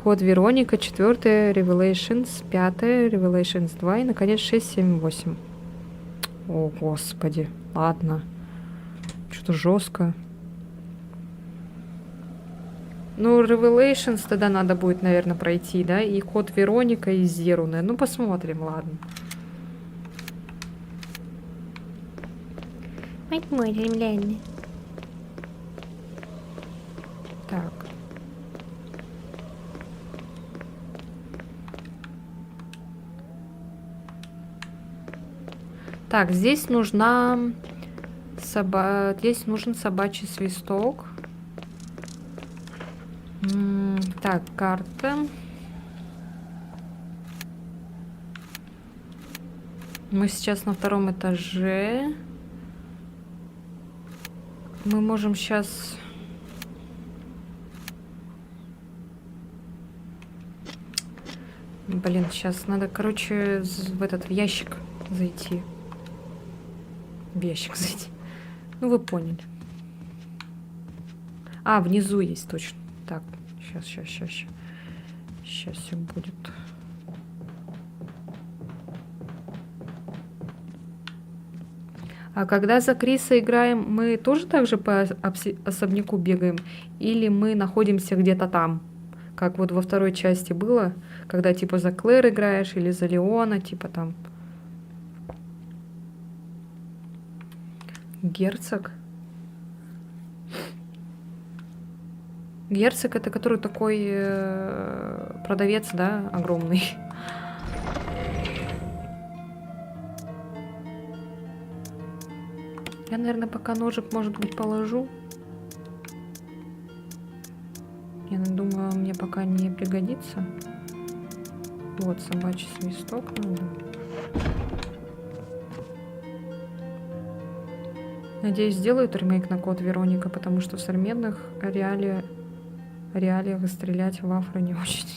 Код Вероника, 4, Revelations, 5, Revelations 2 и, наконец, 6, 7, 8. О, господи. Ладно. Что-то жестко. Ну, Revelations тогда надо будет, наверное, пройти, да? И Код Вероника, и Зеруны. Ну, посмотрим, ладно. Посмотрим, ладно. Так. Так, здесь нужна здесь нужен собачий свисток. Так, карта. Мы сейчас на 2-м этаже. Мы можем сейчас... Блин, сейчас надо, короче, в этот ящик зайти. В ящик зайти. Ну, вы поняли. А, внизу есть, точно. Так, сейчас. Сейчас все будет. А когда за Криса играем, мы тоже так же по особняку бегаем? Или мы находимся где-то там? Как вот во 2-й части было, когда типа за Клэр играешь или за Леона, типа там. Герцог. Герцог это который такой продавец, да, огромный. Я, наверное, пока ножик, может быть, положу. Я думаю, мне пока не пригодится. Вот, собачий свисток надо. Надеюсь, сделают ремейк на Код Вероника, потому что в современных реалиях стрелять в Афро не очень.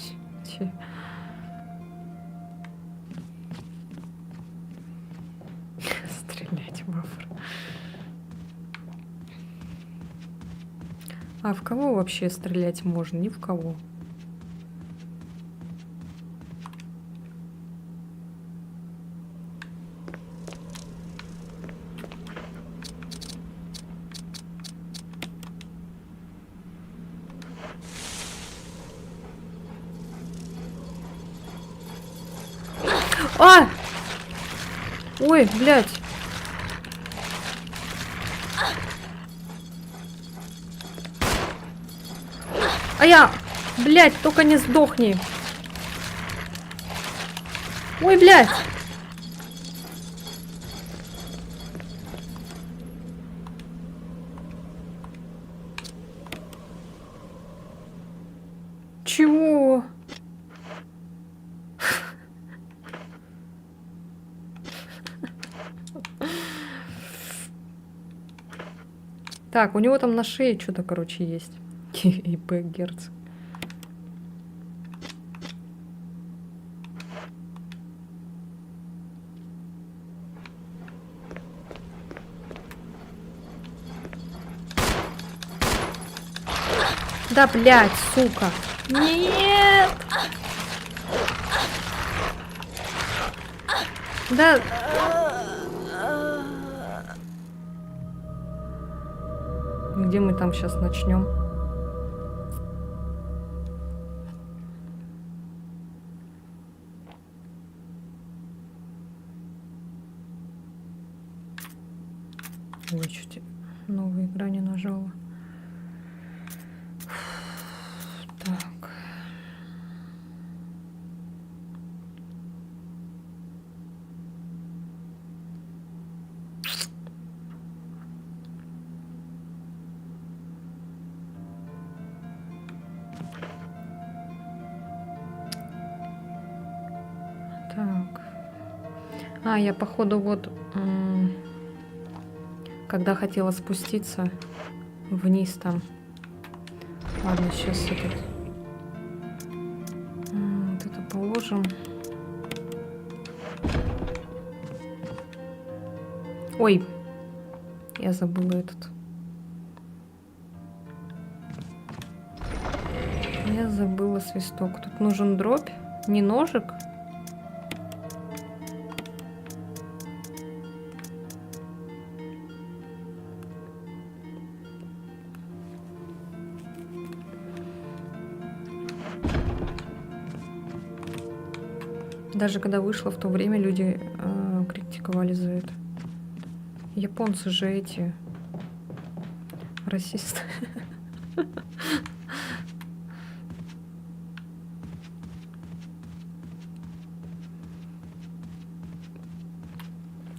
Стрелять в Афро. А в кого вообще стрелять можно? Ни в кого. А! Ой, блядь. А я, блядь, только не сдохни. Ой, блядь. Чего? Так, у него там на шее что-то, короче, есть. ИП Герцог. Да, блядь, сука. Нет! Да... Где мы там сейчас начнем? Ой, чуть новая игра не нажала. Так. Так. А, я походу вот... когда хотела спуститься вниз там. Ладно, сейчас этот... вот это положим. Ой, я забыла этот. Я забыла свисток. Тут нужен дробь, не ножик. Даже когда вышла в то время, люди критиковали за это. Японцы же эти расисты.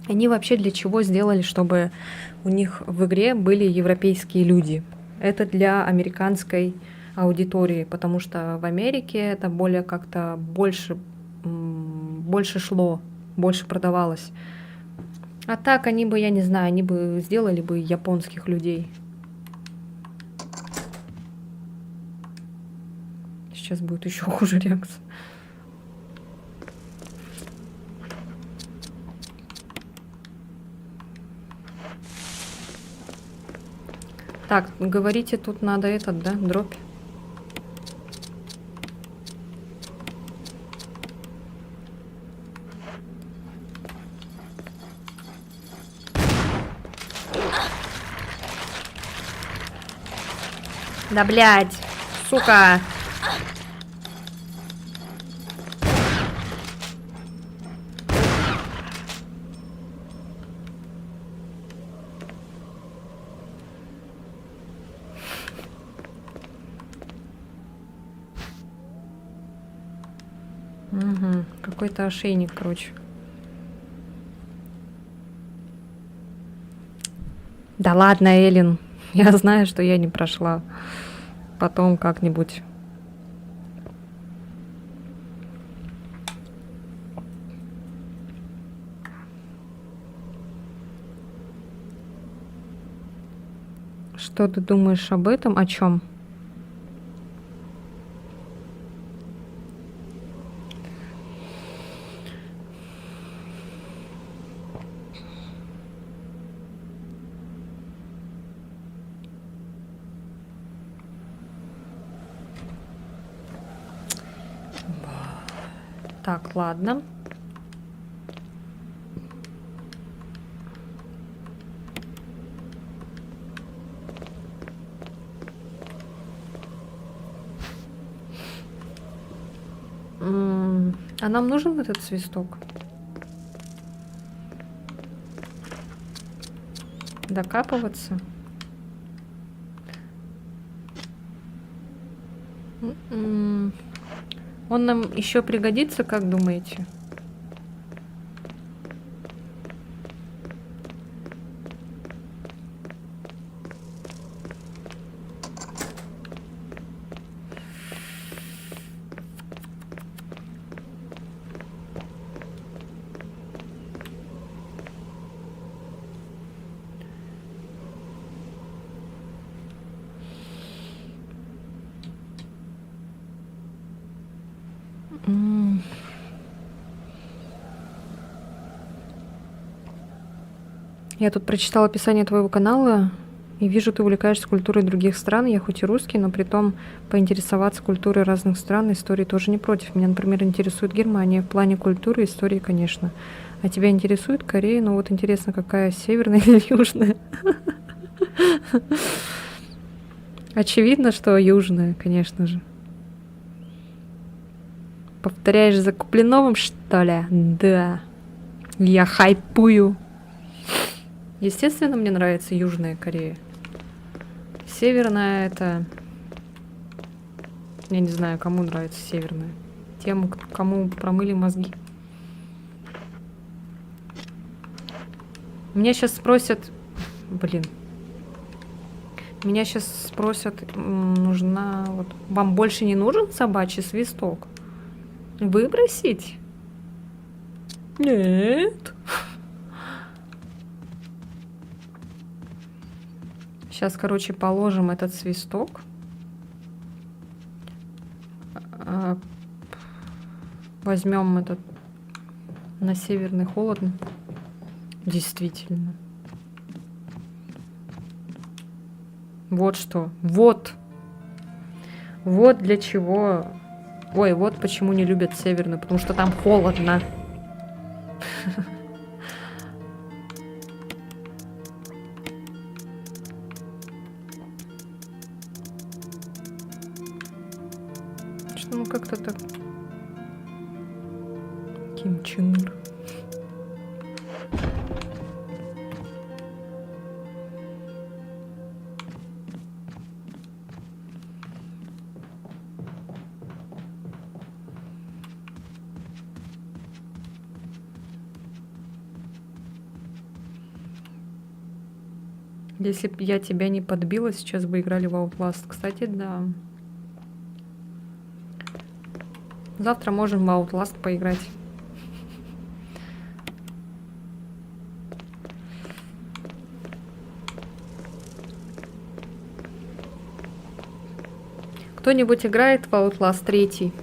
Они вообще для чего сделали, чтобы у них в игре были европейские люди? Это для американской аудитории, потому что в Америке это более как-то больше шло, больше продавалось. А так они бы, я не знаю, они бы сделали бы японских людей. Сейчас будет еще хуже реакция. Так, говорите, тут надо этот, да, дробь. Да, блядь, сука. Угу, какой-то ошейник, короче. Да ладно, Эллен. Я знаю, что я не прошла. Потом как-нибудь. Что ты думаешь об этом? О чем? Так, ладно. А нам нужен этот свисток? Докапываться? Он нам еще пригодится, как думаете? Я тут прочитала описание твоего канала и вижу, ты увлекаешься культурой других стран. Я хоть и русский, но при том поинтересоваться культурой разных стран, истории тоже не против. Меня, например, интересует Германия в плане культуры и истории, конечно. А тебя интересует Корея? Ну вот интересно, какая, северная или южная? Очевидно, что южная, конечно же. Повторяешь за Куплиновым, что ли? Да. Я хайпую. Естественно, мне нравится Южная Корея. Северная это... Я не знаю, кому нравится Северная. Тем, кому промыли мозги. Меня сейчас спросят... Блин. Меня сейчас спросят, нужна... Вот, вам больше не нужен собачий свисток? Выбросить? Нет. Сейчас, короче, положим этот свисток. Возьмем этот на северный холодно. Действительно. Вот что. Вот. Вот для чего Ой, вот почему не любят северную, потому что там холодно. Что, ну как-то так. Ким Чен Ир. Если бы я тебя не подбила, сейчас бы играли в Outlast. Кстати, да. Завтра можем в Outlast поиграть. Кто-нибудь играет в Outlast 3?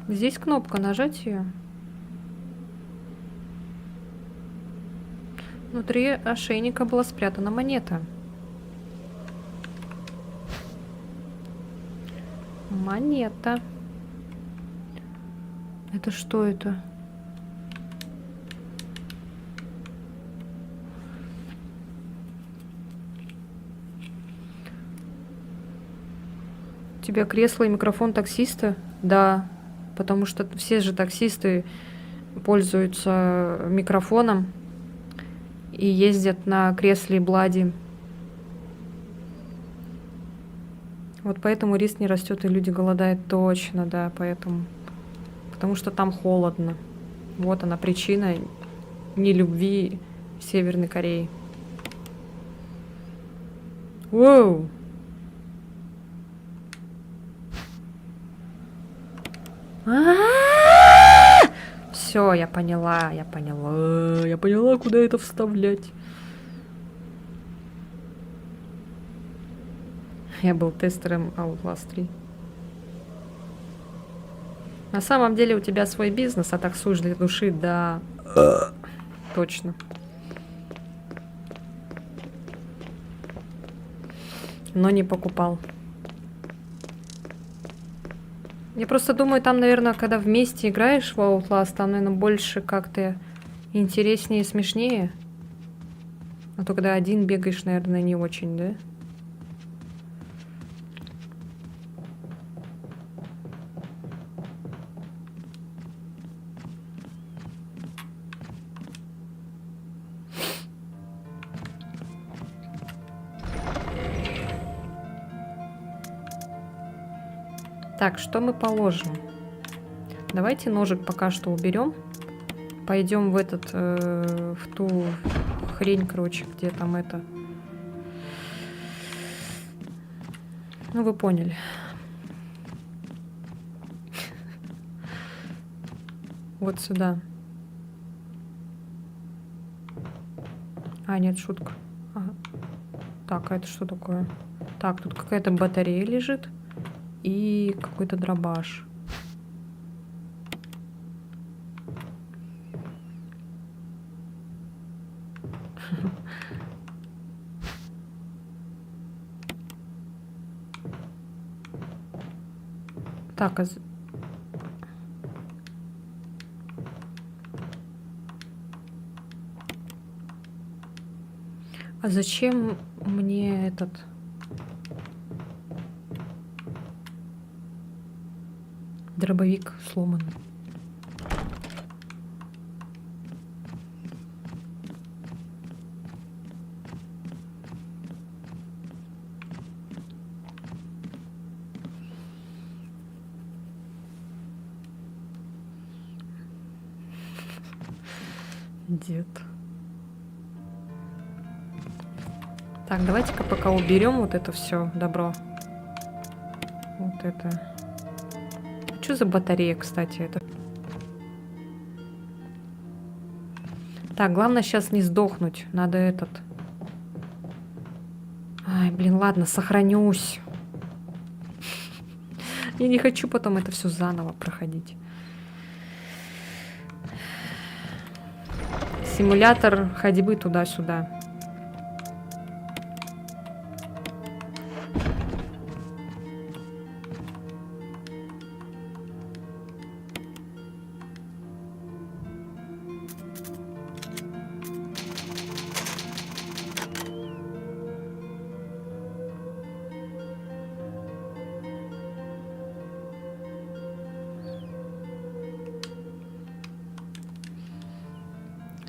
Здесь кнопка, нажать ее. Внутри ошейника была спрятана монета. Монета. Это что это? У тебя кресло и микрофон таксиста? Да. Потому что все же таксисты пользуются микрофоном и ездят на кресле Блади. Вот поэтому риск не растет и люди голодают точно, да, поэтому. Потому что там холодно. Вот она причина нелюбви Северной Кореи. Воу! Все, я поняла, куда это вставлять. Я был тестером Outlast 3. На самом деле у тебя свой бизнес, а таксуешь для души, да. Точно. Но не покупал. Я просто думаю, там, наверное, когда вместе играешь в Outlast, там, наверное, больше как-то интереснее и смешнее. А то, когда один бегаешь, наверное, не очень, да? Так, что мы положим? Давайте ножик пока что уберем. Пойдем в этот, в ту хрень, короче, где там это. Ну, вы поняли. Вот сюда. А, нет, шутка. Ага. Так, а это что такое? Так, тут какая-то батарея лежит. И какой-то дробаш. Так, а зачем мне этот... Дробовик сломан. Дед. Так, давайте-ка пока уберем вот это все добро. Вот это. Что за батарея, кстати, это? Так, главное сейчас не сдохнуть. Надо этот... Ай, блин, ладно, сохранюсь. Я не хочу потом это все заново проходить. симулятор ходьбы туда-сюда.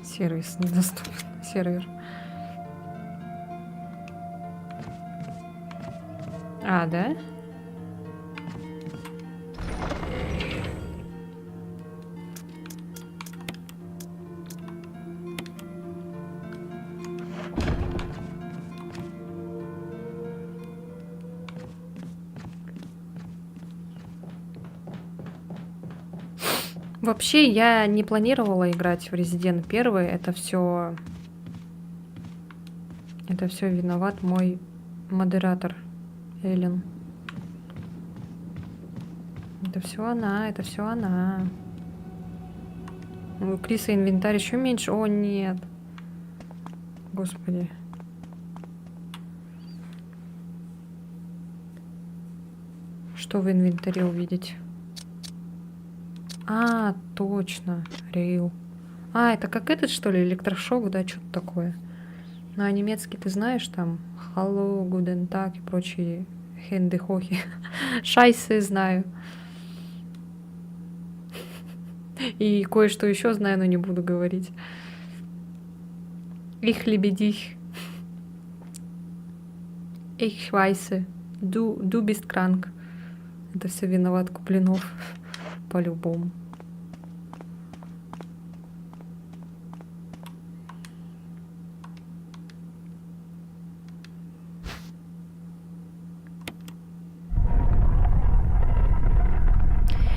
Сервис недоступен. Сервер. А, да? Вообще, я не планировала играть в Resident 1. Это все виноват мой модератор Эллен. Это все она, это все она. У Криса инвентарь еще меньше. О, нет. Господи. Что в инвентаре увидеть? А, точно. Рейл. А, это как этот, что ли, электрошок, да, что-то такое. Ну, а немецкий ты знаешь, там Hallo, Guten Tag и прочие хенды-хохи. Шайсы знаю. И кое-что еще знаю, но не буду говорить. Ich liebe dich. Ich weiß. Du bist krank. Это все виноват Куплинов. По-любому.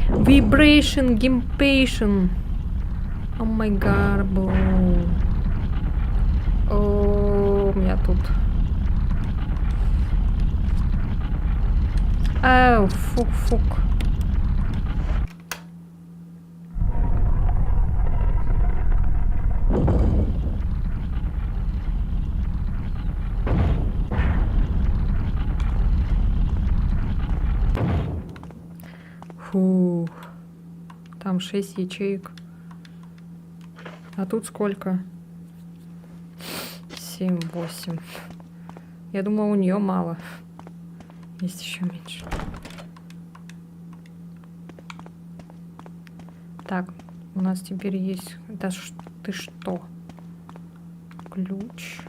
Vibration, Gimpation. О май гад, О, у меня тут. Ау, фук. Фух. Там 6 ячеек. А тут сколько? 7, 8. Я думала, у нее мало. Есть еще меньше. Так, у нас теперь есть... Это ты что? Ключ.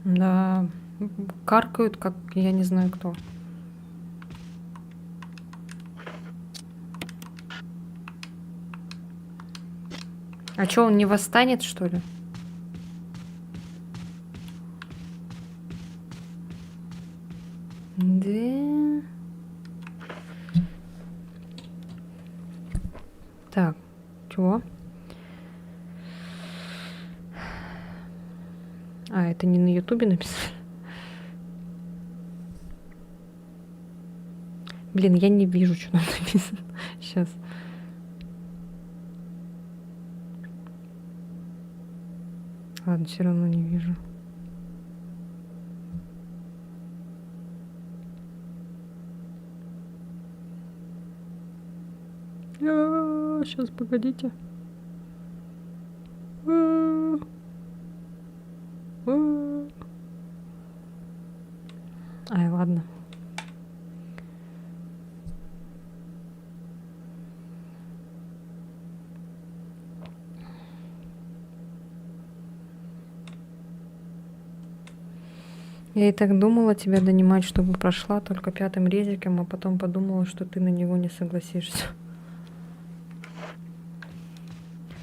Да, каркают, как я не знаю кто. А чё, он не восстанет, что ли? Да. Так, чего? А, это не на Ютубе написано. Блин, я не вижу, что там написано. Сейчас. Ладно, все равно не вижу. Сейчас, погодите. Ай, ладно. Я и так думала тебя донимать, чтобы прошла только 5-м резиком, а потом подумала, что ты на него не согласишься.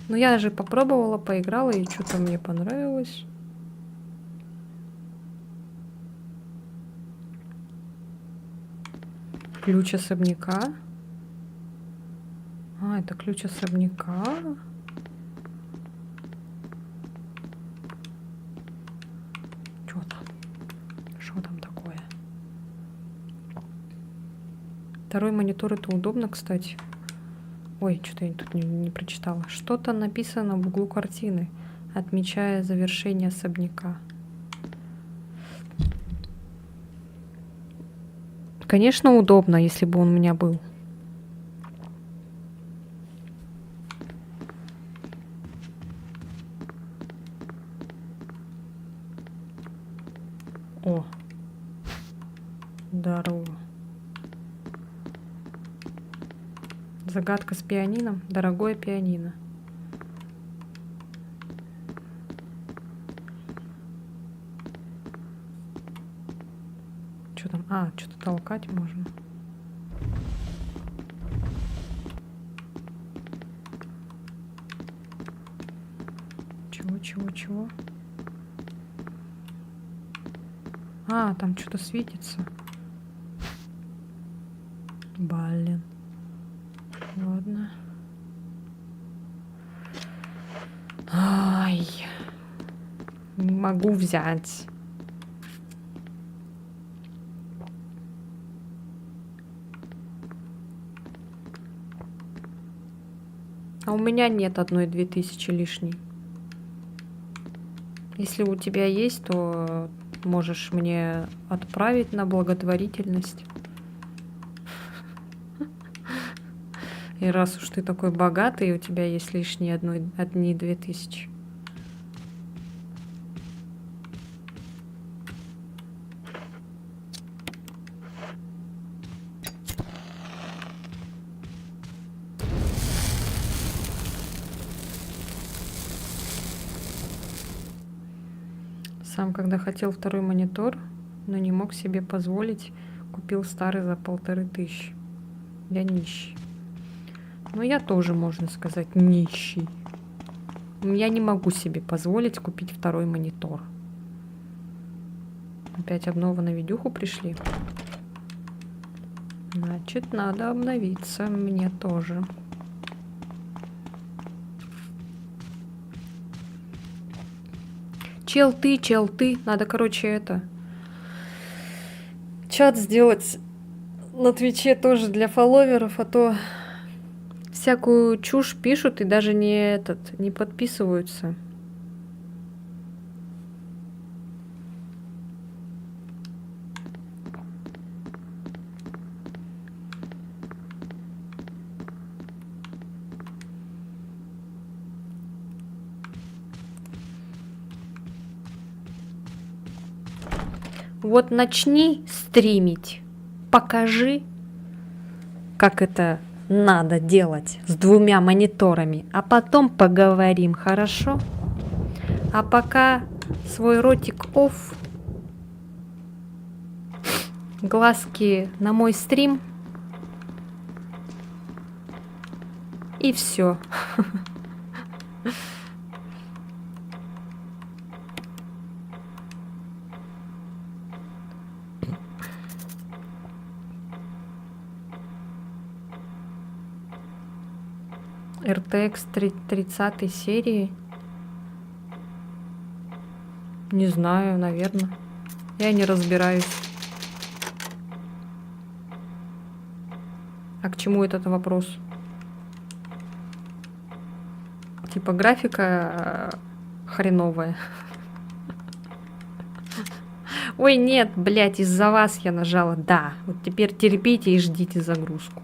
Ну я же попробовала, поиграла, и что-то мне понравилось. Ключ особняка. А, это ключ особняка. Что там? Что там такое? Второй монитор, это удобно, кстати. Ой, что-то я тут не прочитала. Что-то написано в углу картины, отмечая завершение особняка. Конечно, удобно, если бы он у меня был. О, здорово. Загадка с пианино. Дорогое пианино. Что там? А, что-то толкать можно. Чего? А, там что-то светится. Блин. Ладно. Ай. Не могу взять. А у меня нет 1-2000 лишней. Если у тебя есть, то можешь мне отправить на благотворительность. И раз уж ты такой богатый, у тебя есть лишние 1-2000. Сам, когда хотел второй монитор, но не мог себе позволить, купил старый за 1500. Я нищий. Но я тоже, можно сказать, нищий. Я не могу себе позволить купить второй монитор. Опять обнова на видюху пришли. Значит, надо обновиться. Мне тоже. Чел ты. Надо, короче, это... чат сделать на Твиче тоже для фолловеров, а то всякую чушь пишут и даже не подписываются. Вот начни стримить, покажи, как это надо делать с 2 мониторами, а потом поговорим, хорошо? А пока свой ротик офф, глазки на мой стрим, и все. RTX 30 серии. Не знаю, наверное. Я не разбираюсь. А к чему этот вопрос? Типа графика хреновая. Ой, нет, блядь, из-за вас я нажала. Да, вот теперь терпите и ждите загрузку.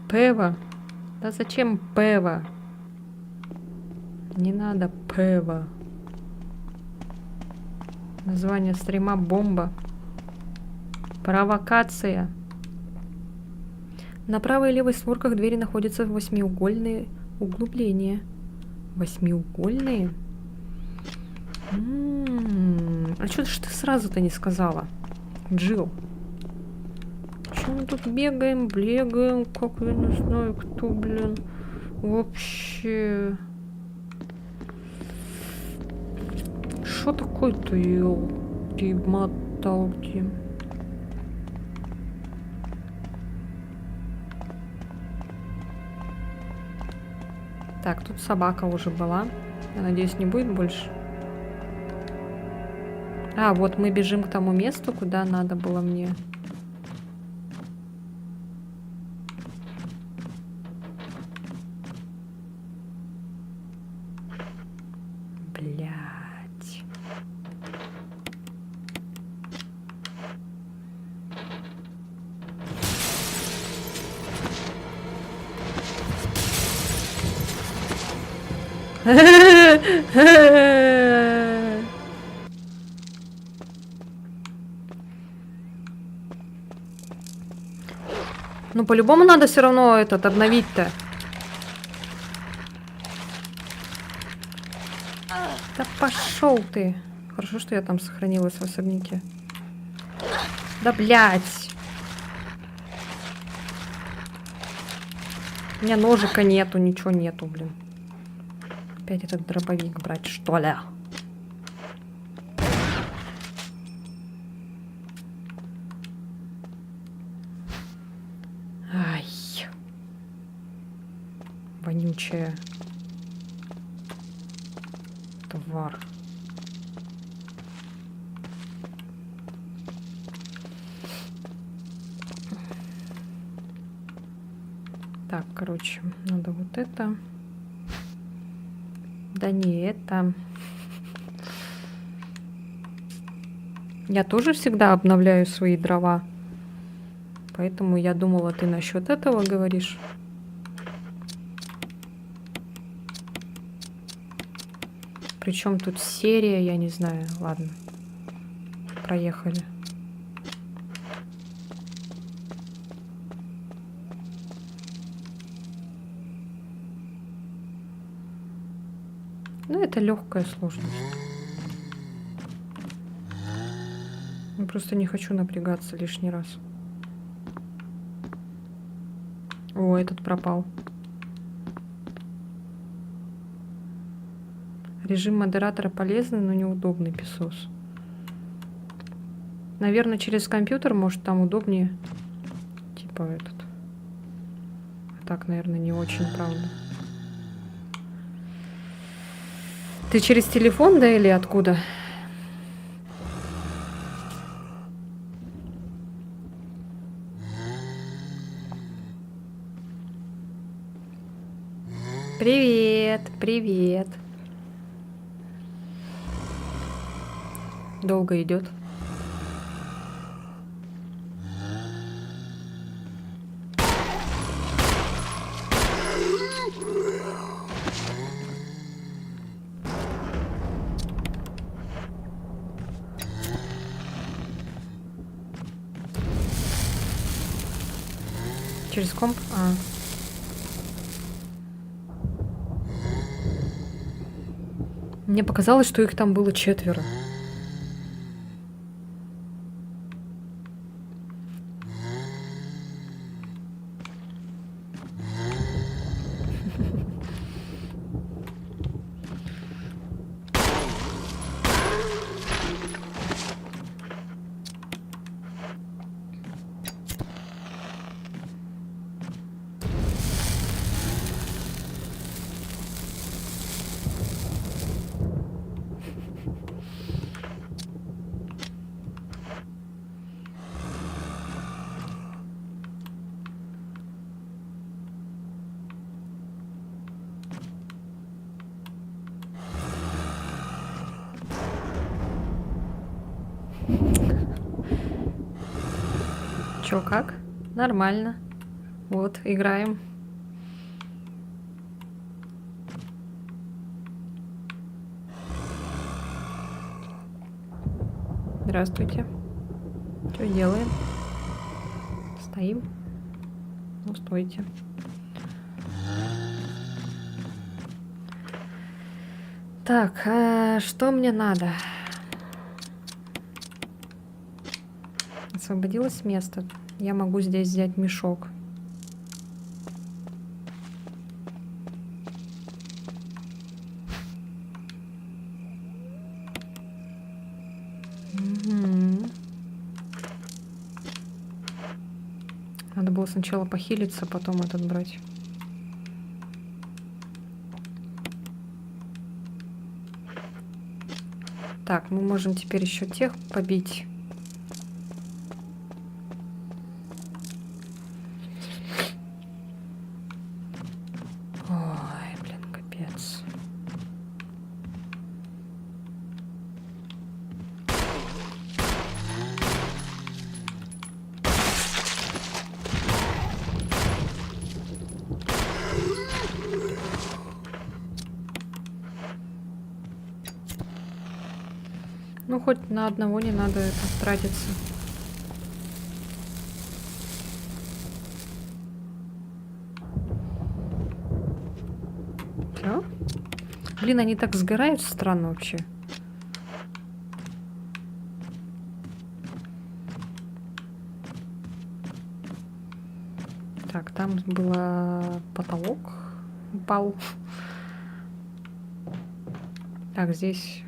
Пева? Да зачем пева? Не надо пева. Название стрима бомба. Провокация. На правой и левой створках двери находятся 8-угольные углубления. 8-угольные? А что ж ты сразу-то не сказала, Джилл? Чё мы тут бегаем, блегаем, как я не знаю, кто, блин, вообще... Что такое-то, елки-моталки? Так, тут собака уже была. Я надеюсь, не будет больше. А, вот мы бежим к тому месту, куда надо было мне. Блять. Ну, по-любому надо все равно этот обновить-то. Да пошел ты. Хорошо, что я там сохранилась в особняке. Да блять. У меня ножика нету, ничего нету, блин. Опять этот дробовик брать, что ли? Ай. Вонючая. Тварь. Так, короче, надо вот это. Да не это. Я тоже всегда обновляю свои дрова. Поэтому я думала, ты насчет этого говоришь. Причем тут серия, я не знаю. Ладно. Проехали. Ну, это легкая сложность. Я просто не хочу напрягаться лишний раз. О, этот пропал. Режим модератора полезный, но неудобный, писос. Наверное, через компьютер, может, там удобнее. Типа этот. А так, наверное, не очень, правда. Ты через телефон, да, или откуда? Привет, привет. Долго идет. Через комп? А. Мне показалось, что их там было 4. Чё, как? Нормально. Вот, играем. Здравствуйте. Что делаем? Стоим? Ну, стойте. Так, что мне надо? освободилось место. Я могу здесь взять мешок. Мгм. Надо было сначала похилиться, потом этот брать. Так, мы можем теперь еще тех побить. Ой, блин, капец. Ну, хоть на одного не надо это тратиться. Всё? Блин, они так сгорают странно вообще. Так, там было потолок упал. Так, здесь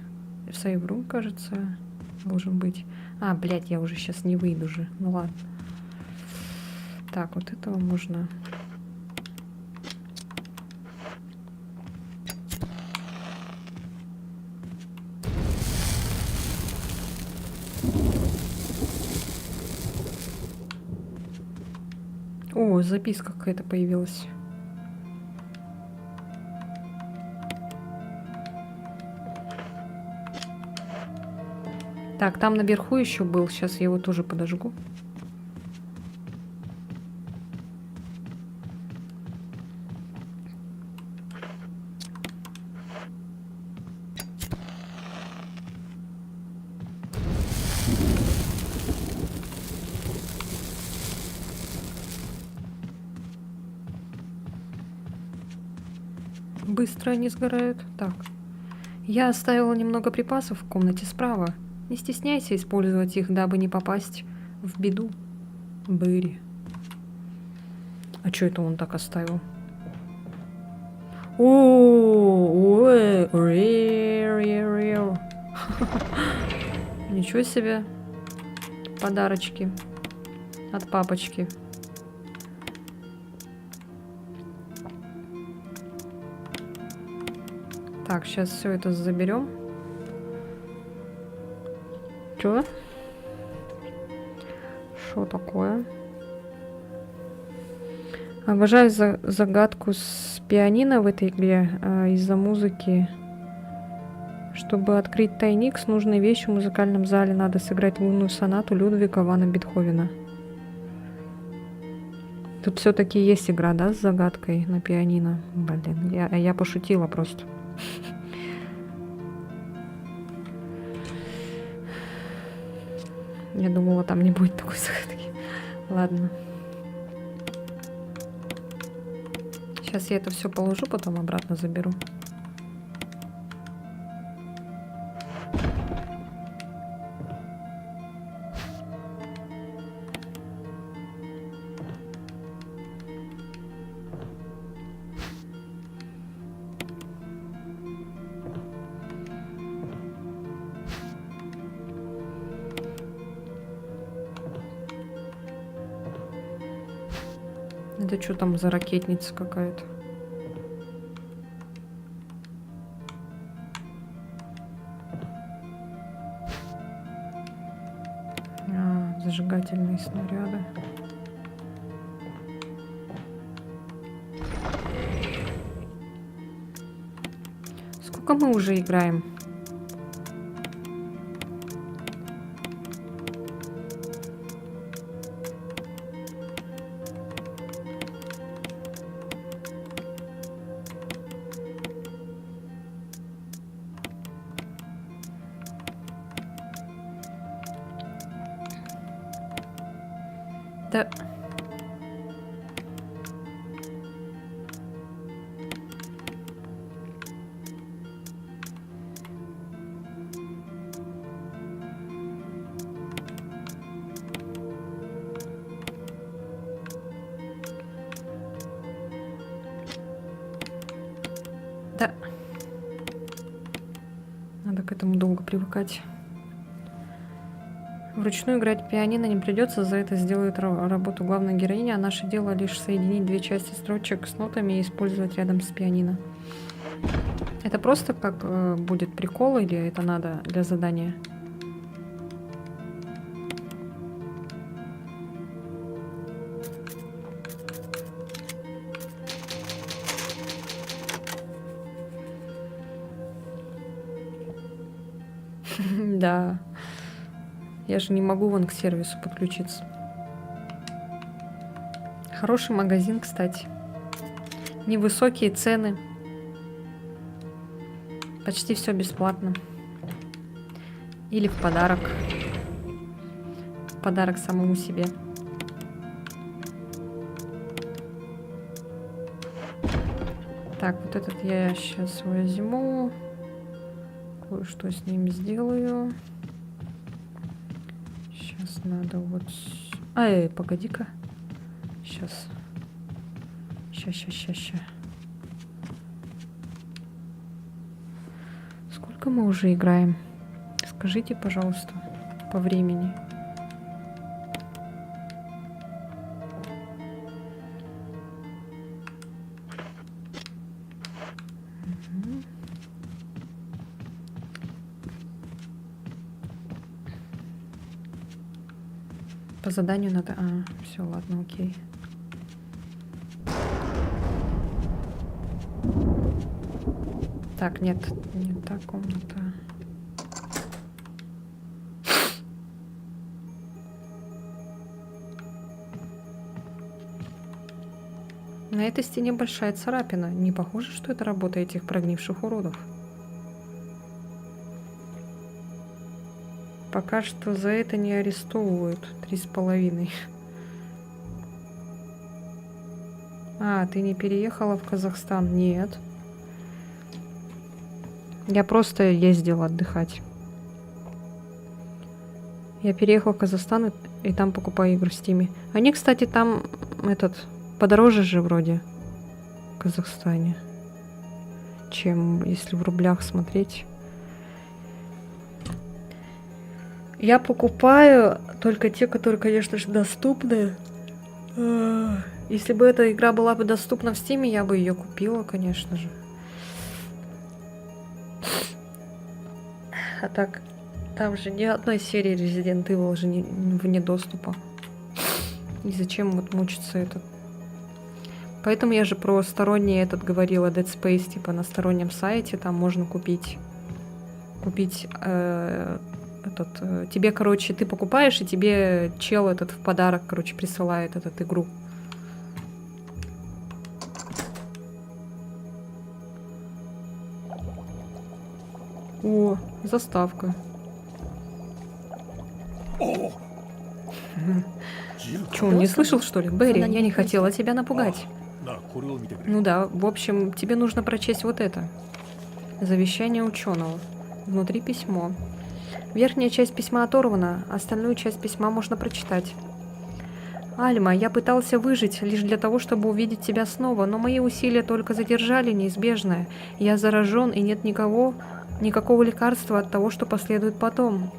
сейв-рум, кажется, должен быть. А, блядь, я уже сейчас не выйду же. Ну ладно. Так, вот этого можно... О, записка какая-то появилась. Так, там наверху еще был. Сейчас я его тоже подожгу. Быстро они сгорают. Так. Я оставила немного припасов в комнате справа. Не стесняйся использовать их, дабы не попасть в беду. Бэри. А что это он так оставил? Ничего себе. Подарочки от папочки. Так, сейчас все это заберем. Чё? Что такое? Обожаю загадку с пианино в этой игре из-за музыки. Чтобы открыть тайник с нужной вещью в музыкальном зале, надо сыграть лунную сонату Людвига вана Бетховена. Тут все-таки есть игра, да, с загадкой на пианино? Блин, я пошутила просто. Я думала, там не будет такой загадки. Ладно. Сейчас я это все положу, потом обратно заберу. Это что там за ракетница какая-то? А, зажигательные снаряды. Сколько мы уже играем? Да. к этому долго привыкать. Вручную играть пианино не придется, за это сделает работу главной героини, а наше дело лишь соединить две части строчек с нотами и использовать рядом с пианино. Это просто как будет прикол или это надо для задания? Да. Я же не могу вон к сервису подключиться. Хороший магазин, кстати. Невысокие цены. Почти все бесплатно. Или в подарок. В подарок самому себе. Так, вот этот я сейчас возьму. Кое-что с ним сделаю. Сейчас надо вот... Ай, погоди-ка. Сейчас. Ща. Сколько мы уже играем? Скажите, пожалуйста, по времени. По заданию надо... А, все, ладно, окей. Так, нет, не та комната. На этой стене большая царапина. Не похоже, что это работа этих прогнивших уродов. Пока что за это не арестовывают. 3,5. А, ты не переехала в Казахстан? Нет. Я просто ездила отдыхать. Я переехала в Казахстан и там покупаю игры в Стиме. Они, кстати, там подороже же вроде в Казахстане, чем если в рублях смотреть. Я покупаю только те, которые, конечно же, доступны. Если бы эта игра была бы доступна в Стиме, я бы ее купила, конечно же. А так, там же ни одной серии Resident Evil же вне доступа. И зачем вот мучиться этот? Поэтому я же про сторонний говорила, Dead Space, типа на стороннем сайте, там можно купить тебе, короче, ты покупаешь, и тебе чел в подарок, короче, присылает игру. О, заставка. Че, он не слышал, что ли? Берри, я не хотела тебя напугать. Ну да, в общем, тебе нужно прочесть вот это. Завещание ученого. Внутри письмо. Верхняя часть письма оторвана, остальную часть письма можно прочитать. Альма, я пытался выжить лишь для того, чтобы увидеть тебя снова, но мои усилия только задержали неизбежное. Я заражен, и нет никакого лекарства от того, что последует потом.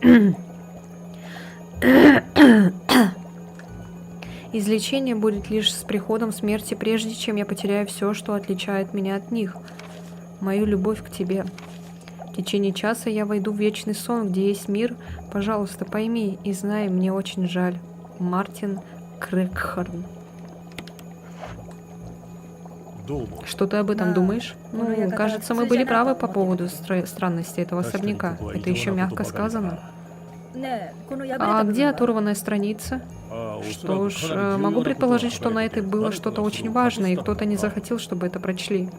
Излечение будет лишь с приходом смерти, прежде чем я потеряю все, что отличает меня от них. Мою любовь к тебе. В течение часа я войду в вечный сон, где есть мир. Пожалуйста, пойми и знай, мне очень жаль. Мартин Крэгхорн. Что ты об этом думаешь? Ну, кажется, мы были правы по поводу странности этого особняка. Это еще мягко сказано. А где оторванная страница? Что ж, могу предположить, что на этой было что-то очень важное, и кто-то не захотел, чтобы это прочли.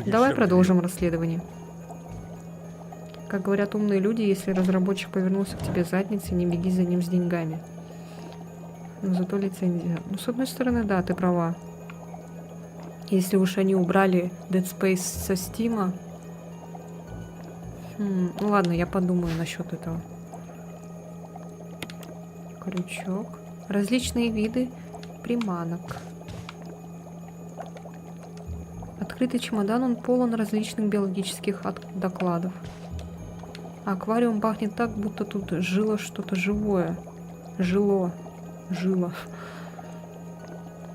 Давай продолжим расследование. Как говорят умные люди, если разработчик повернулся к тебе задницей, не беги за ним с деньгами. Но зато лицензия. Ну, с одной стороны, да, ты права. Если уж они убрали Dead Space со Стима... Ну ладно, я подумаю насчет этого. Крючок. Различные виды приманок. Открытый чемодан, он полон различных биологических докладов. Аквариум пахнет так, будто тут жило что-то живое. Жило.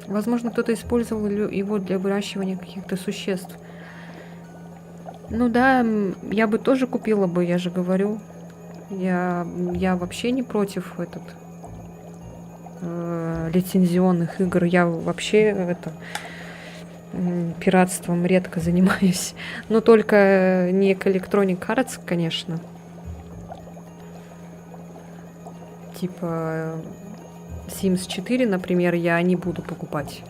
Возможно, кто-то использовал его для выращивания каких-то существ. Ну да, я бы тоже купила бы, я же говорю. Я вообще не против лицензионных игр. Я вообще пиратством редко занимаюсь. Но только не к Electronic Arts, конечно. Типа Sims 4, например, я не буду покупать.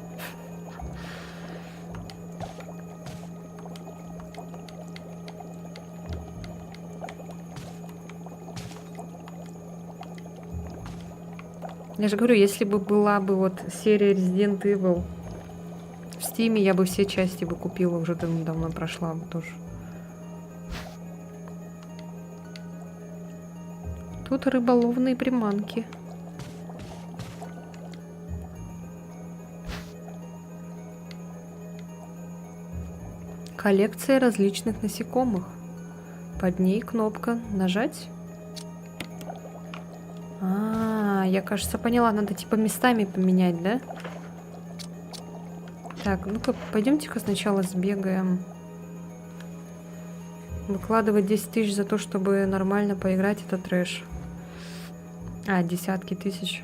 Я же говорю, если бы была бы вот серия Resident Evil в Steam, я бы все части бы купила, уже давно прошла бы тоже. Тут рыболовные приманки. Коллекция различных насекомых. Под ней кнопка «Нажать». Я, кажется, поняла. Надо типа местами поменять, да? Так, ну-ка, пойдемте-ка сначала сбегаем. Выкладывать 10 тысяч за то, чтобы нормально поиграть, это трэш. Десятки тысяч.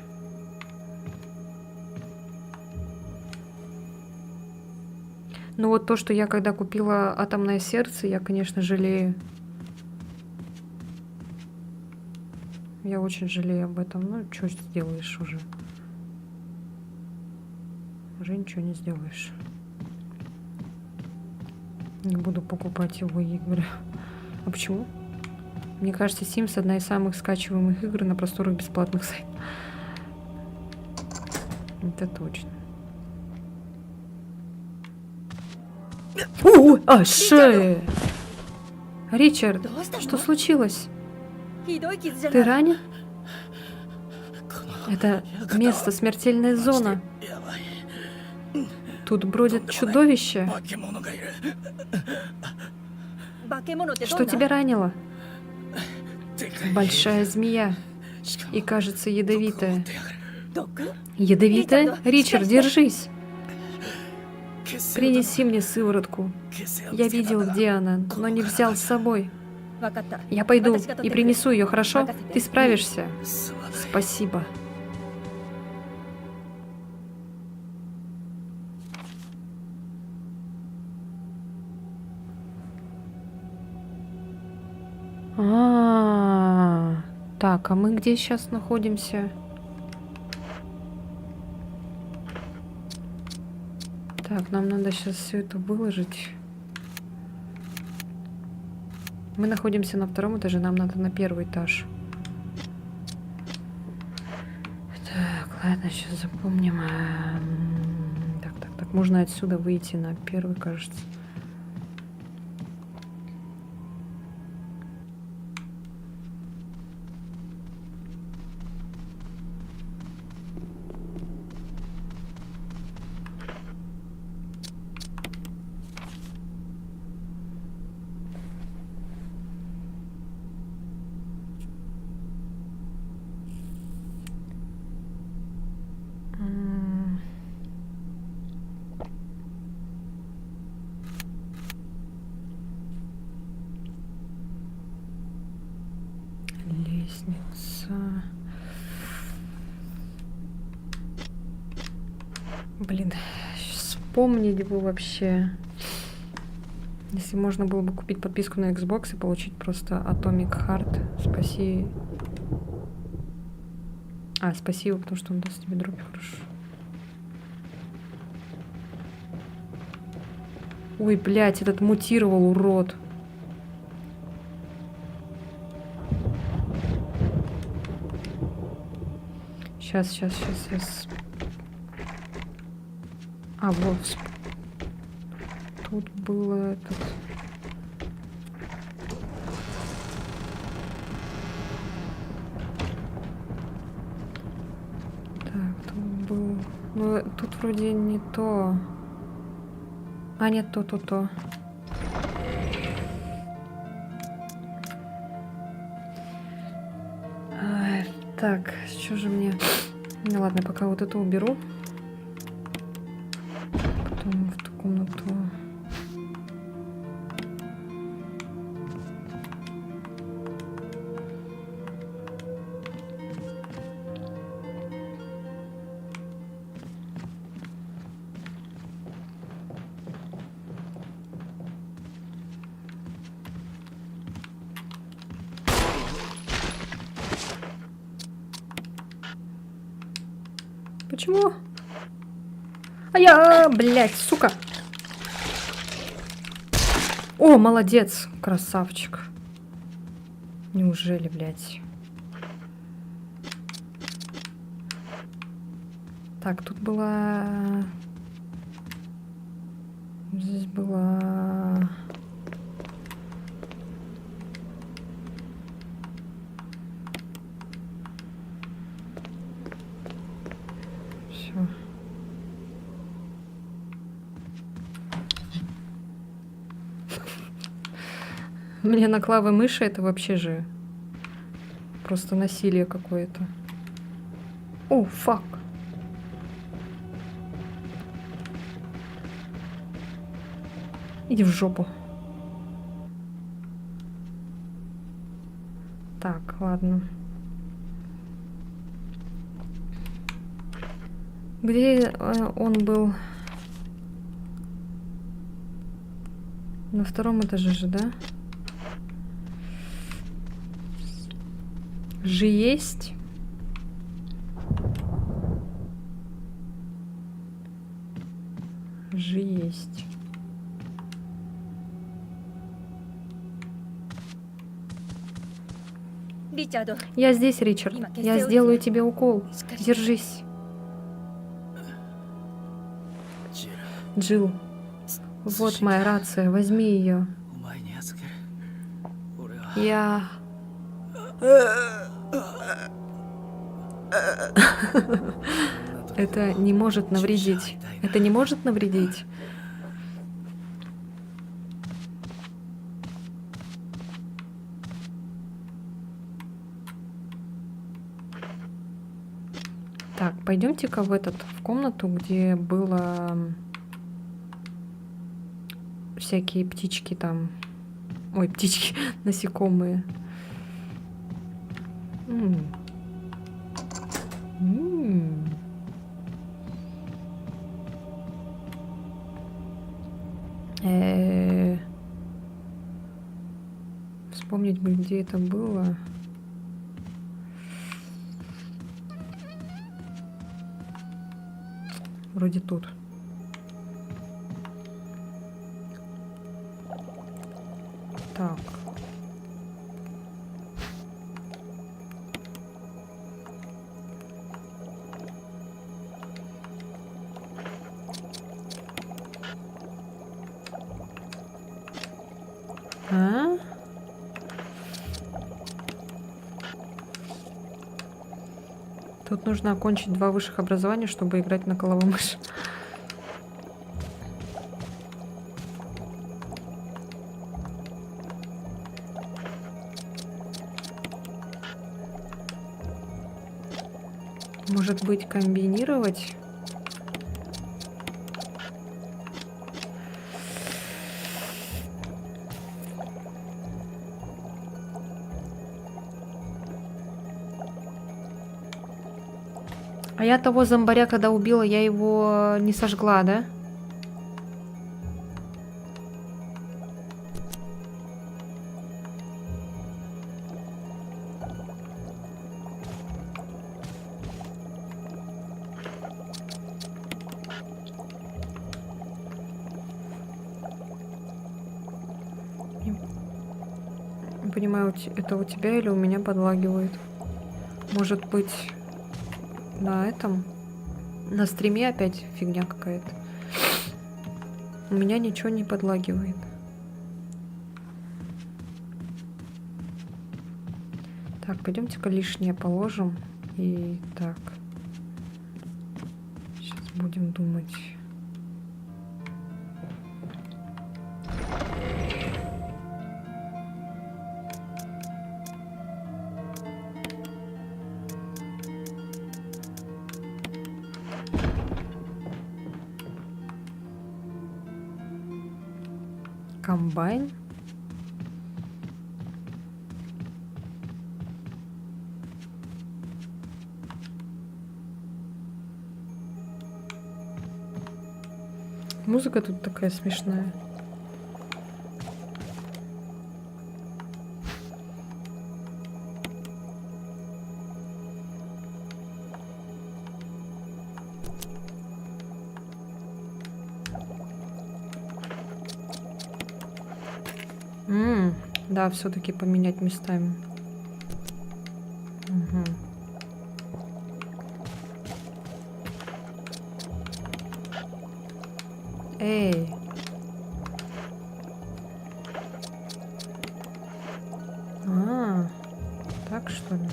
Ну вот то, что я когда купила «Атомное сердце», я, конечно, жалею. Я очень жалею об этом. Ну, что сделаешь уже? Уже ничего не сделаешь. Не буду покупать его игры. А почему? Мне кажется, Sims одна из самых скачиваемых игр на просторах бесплатных сайтов. Это точно. Шея! Ричард, что случилось? Ты ранен? Это место, смертельная зона. Тут бродят чудовища. Что тебя ранило? Большая змея. И, кажется, ядовитая. Ядовитая? Ричард, держись. Принеси мне сыворотку. Я видел, где она, но не взял с собой. Я пойду и принесу ее, хорошо? Ты справишься? Спасибо. Так, а мы где сейчас находимся? Так, нам надо сейчас все это выложить. Мы находимся на 2-м этаже, нам надо на 1-й этаж. Так, ладно, сейчас запомним. Так, можно отсюда выйти на 1-й, кажется. Лестница. Блин, вспомнить бы вообще. Если можно было бы купить подписку на Xbox и получить просто Atomic Heart. Спаси. Спасибо, потому что он даст тебе дробь, хорошо. Ой, блядь, этот мутировал, урод. Сейчас. Вот. Тут было этот... Так, тут был... Ну, тут вроде не то. Нет, то. Так, что же мне... Ну ладно, пока вот это уберу. Потом в ту комнату... Почему? А я, блядь, сука. О, молодец, красавчик. Неужели, блядь? Так, тут была... Здесь была... Все. Мне на клавы мыши это вообще же просто насилие какое-то. О, фак. Иди в жопу. Так, ладно. Где он был? На втором этаже же, да? Же есть? Же есть. Ричард, Я здесь, Ричард. Я сделаю тебе укол. Держись. ジル Джилл. Вот моя рация. Возьми ее. お前に預ける俺は Я... Это не может навредить. Это не может навредить. Так, пойдемте-ка в комнату, где было всякие птички там. Ой, птички, насекомые. М. М. Вспомнить бы, где это было. Вроде тут. Так. А? Тут нужно окончить 2 высших образования, чтобы играть на голову мышь. Может быть, комбинировать? А я того зомбаря, когда убила, я его не сожгла, да? Не понимаю, это у тебя или у меня подлагивает? Может быть, на этом? На стриме опять фигня какая-то. У меня ничего не подлагивает. Так, пойдемте-ка лишнее положим. И так. Сейчас будем думать. Комбайн? Музыка тут такая смешная. Да, все-таки поменять местами. Мгм. Эй. Так что ли?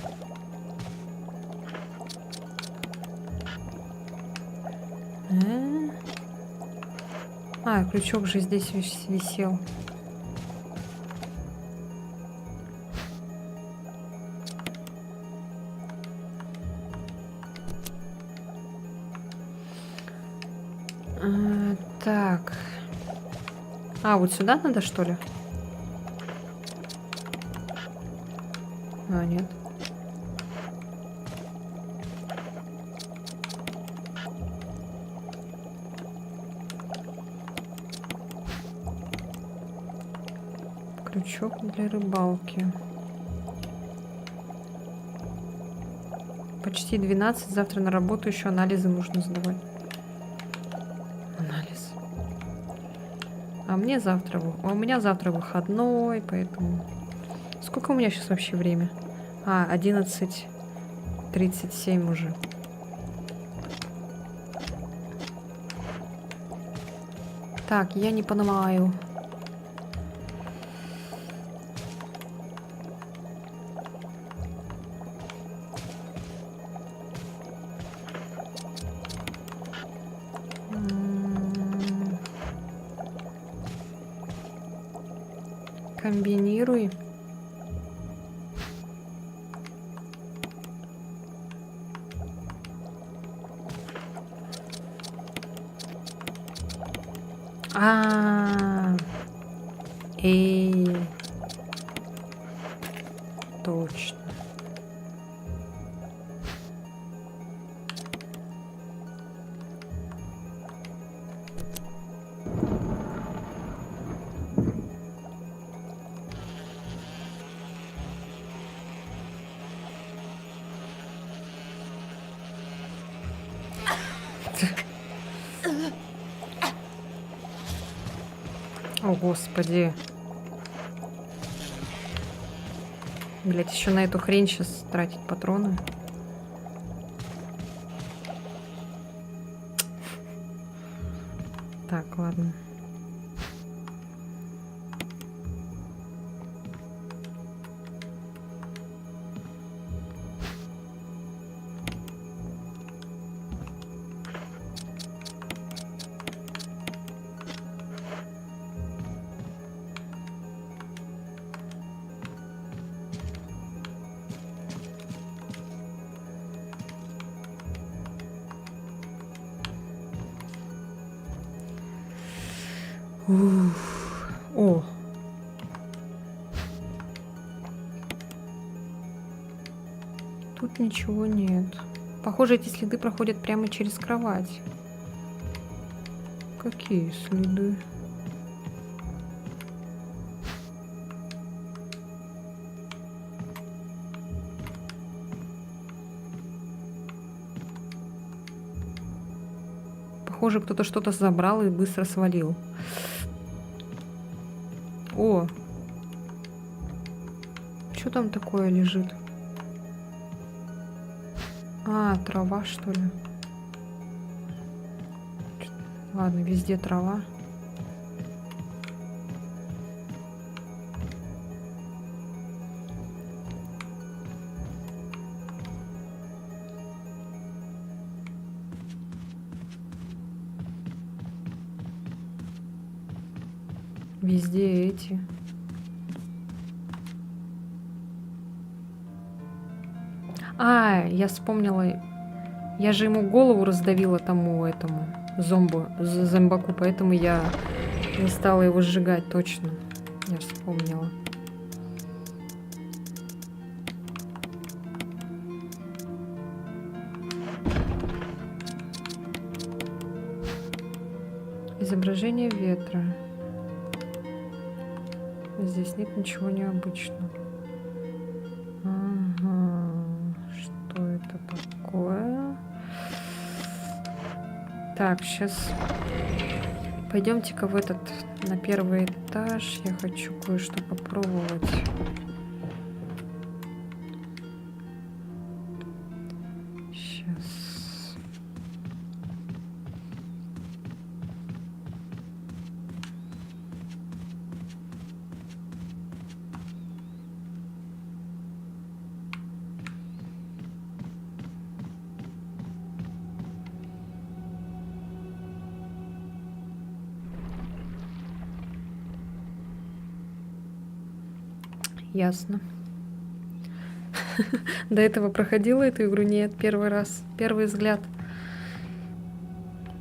Крючок же здесь висел. Так. Вот сюда надо, что ли? Нет. Крючок для рыбалки. Почти 12. Завтра на работу еще анализы нужно сдавать. Анализ. У меня завтра выходной, поэтому... Сколько у меня сейчас вообще время? 11:37 уже. Так, я не понимаю. Комбинируй. Точно. О, Господи. Блять, еще на эту хрень сейчас тратить патроны. Так, ладно. О. Тут ничего нет. Похоже, эти следы проходят прямо через кровать. Какие следы? Похоже, кто-то что-то забрал и быстро свалил. О! Что там такое лежит? Трава, что ли? Ладно, везде трава. Везде эти. Я вспомнила. Я же ему голову раздавила этому зомбаку, поэтому я Не стала его сжигать, точно. Я вспомнила. Изображение ветра. Здесь нет ничего необычного. Ага. Что это такое? Так, сейчас пойдемте-ка в этот, на первый этаж. Я хочу кое-что попробовать. Сейчас. Ясно. До этого проходила эту игру? Нет, первый раз. Первый взгляд.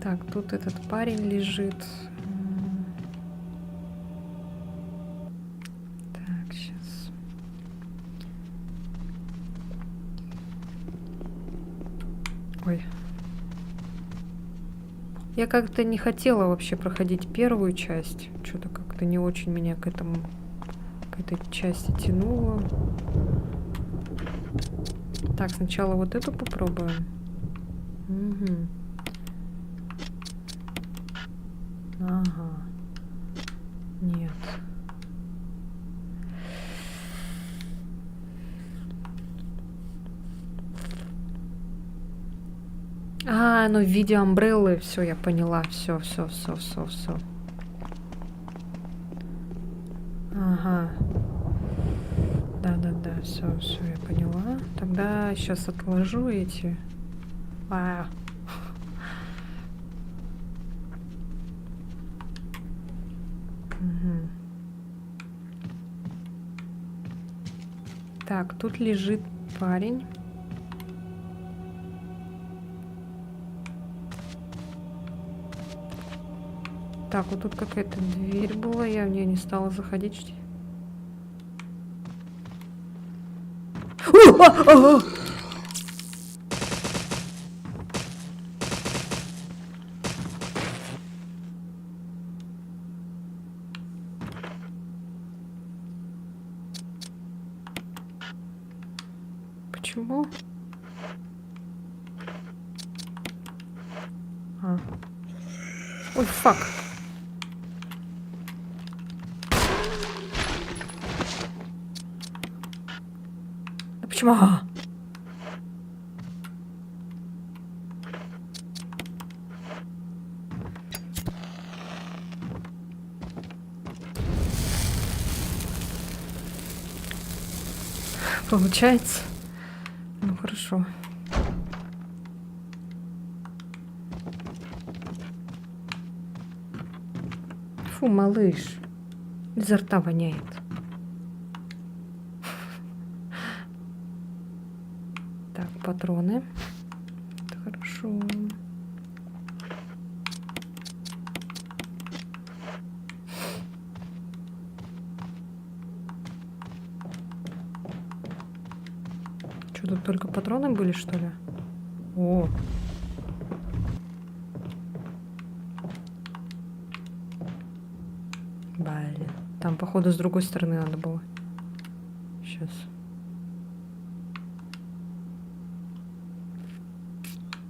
Так, тут этот парень лежит. Так, сейчас. Ой. Я как-то не хотела вообще проходить первую часть. Что-то как-то не очень меня к этому... этой части тянуло. Так, сначала вот эту попробуем. Угу. Ага. Нет. А, ну в виде амбреллы. Все, я поняла. Все. Ага. Да, все, я поняла. Тогда сейчас отложу эти. Угу. Так, тут лежит парень. Так, вот тут какая-то дверь была, я в нее не стала заходить. Почему? Ой, фак. Да почему? Получается? Ну, хорошо. Фу, малыш. Изо рта воняет. Так, патроны. Это хорошо. Что, тут только патроны были, что ли? О! Блин. Там, походу, с другой стороны надо было. Сейчас.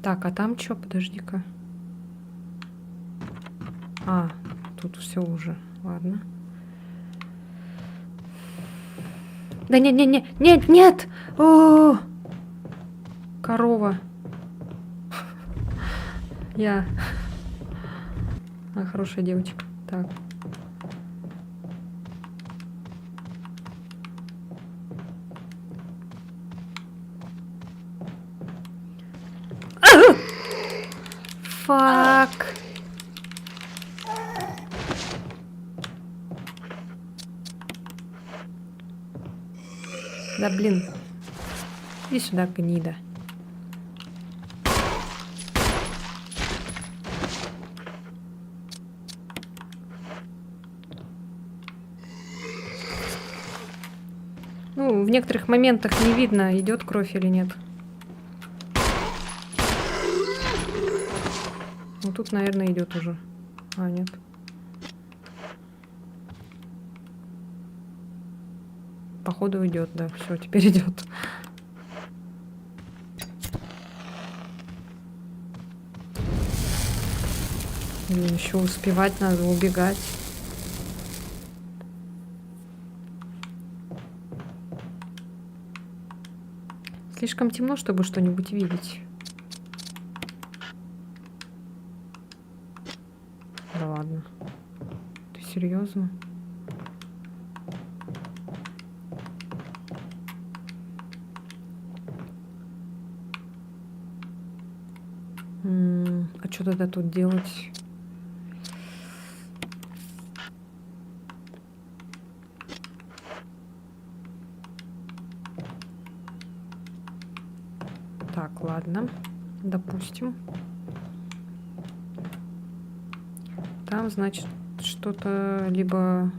Так, а там что? Подожди-ка. А, тут все уже. Ладно. Да нет! О! Корова. Я. Хорошая девочка. Так. Фак. Да блин. Иди сюда, гнида. Ну, в некоторых моментах не видно, идет кровь или нет. Ну, тут, наверное, идет уже. А, нет. Походу идет, да. Все, теперь идет. Блин, еще успевать надо, убегать. Слишком темно, чтобы что-нибудь видеть. Да ладно. Ты серьезно? А что тогда тут делать? Так, ладно. Допустим. Там, значит, что-то либо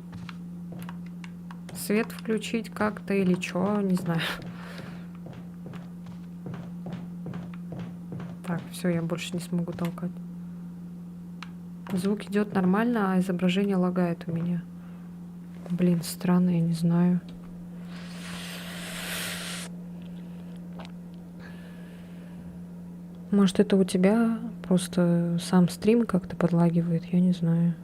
свет включить как-то или что, не знаю. Так, все, я больше не смогу толкать. Звук идет нормально, а изображение лагает у меня. Блин, странно, я не знаю. Может, это у тебя просто сам стрим как-то подлагивает, я не знаю.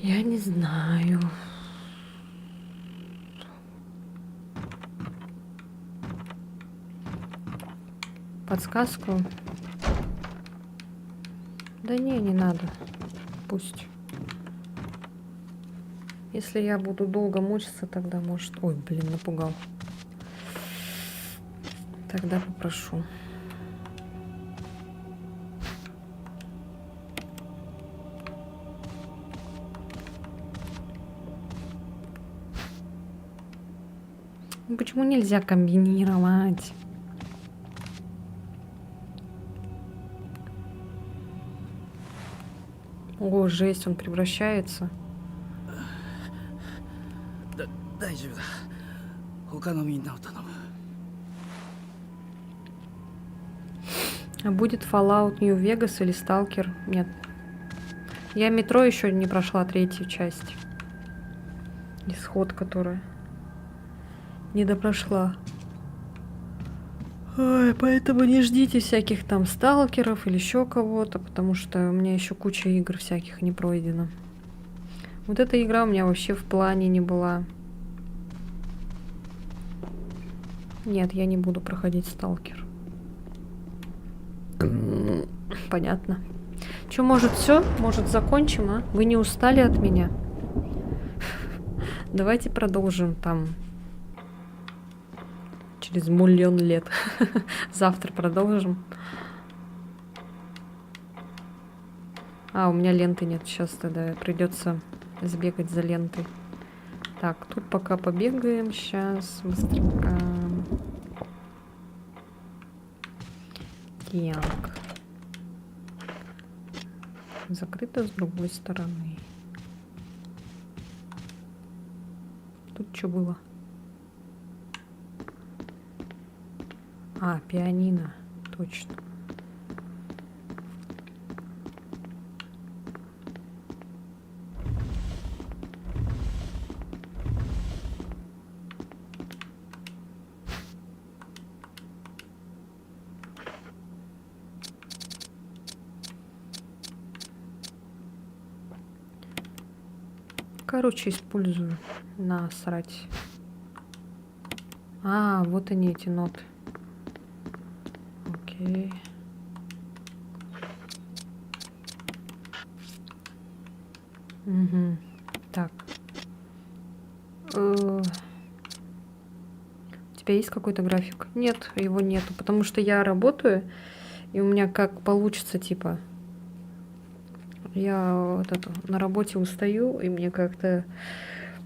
Я не знаю. Подсказку? Да не надо. Пусть. Если я буду долго мучиться, тогда может... Ой, блин, напугал. Тогда попрошу. Ну, почему нельзя комбинировать? О, жесть, он превращается. 大丈夫だ。他のみんなを頼む。 А будет Fallout New Vegas или Stalker? Нет. Я метро еще не прошла третью часть. Исход, которая не допрошла. Ой, поэтому не ждите всяких там сталкеров или еще кого-то, потому что у меня еще куча игр всяких не пройдена. Вот эта игра у меня вообще в плане не была. Нет, я не буду проходить сталкер. Понятно. Че, может, все? Может, закончим, а? Вы не устали от меня? Давайте продолжим там через миллион лет. Завтра продолжим. А, у меня ленты нет. Сейчас тогда придется сбегать за лентой. Так, тут пока побегаем. Сейчас быстренько. Так. Закрыто с другой стороны. Тут что было? А, пианино. Точно. Короче, использую. Насрать. А, вот они, эти ноты. Окей. Угу. Так. тебя есть какой-то график? Нет, его нету, потому что я работаю, и у меня как получится, типа, я вот это, на работе устаю, и мне как-то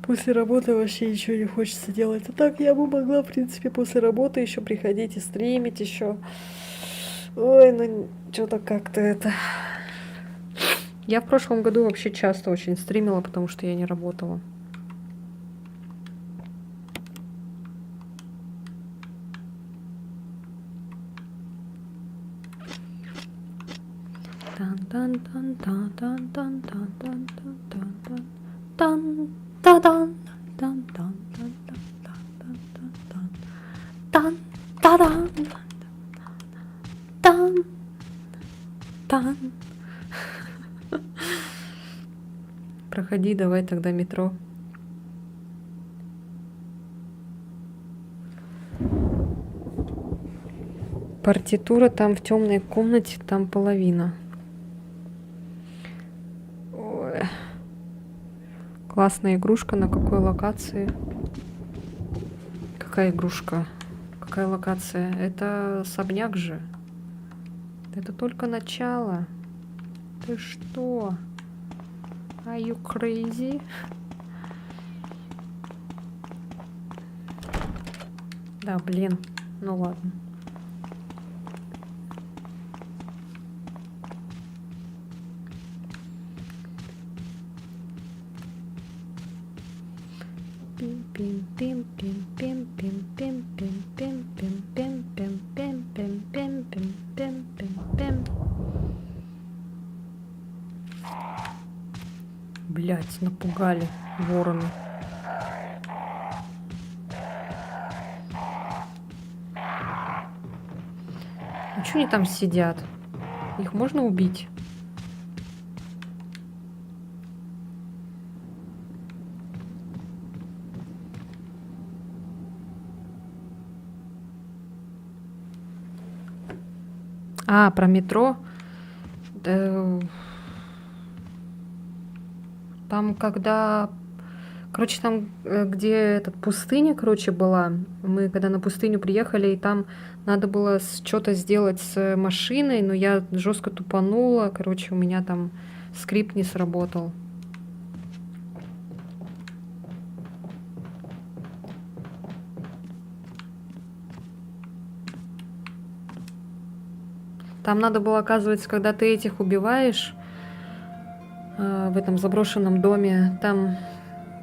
после работы вообще ничего не хочется делать. А так я бы могла, в принципе, после работы еще приходить и стримить еще. Ой, ну что-то как-то это... Я в прошлом году вообще часто очень стримила, потому что я не работала. Проходи, давай тогда метро. Партитура там в темной комнате, там половина. Ой. Классная игрушка. На какой локации? Какая игрушка? Какая локация? Это особняк же. Это только начало. Ты что? Are you crazy? Да, блин. Ну ладно. Блять, напугали вороны. А чё они там сидят? Их можно убить? А, про метро. Там, когда... Короче, там, где этот пустыня, короче, была, мы когда на пустыню приехали, и там надо было что-то сделать с машиной, но я жестко тупанула, короче, у меня там скрипт не сработал. Там надо было, оказывается, когда ты этих убиваешь в этом заброшенном доме, там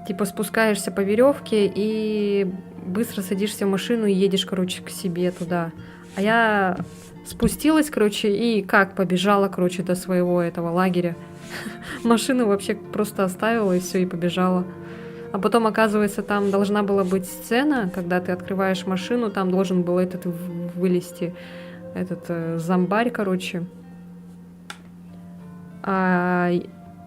типа спускаешься по веревке и быстро садишься в машину и едешь, короче, к себе туда. А я спустилась, короче, и как побежала, короче, до своего этого лагеря. Машину вообще просто оставила и все, и побежала. А потом, оказывается, там должна была быть сцена, когда ты открываешь машину, там должен был этот вылезти этот зомбарь, короче. А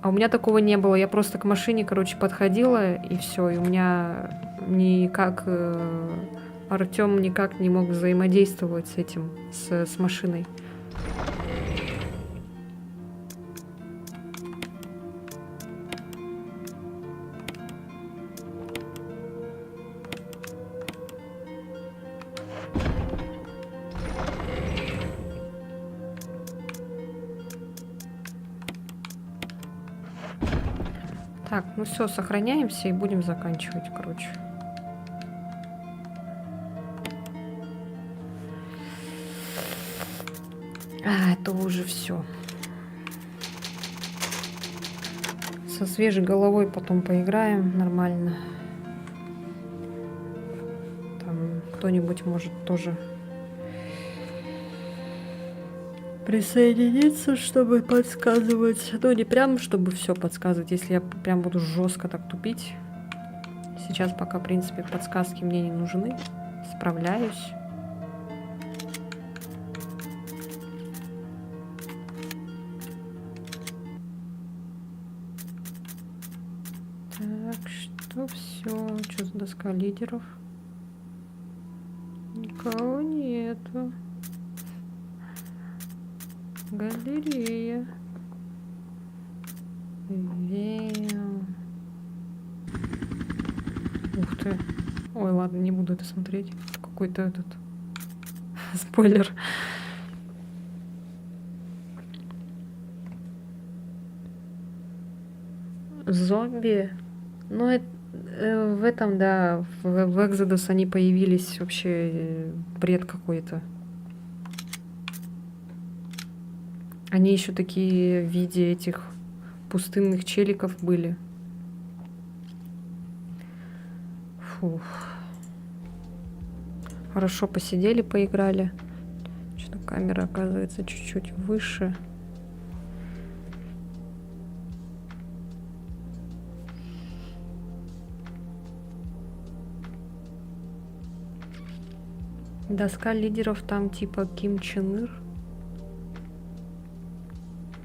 у меня такого не было. Я просто к машине, короче, подходила, и все. И у меня никак... Артём никак не мог взаимодействовать с этим, с машиной. Так, ну все, сохраняемся и будем заканчивать, короче. Это уже все. Со свежей головой потом поиграем нормально. Там кто-нибудь может тоже присоединиться, чтобы подсказывать. Ну, не прям, чтобы все подсказывать, если я прям буду жестко так тупить. Сейчас пока, в принципе, подсказки мне не нужны. Справляюсь. Так, что все? Что за доска лидеров? Никого нету. Галерея. Ух ты. Ой, ладно, не буду это смотреть. какой-то этот спойлер. Зомби. Ну, в этом, да, в Exodus они появились вообще бред какой-то. Они еще такие в виде этих пустынных челиков были. Фух. Хорошо посидели, поиграли. Что-то камера оказывается чуть-чуть выше. Доска лидеров там типа Ким Чен Ир,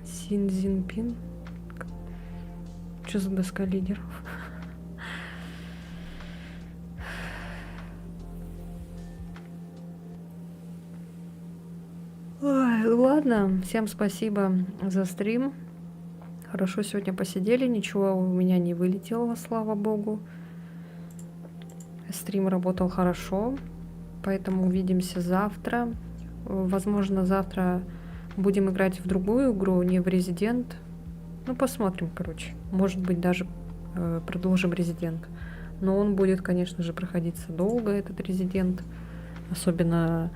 Син Цзиньпин. Что за доска лидеров? Ой, ладно, всем спасибо за стрим. Хорошо сегодня посидели, ничего у меня не вылетело, слава богу. Стрим работал хорошо, поэтому увидимся завтра. Возможно, завтра будем играть в другую игру, не в Resident. Ну, посмотрим, короче. Может быть, даже продолжим Resident. Но он будет, конечно же, проходиться долго, этот Resident. Особенно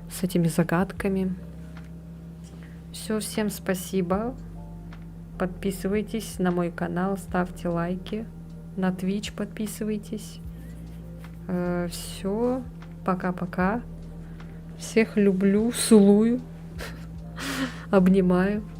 с этими загадками. Все, всем спасибо. Подписывайтесь на мой канал, ставьте лайки. На Twitch подписывайтесь. Все. Пока-пока. Всех люблю, целую. Обнимаю.